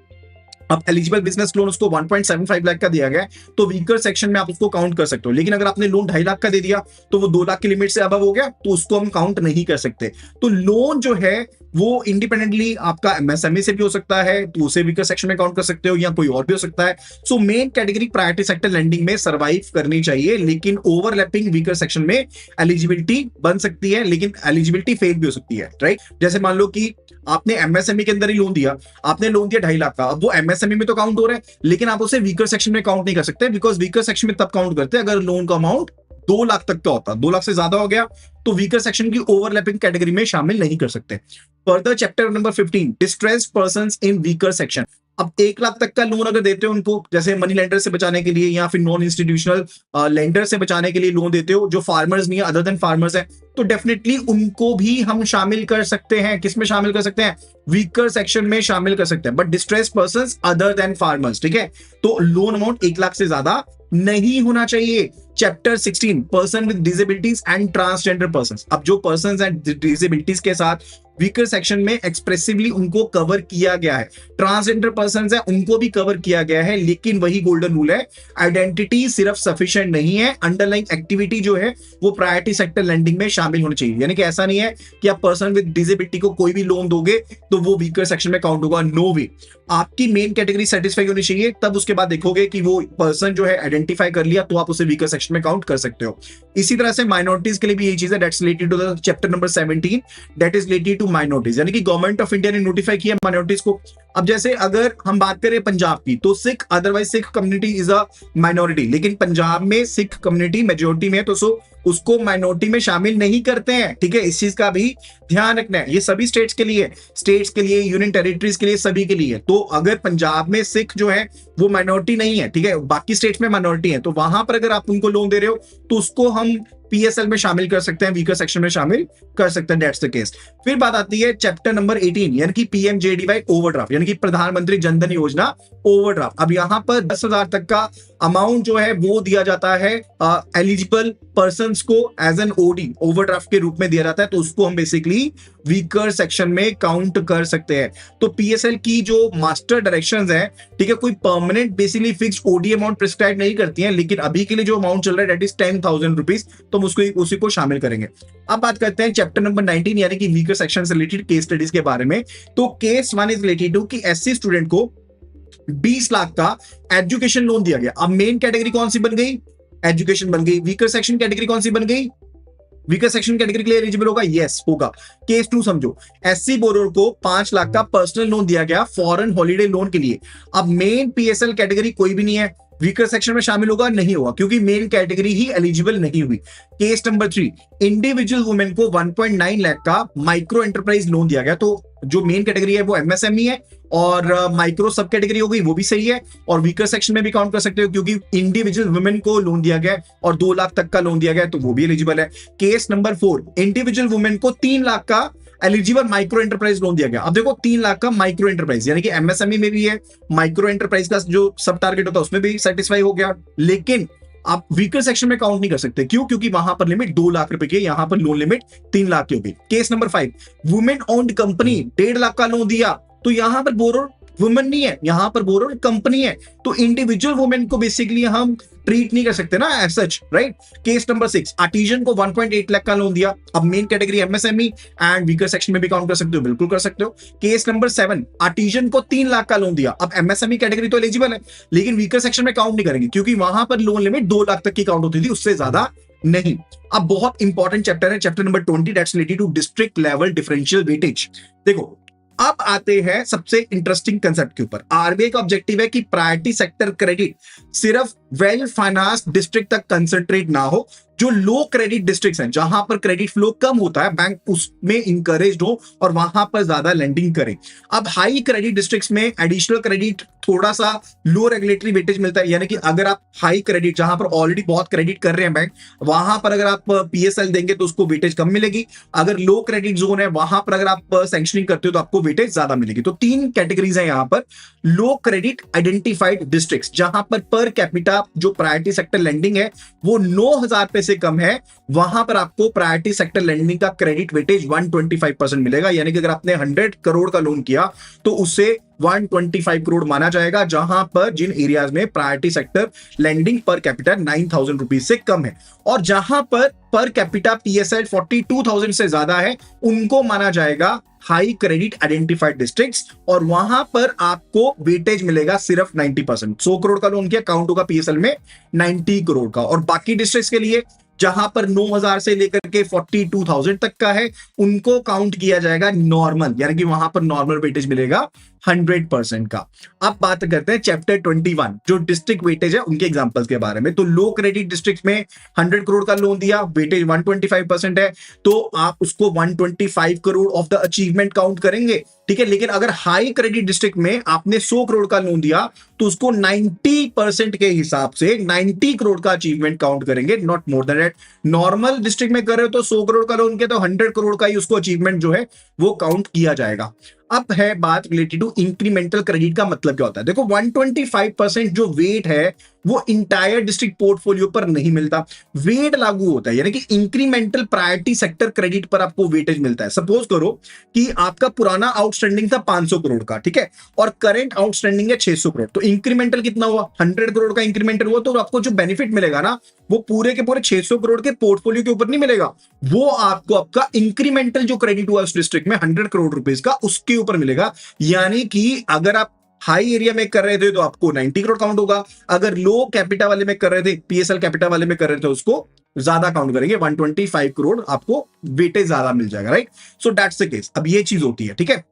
अब एलिजिबल बिजनेस लोन उसको 1.75 लाख का दिया गया तो वीकर सेक्शन में आप उसको काउंट कर सकते हो। लेकिन अगर आपने लोन 2.5 लाख का दे दिया तो वो 2 लाख की लिमिट से अबव हो गया तो उसको हम काउंट नहीं कर सकते। तो लोन जो है वो इंडिपेंडेंटली आपका एमएसएमई से भी हो सकता है तो उसे वीकर सेक्शन में काउंट कर सकते हो या कोई और भी हो सकता है। So main category priority sector lending में सर्वाइव करनी चाहिए, लेकिन ओवरलैपिंग वीकर सेक्शन में एलिजिबिलिटी बन सकती है लेकिन एलिजिबिलिटी फेल भी हो सकती है, राइट। जैसे मान लो कि आपने एमएसएमई के अंदर ही लोन दिया, आपने लोन दिया 2.5 लाख का, अब वो एमएसएमई में तो काउंट हो रहा है लेकिन आप उसे वीकर सेक्शन में काउंट नहीं कर सकते, बिकॉज वीकर सेक्शन में तब काउंट करते हैं अगर लोन का अमाउंट 2 लाख तक का होता, 2 लाख से ज्यादा हो गया तो वीकर सेक्शन की ओवरलैपिंग कैटेगरी में शामिल नहीं कर सकते। Further chapter number 15 distressed persons in beaker section. अब 1 लाख तक का लोन अगर देते हो उनको, जैसे मनी लेंडर से बचाने के लिए या फिर नॉन इंस्टीट्यूशनल लेंडर से बचाने के लिए लोन देते हो, जो फार्मर्स नहीं है, अदर देन फार्मर्स है, तो डेफिनेटली उनको भी हम शामिल कर सकते हैं। किसमें शामिल कर सकते हैं? वीकर सेक्शन में शामिल कर सकते हैं, but distress persons other than farmers, ठीक है। तो लोन अमाउंट 1 लाख से ज्यादा नहीं होना चाहिए। Chapter 16 person with disabilities and transgender person. अब जो पर्सन एंड डिसेबिलिटीज के साथ वीकर सेक्शन में एक्सप्रेसिवली उनको कवर किया गया है, ट्रांसजेंडर पर्सन है उनको भी कवर किया गया है, लेकिन वही गोल्डन रूल है, आइडेंटिटी सिर्फ सफिशिएंट नहीं है, अंडरलाइंग एक्टिविटी जो है वो प्रायोरिटी सेक्टर लेंडिंग में शामिल होनी चाहिए। यानी कि ऐसा नहीं है कि आप पर्सन विद डिसेबिलिटी को कोई भी लोन दोगे तो वो वीकर सेक्शन में काउंट होगा, नो वे। आपकी मेन कैटेगरी सेटिस्फाई होनी चाहिए, तब उसके बाद देखोगे कि वो पर्सन जो है आइडेंटिफाई कर लिया तो आप उसे वीकर सेक्शन में काउंट कर सकते हो। इसी तरह से माइनॉरिटीज के लिए भी यही चीज है, that's related to the chapter number 17, that is related to minorities. यानी कि गवर्नमेंट ऑफ इंडिया ने नोटिफाई किया माइनॉरिटीज को। अब जैसे अगर हम बात करें पंजाब की, तो Sikh, otherwise Sikh community is a minority, लेकिन पंजाब में सिख कम्युनिटी मेजोरिटी में है, तो उसको माइनॉरिटी में शामिल नहीं करते हैं, ठीक है। इस चीज का भी ध्यान रखना है। ये सभी स्टेट्स के लिए, यूनियन टेरिटरीज के लिए, सभी के लिए। तो अगर पंजाब में सिख जो है वो माइनॉरिटी नहीं है, ठीक है, बाकी स्टेट्स में माइनॉरिटी है, तो वहां पर अगर आप उनको लोन दे रहे हो तो उसको हम पीएसएल में शामिल कर सकते हैं, वीकर सेक्शन में शामिल कर सकते हैं, दैट्स द केस। फिर बात आती है चैप्टर नंबर 18 यानी कि पीएमजेडीवाई ओवरड्राफ्ट, यानी कि प्रधानमंत्री जनधन योजना ओवरड्राफ्ट। अब यहाँ पर 10,000 तक का अमाउंट जो है वो दिया जाता है एलिजिबल पर्संस को एज एन ओडी, ओवरड्राफ्ट के रूप में दिया जाता है, तो उसको हम बेसिकली वीकर सेक्शन में काउंट कर सकते हैं। तो पीएसएल की जो मास्टर डायरेक्शंस है, ठीक है, कोई permanent basically fixed OD amount prescribe नहीं करती हैं, लेकिन अभी के लिए जो अमाउंट चल रहा है दैट इज 10,000 रुपीज, तो हम उसको उसी को शामिल करेंगे। अब बात करते हैं चैप्टर नंबर 19 यानी कि वीकर सेक्शन से रिलेटेड केस स्टडीज के बारे में। तो केस 1 इज रिलेटेड टू कि एससी स्टूडेंट को 20 लाख का एजुकेशन लोन दिया गया। अब मेन कैटेगरी कौन सी बन गई? एजुकेशन बन गई। वीकर सेक्शन कैटेगरी कौन सी बन गई? वीकर सेक्शन कैटेगरी के लिए एलिजिबल होगा, यस होगा। केस 2 समझो, एससी बोरोर को 5 लाख का पर्सनल लोन दिया गया फॉरेन हॉलीडे लोन के लिए। अब मेन पीएसएल कैटेगरी कोई भी नहीं है, वीकर सेक्शन में शामिल होगा? नहीं होगा, क्योंकि मेन कैटेगरी ही एलिजिबल नहीं हुई। केस नंबर 3, इंडिविजुअल वुमेन को 1.9 लाख का माइक्रो एंटरप्राइज लोन दिया गया। तो जो मेन कैटेगरी है वो एमएसएमई है, और माइक्रो सब कैटेगरी हो गई, वो भी सही है, और वीकर सेक्शन में भी काउंट कर सकते हो क्योंकि इंडिविजुअल वुमेन को लोन दिया गया और 2 लाख तक का लोन दिया गया, तो वो भी एलिजिबल है। केस नंबर 4, इंडिविजुअल वुमेन को 3 लाख का एलिजिबल माइक्रो एंटरप्राइज लोन दिया गया। अब देखो 3 लाख का माइक्रो एंटरप्राइज, यानी कि एमएसएमई में भी है, माइक्रो एंटरप्राइज का जो सब टारगेट होता है उसमें भी सेटिस्फाई हो गया, लेकिन आप वीकर सेक्शन में काउंट नहीं कर सकते। क्यों? क्योंकि वहां पर लिमिट 2 लाख रुपए की है, यहां पर लोन लिमिट 3 लाख की होगी। Case number 5, women owned company 1.5 lakh का लोन दिया, तो यहां पर बोरोर वुमेन नहीं है, यहां पर बोरोर कंपनी है, तो इंडिविजुअल वुमेन को बेसिकली हम ट्रीट नहीं कर सकते ना as such, right. Case number 6, artisan को 1.8 लाख का लोन दिया। अब main category MSME and weaker section में भी काउंट कर सकते हो, बिल्कुल कर सकते हो। केस नंबर 7, आर्टिजन को 3 लाख का लोन दिया। अब एमएसएमई कैटेगरी तो एलिजिबल है, लेकिन वीकर सेक्शन में काउंट नहीं करेंगे क्योंकि वहां पर लोन लिमिट 2 लाख तक की काउंट होती थी, उससे ज्यादा नहीं। अब बहुत इंपॉर्टेंट चैप्टर है chapter number 20, that's related to district level differential weightage. देखो अब आते हैं सबसे इंटरेस्टिंग कंसेप्ट के ऊपर। आरबीआई का ऑब्जेक्टिव है कि प्रायोरिटी सेक्टर क्रेडिट सिर्फ वेल फाइनेंस डिस्ट्रिक्ट तक कंसंट्रेट ना हो, जो लो क्रेडिट डिस्ट्रिक्ट्स हैं, जहां पर क्रेडिट फ्लो कम होता है, बैंक उसमें इंकरेज्ड हो और वहां पर ज्यादा लेंडिंग करें। अब हाई क्रेडिट डिस्ट्रिक्ट्स में एडिशनल क्रेडिट, थोड़ा सा लो रेगुलेटरी वेटेज मिलता है, यानी कि अगर आप हाई क्रेडिट, जहां पर ऑलरेडी बहुत क्रेडिट कर रहे हैं बैंक, वहां पर अगर आप पीएसएल देंगे तो उसको वेटेज कम मिलेगी। अगर लो क्रेडिट जोन है वहां पर अगर आप सैंक्शनिंग करते हो तो आपको वेटेज ज्यादा मिलेगी। तो 3 कैटेगरीज है यहाँ पर। लो क्रेडिट आइडेंटिफाइड डिस्ट्रिक्ट्स, जहां पर कैपिटा जो प्रायोरिटी सेक्टर लेंडिंग है वो 9,000 रुपए से कम है, वहां पर आपको प्रायोरिटी सेक्टर लेंडिंग का क्रेडिट वेटेज 125% मिलेगा। यानी कि अगर आपने 100 करोड़ का लोन किया तो उससे 125 करोड़ माना जाएगा, जहां पर जिन एरियाज में priority sector lending per capita 9,000 rupees से कम है, और जहां पर कैपिटा पीएसएल 42,000 से ज्यादा है, उनको माना जाएगा हाई क्रेडिट आइडेंटिफाइड डिस्ट्रिक्ट्स, और वहां पर आपको वेटेज मिलेगा सिर्फ 90%। 100 करोड़ का लोन किया, काउंट होगा पीएसएल में 90 करोड़ का। और बाकी डिस्ट्रिक्ट्स के लिए जहां पर 9,000 से लेकर के 42,000 तक का है, उनको काउंट किया जाएगा नॉर्मल, यानी कि वहां पर नॉर्मल वेटेज मिलेगा 100% का। अब बात करते हैं चैप्टर 21 जो डिस्ट्रिक्ट वेटेज है उनके एग्जांपल्स के बारे में। तो लो क्रेडिट डिस्ट्रिक्ट में 100 करोड़ का लोन दिया, वेटेज 125% है, तो आप उसको 125 crore of the achievement count करेंगे, ठीक है। लेकिन अगर हाई क्रेडिट डिस्ट्रिक्ट में आपने 100 करोड़ का लोन दिया तो उसको 90% के हिसाब से 90 करोड़ का अचीवमेंट काउंट करेंगे, not more than that. Normal district में कर रहे हो तो 100 करोड़ का लोन किया तो 100 करोड़ का ही उसको अचीवमेंट जो है वो काउंट किया जाएगा। अब है बात रिलेटेड टू इंक्रीमेंटल क्रेडिट का मतलब क्या होता है। देखो 125% जो वेट है वो इंटायर डिस्ट्रिक्ट पोर्टफोलियो पर नहीं मिलता, वेट लागू होता है, यानी कि इंक्रीमेंटल प्रायोरिटी सेक्टर क्रेडिट पर आपको वेटेज मिलता है। सपोज करो कि आपका पुराना आउटस्टैंडिंग था 500 करोड़ का, ठीक है, और करंट आउटस्टैंडिंग है 600 करोड़, तो इंक्रीमेंटल कितना हुआ, 100 करोड़ का इंक्रीमेंटल हुआ, तो आपको जो बेनिफिट मिलेगा ना वो पूरे के पूरे 600 करोड़ के पोर्टफोलियो के ऊपर नहीं मिलेगा, वो आपको आपका इंक्रीमेंटल जो क्रेडिट हुआ उस डिस्ट्रिक्ट में 100 करोड़ रुपीस का उसके ऊपर मिलेगा। यानी कि अगर आप हाई एरिया में कर रहे थे तो आपको 90 करोड़ काउंट होगा, अगर लो कैपिटा वाले में कर रहे थे, पीएसएल कैपिटा वाले में कर रहे थे, उसको ज्यादा काउंट करेंगे, 125 करोड़ आपको वेटेज ज्यादा मिल जाएगा, right. So that's the case. अब ये चीज होती है, ठीक है,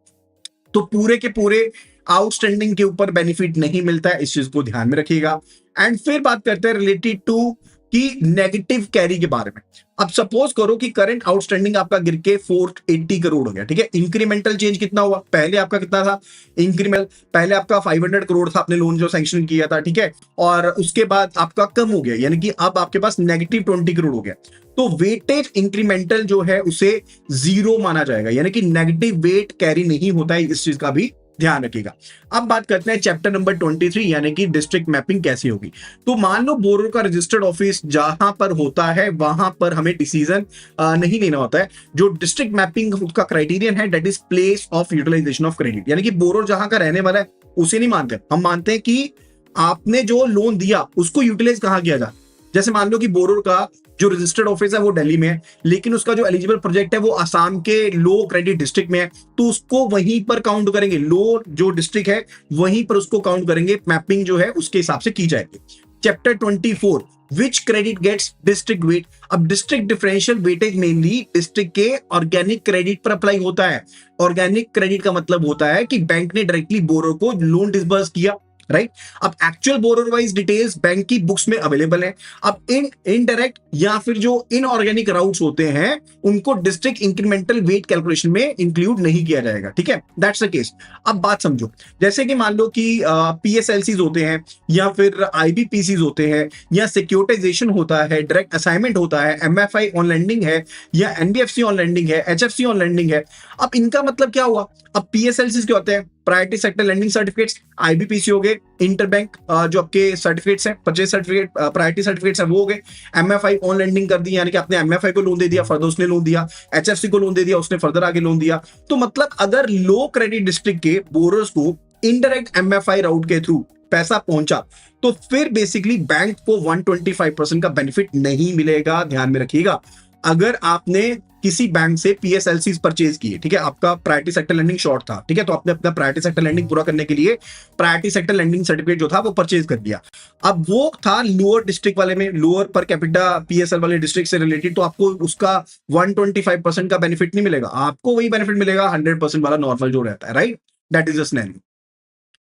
तो पूरे के पूरे आउटस्टैंडिंग के ऊपर बेनिफिट नहीं मिलता है, इस चीज को ध्यान में रखिएगा। एंड फिर बात करते हैं रिलेटेड टू कि नेगेटिव कैरी के बारे में। अब सपोज करो कि करंट आउटस्टैंडिंग आपका गिर के 480 करोड़ हो गया, ठीक है, इंक्रीमेंटल चेंज कितना हुआ, पहले आपका कितना था इंक्रीमेंटल, पहले आपका 500 करोड़ था आपने लोन जो सैंक्शन किया था, ठीक है, और उसके बाद आपका कम हो गया, यानी कि अब आपके पास नेगेटिव 20 करोड़ हो गया, तो वेटेज इंक्रीमेंटल जो है उसे 0 माना जाएगा, यानी कि नेगेटिव वेट कैरी नहीं होता है, इस चीज का भी ध्यान रखिएगा। अब बात करते हैं चैप्टर नंबर 23 यानी कि डिस्ट्रिक्ट मैपिंग कैसी होगी। तो मान लो बोरोर का रजिस्टर्ड ऑफिस जहां पर होता है वहां पर हमें डिसीजन नहीं लेना होता है। जो डिस्ट्रिक्ट मैपिंग का क्राइटेरियन है that is place of utilization of credit, यानी कि बोरोर जहां का रहने वाला है उसे नहीं मानते, हम मानते हैं कि आपने जो लोन दिया उसको यूटिलाइज कहां किया जाए। जैसे मान लो कि बोरोर का जो रजिस्टर्ड ऑफिस है वो दिल्ली में है, लेकिन उसका जो एलिजिबल प्रोजेक्ट है वो आसाम के लो क्रेडिट डिस्ट्रिक्ट में है, तो उसको वहीं पर काउंट करेंगे, लो जो डिस्ट्रिक्ट है वहीं पर उसको काउंट करेंगे, मैपिंग जो है उसके हिसाब से की जाएगी। चैप्टर 24 विच क्रेडिट गेट्स डिस्ट्रिक्ट वेट। अब district differential weightage mainly district के ऑर्गेनिक क्रेडिट पर अप्लाई होता है। ऑर्गेनिक क्रेडिट का मतलब होता है कि बैंक ने डायरेक्टली बोरोर को लोन डिसबर्स किया, राइट। अब actual borrower wise details bank की बुक्स में अवेलेबल है। अब इनडायरेक्ट या फिर जो इनऑर्गेनिक राउट्स होते हैं उनको डिस्ट्रिक्ट इंक्रीमेंटल वेट कैलकुलेशन में इंक्लूड नहीं किया जाएगा, ठीक है, दैट्स द केस। अब बात समझो, जैसे कि मान लो कि पीएसएलसीज होते हैं या फिर आईबीपीसीज होते हैं या सिक्योरिटाइजेशन होता है, डायरेक्ट असाइनमेंट होता है, एमएफआई ऑन लैंडिंग है या एनबीएफसी ऑन लैंडिंग है, एचएफसी ऑन लैंडिंग है। अब इनका मतलब क्या हुआ, अब पीएसएलसीज क्या होते हैं, प्रायोरिटी सेक्टर लैंडिंग सर्टिफिकेट्स, आईबीपीसी हो गए, इंटरबैंक जो आपके सर्टिफिकेट्स हैं, परचेज सर्टिफिकेट, प्रायोरिटी सर्टिफिकेट्स हैं वो हो गए, एमएफआई ऑन लैंडिंग कर दी, यानी कि आपने एमएफआई को लोन दे दिया, फर्दर उसने लोन दिया, एचएफसी को लोन दे दिया, उसने फर्दर आगे लोन दिया। तो मतलब अगर लो क्रेडिट डिस्ट्रिक्ट के बोरोर्स को इनडायरेक्ट एमएफआई राउट के थ्रू पैसा पहुंचा तो फिर बेसिकली बैंक को 125% का बेनिफिट नहीं मिलेगा, ध्यान में रखिएगा। अगर आपने किसी बैंक से पीएसएलसी परचेज किए, ठीक है, आपका प्रायोरिटी सेक्टर लैंडिंग शॉर्ट था, ठीक है, तो आपने अपना प्रायोरिटी सेक्टर लैंडिंग पूरा करने के लिए प्रायोरिटी सेक्टर लैंडिंग सर्टिफिकेट जो था वो परचेज कर दिया। अब वो था लोअर डिस्ट्रिक्ट वाले में, लोअर पर कैपिटा पीएसएल वाले डिस्ट्रिक्ट से रिलेटेड, तो आपको उसका 125% का बेनिफिट नहीं मिलेगा, आपको वही बेनिफिट मिलेगा 100% वाला नॉर्मल जो रहता है, right, that is the scenario.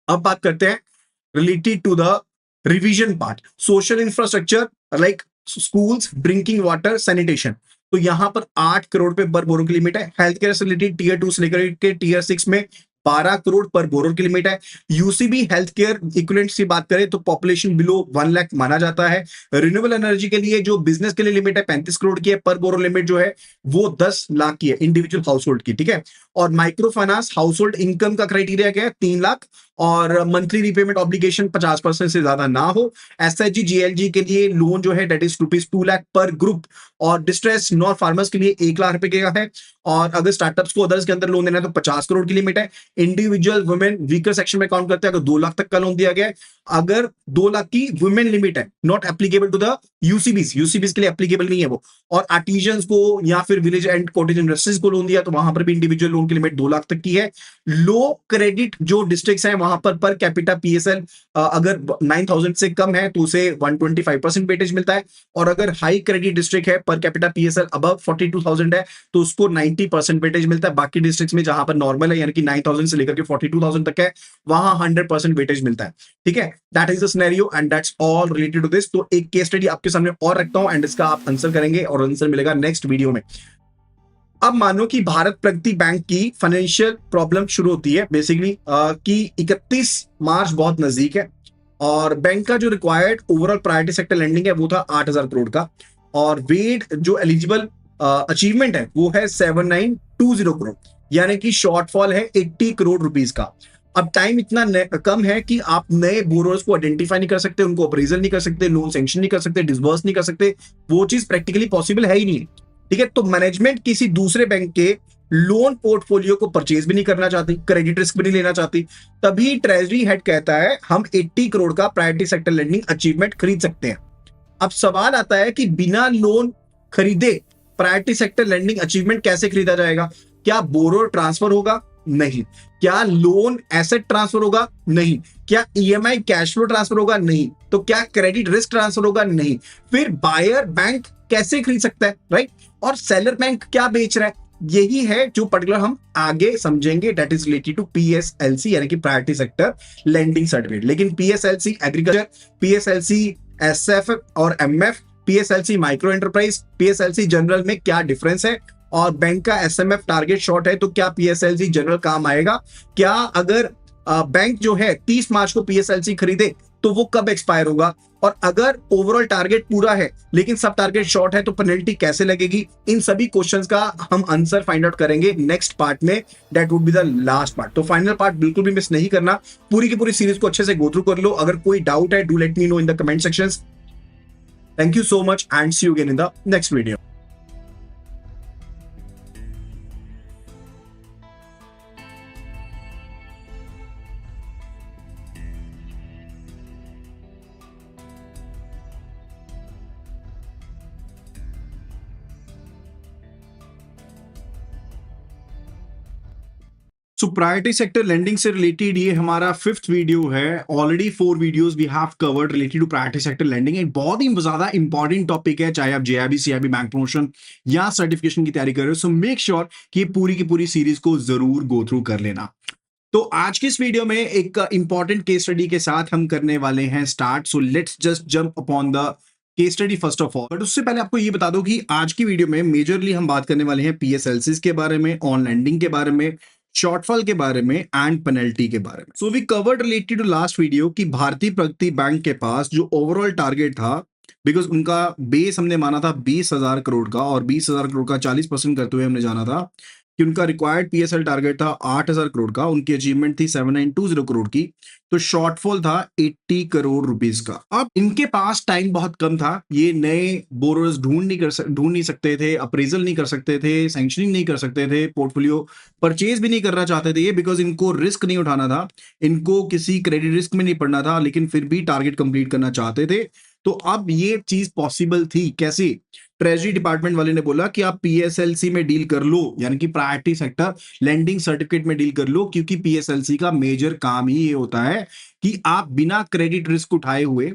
अब बात करते हैं related to the revision part, social infrastructure like schools, drinking water, sanitation. तो यहां पर 8 करोड़ पे पर बोरो की लिमिट है। हेल्थ केयर से रिलेटेड टीयर 2 से लेकर के टीयर 6 में 12 करोड़ पर बोरो की लिमिट है। यूसीबी हेल्थ केयर इक्विवेलेंट की बात करें तो पॉपुलेशन बिलो 1 लाख माना जाता है। रिन्यूएबल एनर्जी के लिए जो बिजनेस के लिए लिमिट है 35 करोड़ की है, पर बोरो लिमिट जो है वो 10 लाख की है इंडिविजुअल हाउस होल्ड की, ठीक है। और micro finance house hold income का क्राइटेरिया क्या है, 3 लाख, और मंथली रिपेमेंट ऑब्लिगेशन 50% से ज्यादा ना हो। एसएचजी जीएलजी के लिए लोन जो है दैट इज ₹2 लाख पर ग्रुप, और डिस्ट्रेस नॉन फार्मर्स के लिए 1 लाख रुपए का है। और अगर स्टार्टअप्स को अदर्स के अंदर लोन देना है तो 50 करोड़ की लिमिट है। इंडिविजुअल वुमेन वीकर सेक्शन में काउंट करते हैं अगर 2 लाख तक का लोन दिया गया है। अगर 2 लाख की वुमेन लिमिट है, not applicable to the UCBs, UCBs के लिए एप्लीकेबल नहीं है वो। और आर्टिजन्स को या फिर विलेज एंड कॉटेज इंडस्ट्रीज को लोन दिया तो वहां पर भी इंडिविजुअल लोन की लिमिट 2 लाख तक की है। लो क्रेडिट जो डिस्ट्रिक्ट्स हैं वहां पर कैपिटा पीएसएल अगर 9,000 से कम है तो उसे 125% वेटेज मिलता है, और अगर हाई क्रेडिट डिस्ट्रिक्ट है पर कैपिटा पीएसएल अबव 42,000 है तो उसको 90% वेटेज मिलता है। बाकी डिस्ट्रिक्ट्स में जहां पर नॉर्मल है यानी कि 9,000 से लेकर के 42,000 तक है वहां 100% वेटेज मिलता है। ठीक है, that is the scenario and that's all related to this. तो एक केस स्टडी आपके सामने और रखता हूं एंड इसका आप आंसर करेंगे और आंसर मिलेगा नेक्स्ट वीडियो में। अब मानो कि भारत प्रगति बैंक की फाइनेंशियल प्रॉब्लम शुरू होती है बेसिकली कि 31 मार्च बहुत नजदीक है और बैंक का जो required overall priority sector lending है वो था 8,000 करोड़ का, और वेट जो एलिजिबल अचीवमेंट है वो है 7,920 करोड़, यानी कि शॉर्टफॉल है 80 करोड़ रुपीस का। अब टाइम इतना कम है कि आप नए बोरोर्स को आइडेंटिफाई नहीं कर सकते, उनको अप्रेजल नहीं कर सकते, लोन सैंक्शन नहीं कर सकते, डिसबर्स नहीं कर सकते, वो चीज प्रैक्टिकली पॉसिबल है ही नहीं। ठीक है, तो मैनेजमेंट किसी दूसरे बैंक के लोन पोर्टफोलियो को परचेज भी नहीं करना चाहती, क्रेडिट रिस्क भी नहीं लेना चाहती। तभी ट्रेजरी हेड कहता है हम 80 करोड़ का प्रायोरिटी सेक्टर लेंडिंग अचीवमेंट खरीद सकते हैं। अब सवाल आता है कि बिना लोन खरीदे प्रायोरिटी सेक्टर लेंडिंग अचीवमेंट कैसे खरीदा जाएगा? क्या बोरोर ट्रांसफर होगा? नहीं। क्या लोन एसेट ट्रांसफर होगा? नहीं। क्या ईएमआई कैश फ्लो ट्रांसफर होगा? नहीं। तो क्या क्रेडिट रिस्क ट्रांसफर होगा? नहीं। फिर बायर बैंक कैसे खरीद सकता है, राइट? और सेलर बैंक क्या बेच रहा है? यही है जो पर्टिकुलर हम आगे समझेंगे, दैट इज रिलेटेड टू पीएसएलसी यानी कि प्रायोरिटी सेक्टर लेंडिंग सर्टिफिकेट। लेकिन पीएसएलसी एग्रीकल्चर, पीएसएलसी एसएफ और एमएफ, पीएसएलसी माइक्रो एंटरप्राइज, पीएसएलसी जनरल में क्या डिफरेंस है, और बैंक का एसएमएफ टारगेट शॉर्ट है तो क्या पीएसएलसी जनरल काम आएगा? क्या अगर बैंक जो है 30 मार्च को पीएसएलसी खरीदे तो वो कब एक्सपायर होगा? और अगर ओवरऑल टारगेट पूरा है लेकिन सब टारगेट शॉर्ट है तो पेनल्टी कैसे लगेगी? इन सभी क्वेश्चंस का हम आंसर फाइंड आउट करेंगे नेक्स्ट पार्ट में, that would be the last part. तो फाइनल पार्ट बिल्कुल भी मिस नहीं करना, पूरी की पूरी सीरीज को अच्छे से गो थ्रू कर लो। अगर कोई डाउट है do let me know in the comment sections. Thank you so much and see you again in the next video. So priority sector lending से रिलेटेड ये हमारा 5th वीडियो है। Already 4 videos we have covered related to priority sector lending. एक बहुत ही ज्यादा इंपॉर्टेंट टॉपिक है, चाहे आप जेआईबी, सीआईबी, बैंक प्रमोशन या सर्टिफिकेशन की तैयारी कर रहे हो। सो मेक श्योर कि पूरी की पूरी सीरीज को जरूर गो थ्रू कर लेना। तो आज की इस वीडियो में एक इंपॉर्टेंट केस स्टडी के साथ हम करने वाले हैं start. So let's just jump upon the case study first of all. But उससे पहले आपको ये बता दो कि आज की वीडियो में मेजरली हम बात करने वाले हैं पीएसएलसीज के बारे में, ऑन लैंडिंग के बारे में, शॉर्टफॉल के बारे में एंड पेनल्टी के बारे में। So we covered related to last video कि भारतीय प्रगति बैंक के पास जो ओवरऑल टारगेट था, बिकॉज उनका बेस हमने माना था 20,000 करोड़ का, और 20,000 करोड़ का 40% करते हुए हमने जाना था कि उनका रिक्वायर्ड पीएसएल टारगेट था 8,000 करोड़ का, उनकी अचीवमेंट थी 7,920 करोड़ की, तो शॉर्टफॉल था 80 करोड़ रुपीस का। अब इनके पास टाइम बहुत कम था, ये नए बोरोर्स ढूंढ नहीं सकते थे, अप्रेजल नहीं कर सकते थे, सैंक्शनिंग नहीं कर सकते थे, पोर्टफोलियो परचेज भी नहीं करना चाहते थे ये, बिकॉज इनको रिस्क नहीं उठाना था, इनको किसी क्रेडिट रिस्क में नहीं पड़ना था, लेकिन फिर भी टारगेट कंप्लीट करना चाहते थे। तो अब ये चीज पॉसिबल थी कैसे? ट्रेजरी डिपार्टमेंट वाले ने बोला कि आप पीएसएलसी में डील कर लो, यानी कि प्रायोरिटी सेक्टर लेंडिंग सर्टिफिकेट में डील कर लो, क्योंकि पीएसएलसी का मेजर काम ही ये होता है कि आप बिना क्रेडिट रिस्क उठाए हुए,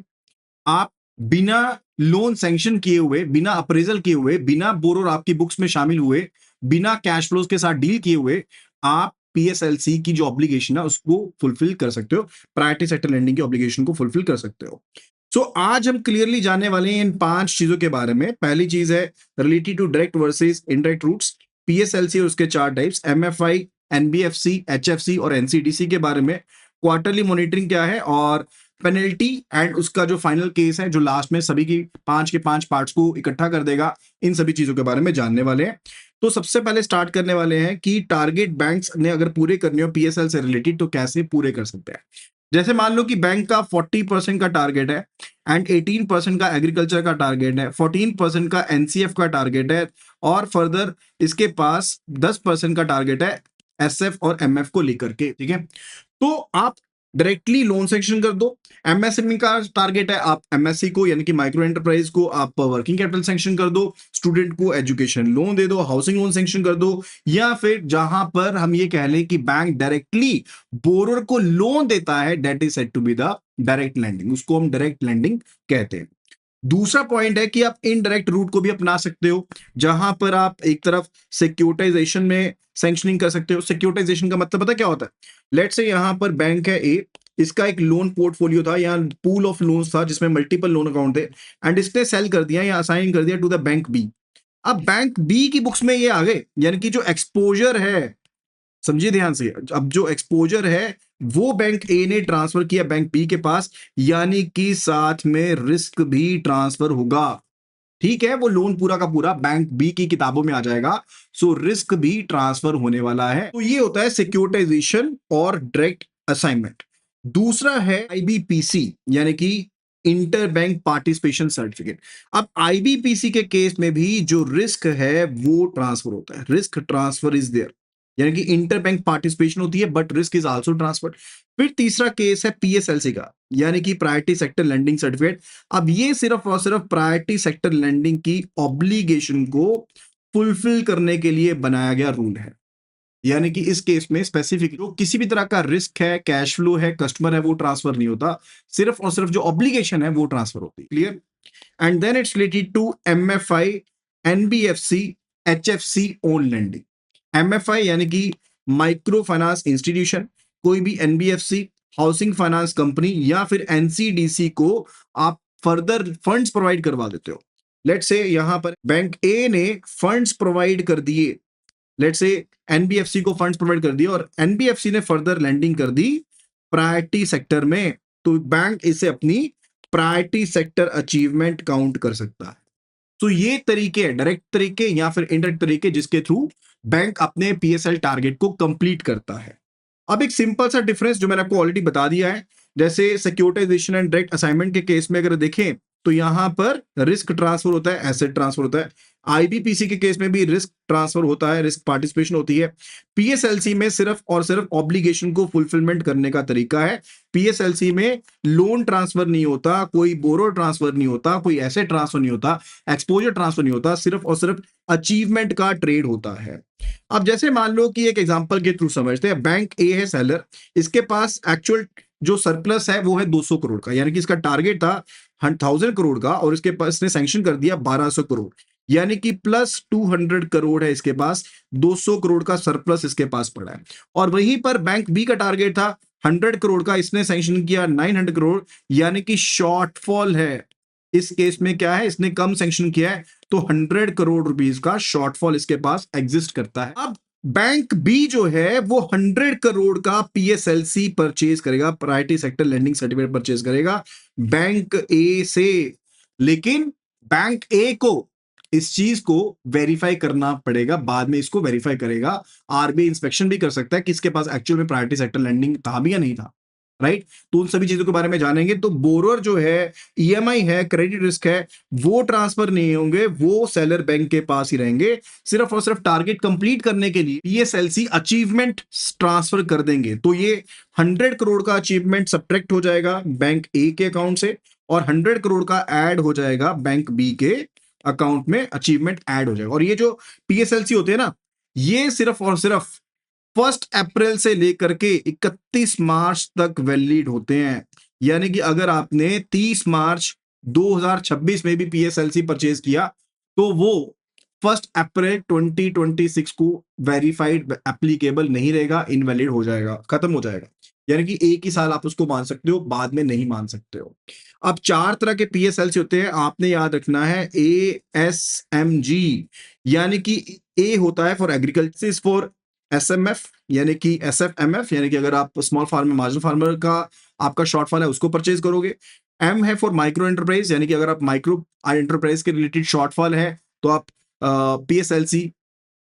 आप बिना लोन सैंक्शन किए हुए, बिना अप्रेजल किए हुए, बिना बोरोर आपकी बुक्स में शामिल हुए, बिना कैश फ्लोज के साथ डील किए हुए, आप पीएसएलसी की जो ऑब्लिगेशन है उसको फुलफिल कर सकते हो, प्रायोरिटी सेक्टर लेंडिंग की ऑब्लिगेशन को फुलफिल कर सकते हो। सो आज हम क्लियरली जानने वाले हैं इन 5 चीजों के बारे में। पहली चीज है related to direct versus indirect routes, PSLC और उसके 4 टाइप्स, एमएफआई, एनबीएफसी, एचएफसी और एनसीडीसी के बारे में, क्वार्टरली मॉनिटरिंग क्या है, और पेनल्टी एंड उसका जो फाइनल केस है जो लास्ट में सभी की 5 के 5 पार्ट्स को इकट्ठा कर देगा, इन सभी चीजों के बारे में जानने वाले हैं। तो सबसे पहले स्टार्ट करने वाले हैं कि टारगेट बैंक्स ने अगर पूरे करने हो पीएसएल से रिलेटेड तो कैसे पूरे कर सकते हैं। जैसे मान लो कि बैंक का 40% का टारगेट है एंड 18% का एग्रीकल्चर का टारगेट है, 14% का एनसीएफ का टारगेट है, और फर्दर इसके पास 10% का टारगेट है एसएफ और एमएफ को लेकर के। ठीक है, तो आप डायरेक्टली लोन सेक्शन कर दो। एमएसएमई का टारगेट है, आप एमएससी को यानी कि माइक्रो एंटरप्राइज को आप वर्किंग कैपिटल सेंक्शन कर दो, स्टूडेंट को एजुकेशन लोन दे दो, हाउसिंग लोन सेंक्शन कर दो, या फिर जहां पर हम ये कह लें कि बैंक डायरेक्टली बोरर को लोन देता है, that is said to be the direct lending, उसको हम डायरेक्ट लैंडिंग कहते हैं। दूसरा पॉइंट है कि आप इनडायरेक्ट रूट को भी अपना सकते हो, जहां पर आप एक तरफ सिक्योरिटाइजेशन में सैंक्शनिंग कर सकते हो। सिक्योरिटाइजेशन का मतलब पता क्या होता है? लेट से यहां पर बैंक है ए, इसका एक लोन पोर्टफोलियो था या पूल ऑफ लोन्स था जिसमें मल्टीपल लोन अकाउंट थे, एंड इसने सेल कर दिया या असाइन कर दिया टू द बैंक बी। अब बैंक बी की बुक्स में ये आ गए, यानी कि जो एक्सपोजर है, समझिए ध्यान से, अब जो एक्सपोजर है वो बैंक ए ने ट्रांसफर किया बैंक बी के पास, यानी कि साथ में रिस्क भी ट्रांसफर होगा। ठीक है, वो लोन पूरा का पूरा बैंक बी की किताबों में आ जाएगा, सो रिस्क भी ट्रांसफर होने वाला है। तो ये होता है सिक्योरिटाइजेशन और डायरेक्ट असाइनमेंट। दूसरा है आईबीपीसी, यानी कि इंटर बैंक पार्टिसिपेशन सर्टिफिकेट। अब आईबीपीसी के केस में भी जो रिस्क है वो ट्रांसफर होता है, रिस्क ट्रांसफर इज देयर, यानी कि इंटर बैंक पार्टिसिपेशन होती है but risk is also transferred. फिर तीसरा केस है पीएसएलसी का, यानी कि प्रायोरिटी सेक्टर लेंडिंग सर्टिफिकेट। अब ये सिर्फ और सिर्फ प्रायोरिटी सेक्टर लेंडिंग की ऑब्लिगेशन को फुलफिल करने के लिए बनाया गया रूल है, यानी कि इस केस में स्पेसिफिक जो किसी भी तरह का रिस्क है, कैश फ्लो है, कस्टमर है, वो ट्रांसफर नहीं होता, सिर्फ और सिर्फ जो ऑब्लिगेशन है वो ट्रांसफर होती है। Clear? And then it's related to MFI, NBFC, HFC on lending. MFI यानी कि माइक्रो फाइनेंस इंस्टीट्यूशन, कोई भी एनबीएफसी, हाउसिंग फाइनेंस कंपनी या फिर एनसीडीसी को आप फर्दर फंड्स प्रोवाइड करवा देते हो। लेट से यहां पर बैंक ए ने फंड्स प्रोवाइड कर दिए, लेट से एनबीएफसी को फंड्स प्रोवाइड कर दिए और एनबीएफसी ने फर्दर लैंडिंग कर दी प्रायोरिटी सेक्टर में, तो बैंक इसे अपनी प्रायोरिटी सेक्टर अचीवमेंट काउंट कर सकता है। तो ये तरीके हैं, डायरेक्ट तरीके या फिर इनडायरेक्ट तरीके, जिसके थ्रू बैंक अपने पीएसएल टारगेट को कंप्लीट करता है। अब एक सिंपल सा डिफरेंस जो मैंने आपको ऑलरेडी बता दिया है, जैसे सिक्योरिटाइजेशन एंड डायरेक्ट असाइनमेंट के केस में अगर देखें तो यहां पर रिस्क ट्रांसफर होता है, एसेट ट्रांसफर होता है। आईबीपीसी के केस में भी रिस्क ट्रांसफर होता है, रिस्क पार्टिसिपेशन होती है। पीएसएलसी में सिर्फ और सिर्फ ऑब्लिगेशन को फुलफिलमेंट करने का तरीका है। पीएसएलसी में लोन ट्रांसफर नहीं होता, कोई बोरो ट्रांसफर नहीं होता, कोई एसेट ट्रांसफर नहीं होता, एक्सपोजर ट्रांसफर नहीं होता, सिर्फ और सिर्फ अचीवमेंट का ट्रेड होता है। अब जैसे मान लो कि एक एग्जांपल के थ्रू समझते हैं, बैंक ए है सेलर, इसके पास एक्चुअल जो सरप्लस है वो है 200 करोड़ का, यानी कि इसका टारगेट था 1000 करोड़ का और इसके पास इसने सैंक्शन कर दिया 1200 करोड़, यानी कि प्लस 200 करोड़ है इसके पास, 200 करोड़ का सरप्लस इसके पास पड़ा है। और वहीं पर बैंक बी का टारगेट था 100 करोड़ का, इसने सैंक्शन किया 900 करोड़, यानी कि शॉर्टफॉल है। इस केस में क्या है, इसने कम सैंक्शन किया है, तो 100 करोड़ रुपीस का शॉर्टफॉल इसके पास एग्जिस्ट करता है। अब बैंक बी जो है वो 100 करोड़ का पीएसएलसी परचेज करेगा, priority sector lending certificate purchase करेगा बैंक ए से, लेकिन बैंक ए को इस चीज को वेरीफाई करना पड़ेगा, बाद में इसको वेरीफाई करेगा, आरबीआई इंस्पेक्शन भी कर सकता है कि इसके पास एक्चुअल में प्रायोरिटी सेक्टर लेंडिंग था भी या नहीं था, राइट? तो उन सभी चीजों के बारे में जानेंगे। तो बोरोर जो है, ईएमआई है, क्रेडिट रिस्क है, वो ट्रांसफर नहीं होंगे, वो सेलर बैंक के पास ही रहेंगे, सिर्फ और सिर्फ टारगेट कंप्लीट करने के लिए पीएसएलसी अचीवमेंट ट्रांसफर कर देंगे। तो ये 100 करोड़ का अचीवमेंट सब्ट्रैक्ट हो जाएगा बैंक ए के अकाउंट से और 100 करोड़ का ऐड हो जाएगा बैंक बी के अकाउंट में, अचीवमेंट ऐड हो जाएगा। और ये जो पीएसएलसी होते हैं ना, ये सिर्फ और सिर्फ 1 अप्रैल से लेकर के 31 मार्च तक वैलिड होते हैं, यानी कि अगर आपने 30 मार्च 2026 में भी पीएसएलसी परचेज किया तो वो 1 अप्रैल 2026 को वेरीफाइड एप्लीकेबल नहीं रहेगा, इनवैलिड हो जाएगा, खत्म हो जाएगा। यानी कि एक ही साल आप उसको मान सकते हो, बाद में नहीं मान सकते हो। अब 4 तरह के पीएसएलसी होते हैं, आपने याद रखना है एएसएमजी, यानी कि ए होता है फॉर एग्रीकल्चर, फॉर एसएमएफ यानी कि एसएफएमएफ, यानी कि अगर आप स्मॉल फार्मर मार्जिनल फार्मर का आपका शॉर्ट फॉल है उसको परचेज करोगे। एम है फॉर माइक्रो एंटरप्राइज, यानी कि अगर आप माइक्रो एंटरप्राइज के रिलेटेड शॉर्ट फॉल है तो आप पीएसएलसी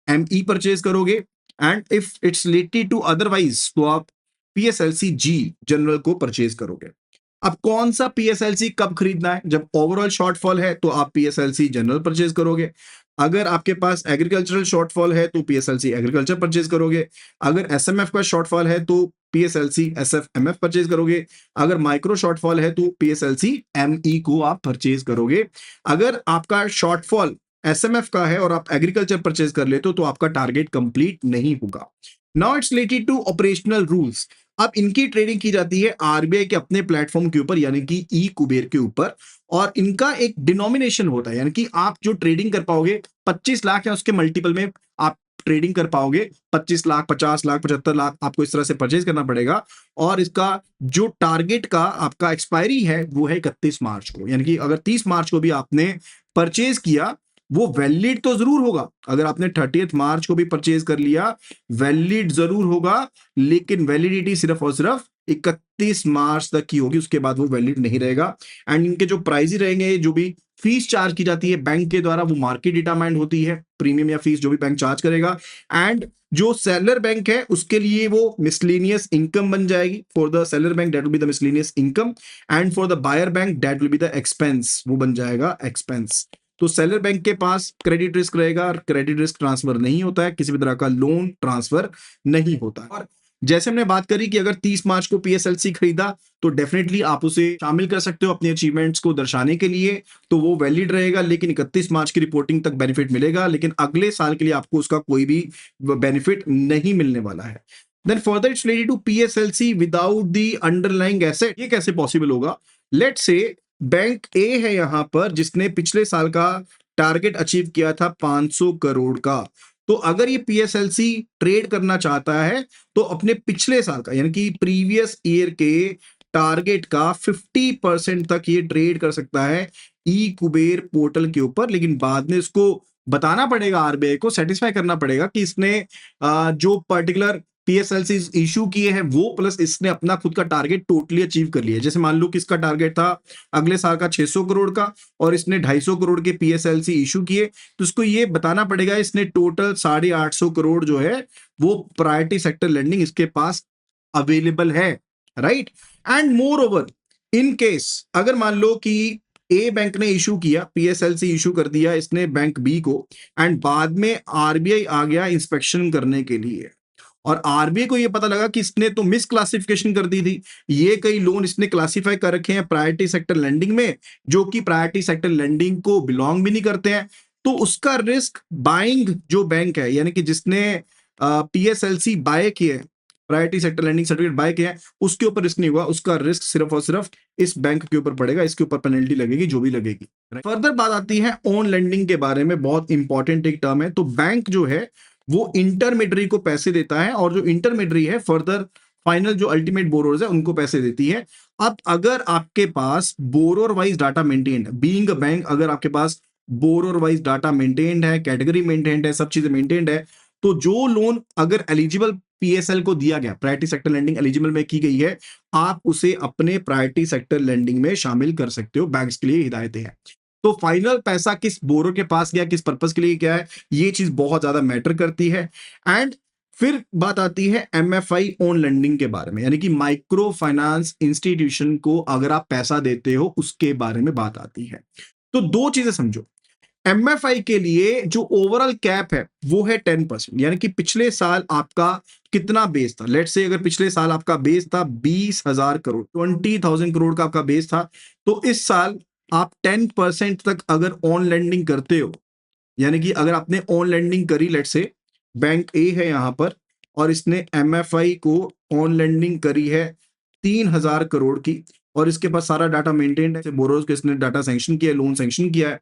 एमई परचेज करोगे। And if it's related to otherwise तो आप पीएसएलसी जी जनरल को परचेज करोगे। अब कौन सा पीएसएलसी कब खरीदना है? जब ओवरऑल शॉर्टफॉल है तो आप पीएसएलसी जनरल परचेज करोगे। अगर आपके पास एग्रीकल्चरल शॉर्टफॉल है तो पीएसएलसी एग्रीकल्चर परचेज करोगे। अगर एसएमएफ का शॉर्टफॉल है तो PSLC SF MF परचेज करोगे। अगर माइक्रो शॉर्टफॉल है तो PSLC ME को आप परचेज करोगे। अगर आपका शॉर्टफॉल SMF का है और आप एग्रीकल्चर परचेज कर लेते हो तो आपका टारगेट कंप्लीट नहीं होगा। Now it's related to operational rules. अब इनकी ट्रेडिंग की जाती है RBI के अपने प्लेटफॉर्म के ऊपर यानी कि ई कुबेर के ऊपर, और इनका एक डिनोमिनेशन होता है यानी कि आप जो ट्रेडिंग कर पाओगे 25 लाख या उसके मल्टीपल में आप ट्रेडिंग कर पाओगे। 25 लाख, 50 लाख, 75 लाख आपको इस तरह से परचेज करना पड़ेगा। और इसका जो टारगेट का आपका एक्सपायरी है वो है 31 मार्च को, यानी कि अगर 30 मार्च को भी आपने परचेज किया वो वैलिड तो जरूर होगा। अगर आपने 30 मार्च को भी परचेज कर लिया वैलिड जरूर होगा, लेकिन वैलिडिटी सिर्फ और सिर्फ 31 मार्च तक की होगी, उसके बाद वो वैलिड नहीं रहेगा। एंड इनके जो प्राइस रहेंगे, जो भी फीस चार्ज की जाती है बैंक के द्वारा, वो मार्केट डिटरमाइंड होती है, प्रीमियम या फीस जो भी बैंक चार्ज करेगा। एंड जो सेलर बैंक है उसके लिए वो मिसलेनियस इनकम बन जाएगी। For the seller bank that will be the miscellaneous income, and for the buyer bank that will be the expense, वो बन जाएगा एक्सपेंस। तो सेलर बैंक के पास क्रेडिट रिस्क रहेगा, क्रेडिट रिस्क ट्रांसफर नहीं होता है, किसी भी तरह का लोन ट्रांसफर नहीं होता है। और जैसे हमने बात करी कि अगर 30 मार्च को PSLC खरीदा तो डेफिनेटली आप उसे शामिल कर सकते हो अपने अचीवमेंट्स को दर्शाने के लिए, तो वो वैलिड रहेगा, लेकिन 31 मार्च की रिपोर्टिंग तक बेनिफिट मिलेगा, लेकिन अगले साल के लिए आपको उसका कोई भी बेनिफिट नहीं मिलने वाला है। Then further it's related to PSLC without the underlying asset. ये कैसे पॉसिबल होगा? लेट्स से बैंक ए है यहां पर जिसने पिछले साल का टारगेट अचीव किया था 500 करोड़ का। तो अगर ये PSLC ट्रेड करना चाहता है तो अपने पिछले साल का यानी कि प्रीवियस ईयर के टारगेट का 50% तक ये ट्रेड कर सकता है ई कुबेर पोर्टल के ऊपर, लेकिन बाद में इसको बताना पड़ेगा, RBI को सेटिस्फाई करना पड़ेगा कि इसने जो पर्टिकुलर PSLC इशू किए हैं वो प्लस इसने अपना खुद का टारगेट टोटली अचीव कर लिया है। जैसे मान लो किसका टारगेट था अगले साल का 600 करोड़ का और इसने 250 करोड़ के PSLC इशू किए, तो इसको ये बताना पड़ेगा इसने टोटल 850 करोड़ जो है वो प्रायोरिटी सेक्टर लेंडिंग इसके पास अवेलेबल है, right. And more over in case अगर मान लो कि ए बैंक ने इशू किया, PSLC इशू कर दिया इसने बैंक बी को, एंड बाद में RBI आ गया इंस्पेक्शन करने के लिए, और RBI को ये पता लगा कि इसने तो मिस क्लासिफिकेशन कर दी थी, ये कई लोन इसने क्लासिफाई कर रखे हैं प्रायोरिटी सेक्टर लेंडिंग में जो कि प्रायोरिटी सेक्टर लेंडिंग को बिलोंग भी नहीं करते हैं, तो उसका रिस्क बाइंग जो बैंक है यानी कि जिसने PSLC बाय किए, priority sector lending certificate bye किया है, उसके ऊपर रिस्क नहीं हुआ, उसका रिस्क सिर्फ और सिर्फ इस बैंक के ऊपर पड़ेगा, इसके ऊपर पेनल्टी लगेगी जो भी लगेगी। फर्दर बात आती है ऑन लेंडिंग के बारे में, बहुत इंपॉर्टेंट एक टर्म है। तो बैंक जो है वो इंटरमीडियरी को पैसे देता है और जो इंटरमीडियरी है फर्दर फाइनल जो अल्टीमेट बोरोर्स है उनको पैसे देती है। अब अगर आपके पास बोरोर वाइज डाटा मेंटेन्ड है, बीइंग अ बैंक अगर आपके पास बोरोर वाइज डाटा मेंटेन्ड है, कैटेगरी मेंटेन्ड है, सब चीजें मेंटेन्ड है, तो जो लोन अगर एलिजिबल PSL को दिया गया, प्रायोरिटी सेक्टर लेंडिंग एलिजिबल में की गई है, आप उसे अपने प्रायोरिटी सेक्टर लेंडिंग में शामिल कर सकते हो। बैंक्स के लिए हिदायतें हैं। तो फाइनल पैसा किस बोरो के पास गया, किस पर्पस के लिए क्या है, ये चीज बहुत ज्यादा मैटर करती है। एंड फिर बात आती है MFI ऑन लेंडिंग के बारे में, यानी कि माइक्रो फाइनेंस इंस्टीट्यूशन को अगर आप पैसा देते हो उसके बारे में बात आती है। तो दो चीजें समझो, MFI के लिए जो ओवरऑल कैप है वो है 10%, यानी कि पिछले साल आपका कितना बेस था। लेट्स से अगर पिछले साल आपका बेस था 20,000 करोड़, 20,000 करोड़ का आपका बेस था, तो इस साल आप 10% तक अगर ऑन लेंडिंग करते हो, यानी कि अगर आपने ऑन लेंडिंग करी, लेट्स से बैंक ए है यहां पर और इसने MFI को ऑन लेंडिंग करी है 3,000 करोड़ की, और इसके पास सारा डाटा मेंटेन्ड है, बोरोज को इसने डाटा सैंक्शन किया है, लोन सैंक्शन किया है,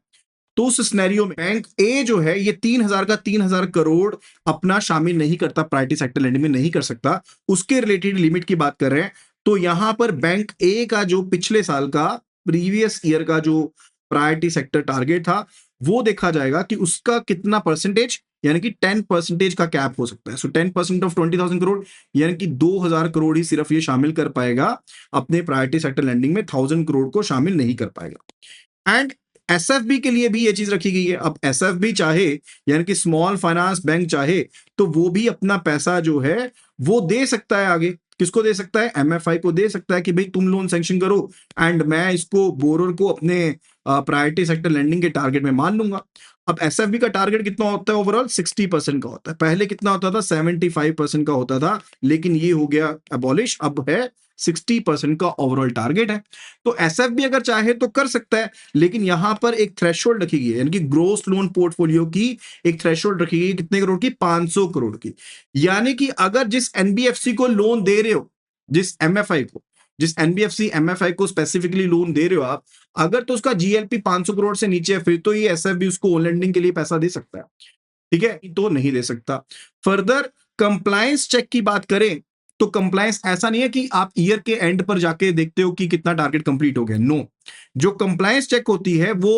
तो उस सिनेरियो में बैंक ए जो है ये 3,000 का 3,000 करोड़ अपना शामिल नहीं करता, प्रायोरिटी सेक्टर लेंडिंग में नहीं कर सकता, उसके रिलेटेड लिमिट की बात कर रहे हैं। तो यहां पर बैंक ए का जो पिछले साल का प्रीवियस ईयर का जो प्रायोरिटी सेक्टर टारगेट था वो देखा जाएगा कि उसका कितना परसेंटेज, यानी कि 10% का कैप हो सकता है। सो 10% ऑफ 20,000 करोड़ यानी कि 2,000 करोड़ ही सिर्फ ये शामिल कर पाएगा अपने प्रायोरिटी सेक्टर लेंडिंग में, 1,000 करोड़ को शामिल नहीं कर पाएगा। एंड SFB के लिए भी ये चीज रखी गई है। अब SFB चाहे यानी कि स्मॉल फाइनेंस बैंक चाहे तो वो भी अपना पैसा जो है वो दे सकता है आगे, किसको दे सकता है? एमएफआई को दे सकता है कि भाई तुम लोन सैंक्शन करो एंड मैं इसको बोरोर को अपने प्रायोरिटी सेक्टर लेंडिंग के टारगेट में मान लूंगा। अब एसएफबी का टारगेट कितना होता है ओवरऑल? 60% का होता है। पहले कितना होता था? 75% का होता था, लेकिन ये हो गया अबॉलिश, अब है 60% का ओवरऑल टारगेट है। तो एसएफबी अगर चाहे तो कर सकता है, लेकिन यहां पर एक थ्रेशोल्ड रखी गई है, यानी कि ग्रोस लोन पोर्टफोलियो की एक थ्रेशोल्ड रखी गई है। कितने करोड़ की? 500 करोड़ की। यानी कि अगर जिस एनबीएफसी को लोन दे रहे हो, जिस एमएफआई को, जिस एनबीएफसी एमएफआई को स्पेसिफिकली लोन दे रहे हो आप, अगर तो उसका जीएलपी 500 करोड़ से नीचे है, फिर तो ये एसएफबी उसको ओन लेंडिंग के लिए पैसा दे सकता है, ठीक है? तो नहीं दे सकता। फर्दर कंप्लायंस चेक की बात करें तो कंप्लायंस ऐसा नहीं है कि आप ईयर के एंड पर जाके देखते हो कि कितना टारगेट कंप्लीट हो गया। नो, जो कंप्लायंस चेक होती है वो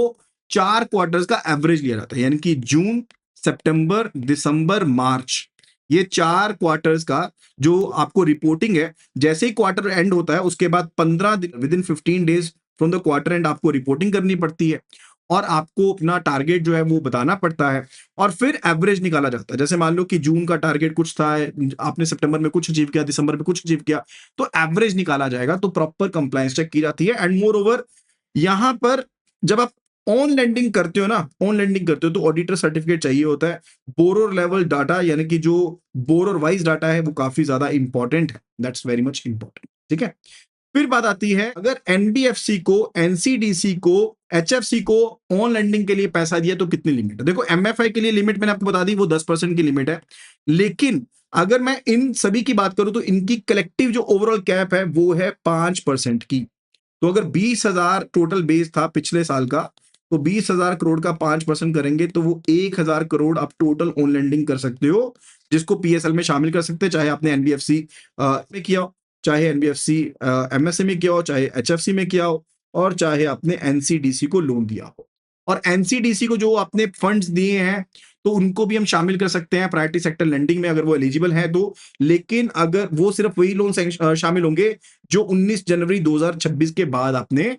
4 क्वार्टर्स का एवरेज लिया जाता है, यानी कि जून, सितंबर, दिसंबर, मार्च, ये 4 क्वार्टर्स का जो आपको रिपोर्टिंग है। जैसे ही क्वार्टर एंड होता है उसके बाद 15 दिन, with in 15 days from the quarter and आपको रिपोर्टिंग करनी पड़ती है और आपको अपना टारगेट जो है वो बताना पड़ता है और फिर एवरेज निकाला जाता है। जैसे मान लो कि जून का टारगेट कुछ था, आपने सितंबर में कुछ अचीव किया, दिसंबर में कुछ अचीव किया, तो एवरेज निकाला जाएगा। तो प्रॉपर कंप्लायंस चेक की जाती है। एंड मोर ओवर, यहां पर जब आप ऑन लैंडिंग करते हो ना, ऑन लैंडिंग करते हो तो ऑडिटर सर्टिफिकेट चाहिए होता है। बोरोर लेवल डाटा, यानी कि जो बोरोर वाइज डाटा है वो काफी ज्यादा इंपॉर्टेंट है। दैट्स वेरी मच इंपॉर्टेंट, ठीक है? फिर बात आती है, अगर एनबीएफसी को, एनसीडीसी को, एचएफसी को ऑन लैंडिंग के लिए पैसा दिया तो कितनी लिमिट है? देखो, एमएफआई के लिए लिमिट मैंने आपको बता दी, वो 10% की लिमिट है। लेकिन अगर मैं इन सभी की बात करूं तो इनकी कलेक्टिव जो ओवरऑल कैप है वो है 5% की। तो अगर 20,000 टोटल बेस था पिछले साल का, तो 20,000 करोड़ का 5% करेंगे तो वो 1,000 करोड़ आप टोटल ऑन लैंडिंग कर सकते हो, जिसको पीएसएल में शामिल कर सकते हैं, चाहे आपने एनबीएफसी में किया हो, चाहे एनबीएफसी एमएसए में किया हो, चाहे एचएफसी में किया हो, और चाहे आपने एनसीडीसी को लोन दिया हो। और एनसीडीसी को जो आपने फंड्स दिए हैं तो उनको भी हम शामिल कर सकते हैं प्रायोरिटी सेक्टर लेंडिंग में, अगर वो एलिजिबल है तो। लेकिन अगर वो सिर्फ वही लोन शामिल होंगे जो 19 जनवरी 2026 के बाद आपने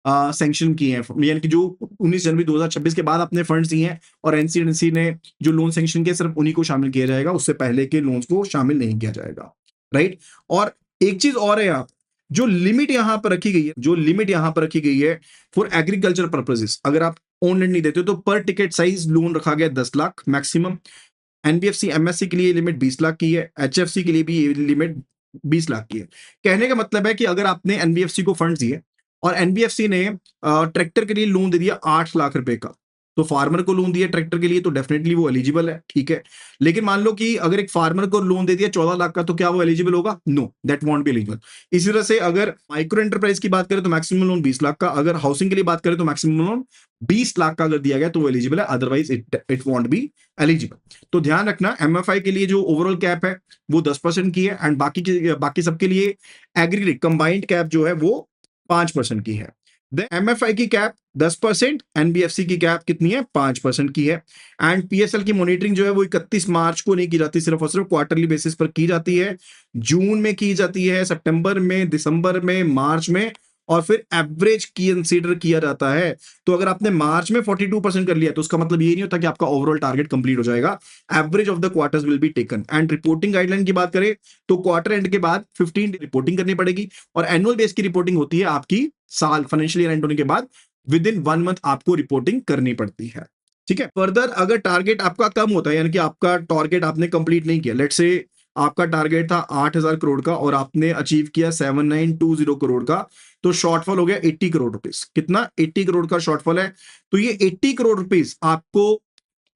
सैंक्शन किए हैं, यानी कि जो 19 जनवरी 2026 के बाद आपने फंड्स दिए हैं और एनसीडीसी ने जो लोन सैंक्शन किए सिर्फ उन्हीं को शामिल किया जाएगा, उससे पहले के लोन्स को शामिल नहीं किया जाएगा, राइट? और एक चीज और है यहाँ, जो लिमिट यहां पर रखी गई है, जो लिमिट यहां पर रखी गई है फॉर एग्रीकल्चर पर्पसेस, अगर आप ऑन लैंड नहीं देते हो तो पर टिकट साइज लोन रखा गया 10 लाख मैक्सिमम। एनबीएफसी एमएससी के लिए लिमिट 20 लाख की है, एचएफसी के लिए भी ये लिमिट 20 लाख की है। कहने का मतलब है कि अगर आपने एनबीएफसी को फंड्स दिए और एनबीएफसी ने ट्रैक्टर के लिए लोन दे दिया 8 लाख रुपए का, तो फार्मर को लोन दिया ट्रैक्टर के लिए तो डेफिनेटली वो एलिजिबल है, ठीक है? लेकिन मान लो कि अगर एक फार्मर को लोन दे दिया 14 लाख का, तो क्या वो एलिजिबल होगा? No, that won't be eligible. इसी तरह से अगर माइक्रो एंटरप्राइज की बात करें तो मैक्सिमम लोन 20 लाख का, अगर हाउसिंग के लिए बात करें तो मैक्सिमम लोन 20 लाख का अगर दिया गया तो वो एलिजिबल है, otherwise it won't be eligible. तो ध्यान रखना, एमएफआई के लिए जो ओवरऑल कैप है वो 10% की है एंड बाकी सबके लिए एग्रीगेट कंबाइंड कैप जो है वो 5% की है। एमएफआई की कैप 10%, एनबीएफसी की कैप कितनी है? 5% की है। एंड पीएसएल की मॉनिटरिंग जो है वो 31 मार्च को नहीं की जाती, सिर्फ और सिर्फ क्वार्टरली बेसिस पर की जाती है। जून में की जाती है, सितंबर में, दिसंबर में, मार्च में, और फिर एवरेज की कंसीडर किया जाता है। तो अगर आपने मार्च में 42% कर लिया तो उसका मतलब ये नहीं होता कि आपका ओवरऑल टारगेट कंप्लीट हो जाएगा। Average of the quarters will be taken. And reporting guideline की बात करें तो क्वार्टर एंड के बाद 15 रिपोर्टिंग करनी पड़ेगी और एनुअल बेस की रिपोर्टिंग होती है आपकी साल फाइनेंशियल ईयर एंड होने के बाद विद इन 1 मंथ आपको रिपोर्टिंग करनी पड़ती है, ठीक है? फर्दर अगर टारगेट आपका कम होता है, यानी कि आपका टारगेट आपने कंप्लीट नहीं किया, लेट्स से आपका टारगेट था 8,000 करोड़ का और आपने अचीव किया 7920 करोड़ का, तो शॉर्टफॉल हो गया 80 करोड़ रुपीस। कितना? 80 करोड़ का शॉर्टफॉल है। तो ये 80 करोड़ रुपीस आपको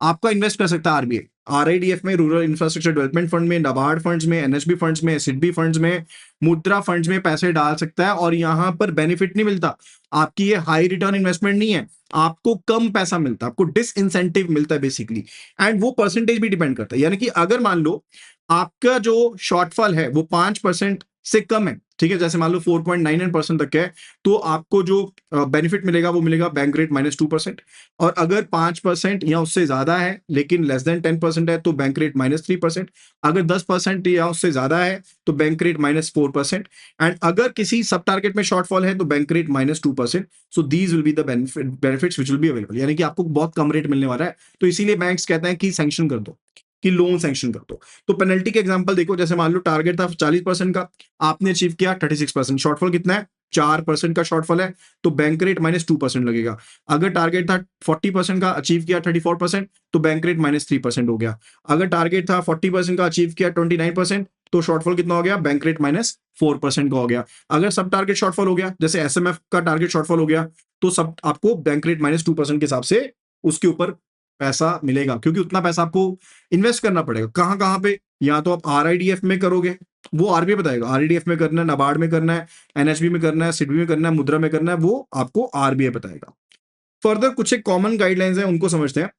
आपका इन्वेस्ट कर सकता है आरबीआई, आरआईडीएफ में, रूरल इंफ्रास्ट्रक्चर डेवलपमेंट फंड में, नाबार्ड फंड्स में, एनएसबी फंड्स में, सिडबी फंड्स में, मुद्रा फंड्स में पैसे डाल सकता है। और यहां पर बेनिफिट नहीं मिलता, आपकी ये हाई रिटर्न इन्वेस्टमेंट नहीं है, आपको कम पैसा मिलता है, आपको डिस इंसेंटिव मिलता है बेसिकली। एंड वो परसेंटेज भी डिपेंड करता है, यानी कि अगर मान लो आपका जो शॉर्टफॉल है वो 5% से कम है, ठीक है, जैसे मान लो 4.99% तक है, तो आपको जो बेनिफिट मिलेगा वो मिलेगा बैंक रेट -2%। और अगर 5% या उससे ज्यादा है लेकिन लेस देन 10% है तो बैंक रेट -3%। अगर 10% या उससे ज्यादा है तो बैंक रेट -4%। एंड अगर किसी सब टारगेट में शॉर्टफॉल है तो bank rate -2%। So these will be the benefits which will be available, यानी कि आपको बहुत कम रेट मिलने वाला है। तो इसीलिए बैंक्स कहते हैं कि सैंक्शन कर दो, कि लोन सैंक्शन कर दो। तो पेनल्टी के एग्जांपल देखो, जैसे मान लो टारगेट था 40% का, आपने अचीव किया 36%, शॉर्टफॉल कितना है? 4% का शॉर्टफॉल है, तो बैंक रेट -2% लगेगा। अगर टारगेट था 40% का, अचीव किया 34%, तो बैंक रेट -3% हो गया। अगर टारगेट था 40% का, अचीव किया 29%, तो शॉर्टफॉल कितना हो गया? बैंक रेट -4% का हो गया। अगर सब टारगेट शॉर्टफॉल हो गया, जैसे एसएमएफ का टारगेट शॉर्टफॉल हो गया, तो सब आपको बैंक रेट -2% के हिसाब से उसके ऊपर पैसा मिलेगा, क्योंकि उतना पैसा आपको इन्वेस्ट करना पड़ेगा। कहां कहां पे? या तो आप आरआईडीएफ में करोगे, वो आरबीआई बताएगा, आरआईडीएफ में करना है, नाबार्ड में करना है, एनएचबी में करना है, सिडबी में करना है, मुद्रा में करना है, वो आपको आरबीआई बताएगा। फर्दर कुछ एक कॉमन गाइडलाइंस है, उनको समझते हैं।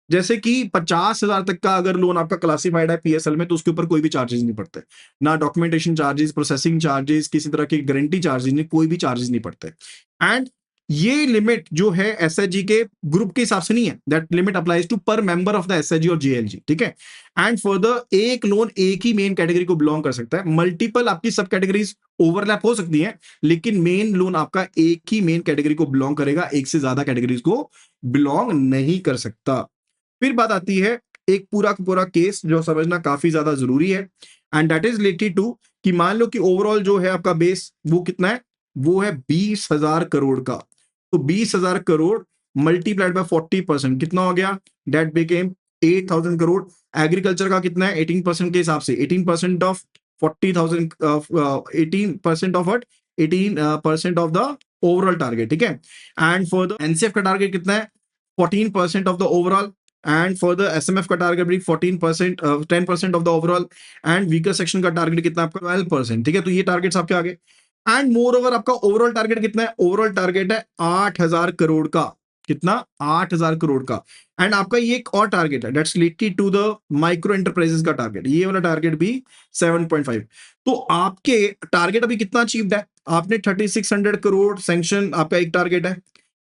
जैसे कि 50,000 तक का अगर लोन आपका क्लासिफाइड है पीएसएल में, तो उसके ऊपर कोई भी चार्जेस नहीं पड़ते, ना डॉक्यूमेंटेशन चार्जेस, प्रोसेसिंग चार्जेस, किसी तरह की गारंटी चार्जेस नहीं, कोई भी चार्जेस नहीं पड़ते। एंड ये लिमिट जो है एसएचजी के ग्रुप के हिसाब से नहीं है, दैट लिमिट अप्लाइज टू पर मेंबर ऑफ द एसएचजी और जेएलजी, ठीक है। एंड फर्दर एक लोन एक ही मेन कैटेगरी को बिलोंग कर सकता है, मल्टीपल आपकी सब कैटेगरीज ओवरलैप हो सकती हैं, लेकिन मेन लोन आपका एक ही मेन कैटेगरी को बिलोंग करेगा, एक से ज्यादा कैटेगरीज को बिलोंग नहीं कर सकता। फिर बात आती है एक पूरा का पूरा केस जो समझना काफी ज्यादा जरूरी है, and that is related to कि मान लो कि ओवरऑल जो है आपका बेस वो कितना है? वो है 20,000 करोड़ का। तो 20,000 करोड़ मल्टीप्लाइड बाय 40% कितना हो गया? That became 8,000 crore. एग्रीकल्चर का कितना है? 18% के हिसाब से 18% of 40,000, 18% of what 18% of the overall target, ठीक है। एंड फॉर द एनसीएफ का टारगेट कितना है? 14% of the overall. And for the SMF का टारगेट भी 14%, 10% of the overall. And weaker section का टारगेट कितना आपका? 12%, ठीक है। तो ये टारगेट्स आपके आगे। एंड मोर ओवर आपका ओवरऑल टारगेट कितना है? ओवरऑल टारगेट है 8,000 करोड़ का। कितना? 8,000 करोड़ का। एंड आपका ये एक और टारगेट है, that's related to the micro enterprises का टारगेट, ये वाला टारगेट भी 7.5। तो आपके टारगेट अभी कितना अचीव्ड है? आपने 3600 करोड़ सैंक्शन, आपका एक टारगेट है,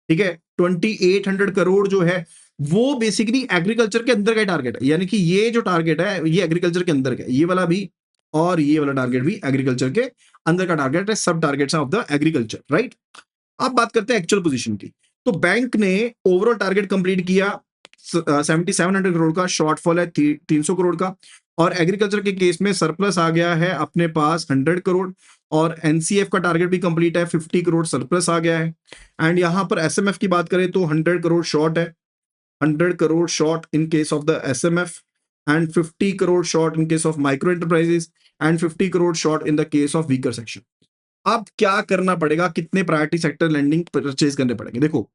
ठीक है। 2800 करोड़ जो है वो बेसिकली एग्रीकल्चर के अंदर का टारगेट है, यानी कि ये जो टारगेट है ये एग्रीकल्चर के अंदर का, ये वाला भी और ये वाला टारगेट भी एग्रीकल्चर के अंदर का टारगेट है, सब targets of the agriculture, right. अब बात करते हैं एक्चुअल पोजीशन की। तो बैंक ने ओवरऑल टारगेट कंप्लीट किया 7700 करोड़ का, शॉर्टफॉल है 300 करोड़ का, और एग्रीकल्चर के केस में सरप्लस आ गया है अपने पास 100 करोड़, और एनसीएफ का टारगेट भी कंप्लीट है, 50 करोड़ सरप्लस आ गया है। एंड यहां पर एसएमएफ की बात करें तो 100 करोड़ शॉर्ट है, 100 crore short in case of the SMF, and 50 crore short in case of micro enterprises, and 50 crore short in the case of weaker section. अब क्या करना पड़ेगा? कितने प्रायोरिटी सेक्टर लेंडिंग परचेज करने पड़ेंगे? देखो,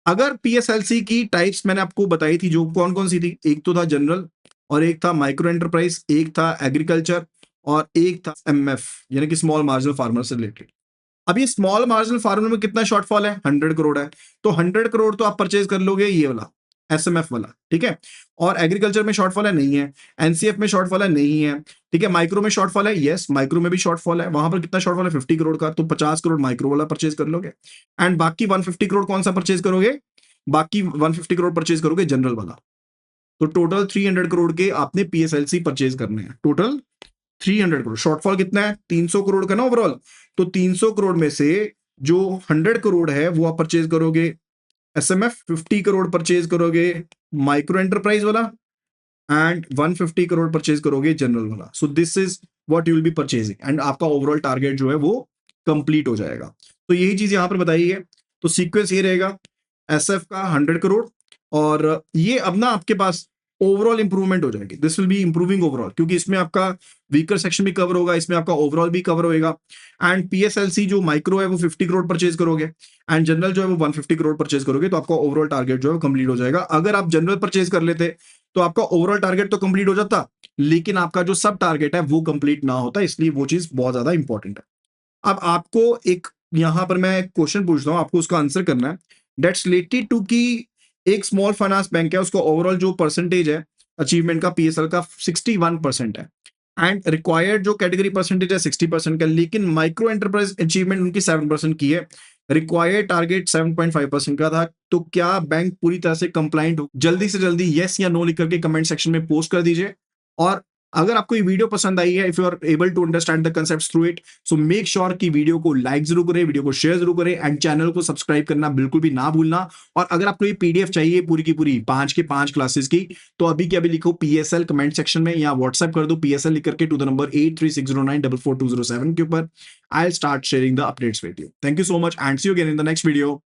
अगर पीएसएलसी की टाइप्स मैंने आपको बताई थी, जो कौन कौन सी थी, एक तो था जनरल, और एक था माइक्रो एंटरप्राइज, एक था एग्रीकल्चर, और एक था एमएफ यानी कि स्मॉल मार्जिनल फार्मर से रिलेटेड। अब ये स्मॉल मार्जिनल फार्मर में कितना शॉर्टफॉल है? 100 करोड़ है। तो 100 करोड़ तो आप परचेज कर लोगे ये वाला एसएमएफ वाला, ठीक है। और एग्रीकल्चर में शॉर्टफॉल है? नहीं है। एनसीएफ में शॉर्टफॉल है? नहीं है, ठीक है। माइक्रो में शॉर्टफॉल है? यस, माइक्रो में भी शॉर्टफॉल है। वहां पर कितना शॉर्टफॉल है? 50 करोड़ का। तो 50 करोड़ माइक्रो वाला परचेज कर लोगे, एंड बाकी 150 करोड़ कौन सा परचेज करोगे? बाकी 150 करोड़ परचेज करोगे जनरल वाला। तो टोटल 300 करोड़ के आपने पीएसएलसी परचेज करने हैं, टोटल 300 करोड़। शॉर्टफॉल कितना है? 300 करोड़ का ना ओवरऑल। तो 300 करोड़ में से जो 100 करोड़ है वो आप परचेज करोगे एसएमएफ, 50 करोड़ परचेज करोगे माइक्रो एंटरप्राइज वाला, एंड 150 करोड़ परचेज करोगे जनरल वाला। So this is what you will be purchasing, and आपका ओवरऑल टारगेट जो है वो कंप्लीट हो जाएगा। तो यही चीज यहां पर बताई है। तो सीक्वेंस ये रहेगा, एसएफ का 100 करोड़, और ये अब ना आपके पास ओवरऑल इंप्रूवमेंट हो जाएगी, this will be improving overall, क्योंकि इसमें आपका वीकर सेक्शन भी कवर होगा, इसमें आपका ओवरऑल भी कवर होगा। एंड पीएसएलसी जो माइक्रो है वो 50 करोड़ परचेज करोगे, एंड जनरल जो है वो 150 करोड़ परचेज करोगे, तो आपका ओवरऑल टारगेट जो है वो कंप्लीट हो जाएगा। अगर आप जनरल परचेज कर लेते तो आपका ओवरऑल टारगेट तो कंप्लीट हो जाता, लेकिन आपका जो सब टारगेट है वो कंप्लीट ना होता, इसलिए वो चीज बहुत ज्यादा इंपॉर्टेंट है। अब आपको एक यहां पर मैं क्वेश्चन पूछता हूं, आपको उसका आंसर करना है, दैट्स रिलेटेड टू कि एक स्मॉल फाइनेंस बैंक है, उसका ओवरऑल जो परसेंटेज है अचीवमेंट का पीएसएल का 61% है, एंड रिक्वायर्ड जो कैटेगरी परसेंटेज है 60% का, लेकिन माइक्रो एंटरप्राइज अचीवमेंट उनकी 7% की है, रिक्वायर्ड टारगेट 7.5% का था। तो क्या बैंक पूरी तरह से कंप्लाइंट हो? जल्दी से जल्दी यस या नो लिख करके कमेंट सेक्शन में पोस्ट कर दीजिए, और अगर आपको ये वीडियो पसंद आई है, if you are able to understand the concepts through it, so make sure कि वीडियो को लाइक जरूर करें, वीडियो को शेयर जरूर करें एंड चैनल को सब्सक्राइब करना बिल्कुल भी ना भूलना। और अगर आपको ये पीडीएफ चाहिए पूरी की पूरी 5 के 5 क्लासेस की, तो अभी के अभी लिखो पीएसएल कमेंट सेक्शन में, या व्हाट्सएप कर दो पीएसएल लिख करके टू द नंबर 8360944207 के ऊपर। I will start sharing the updates with you. Thank you so much and see you again in the next video.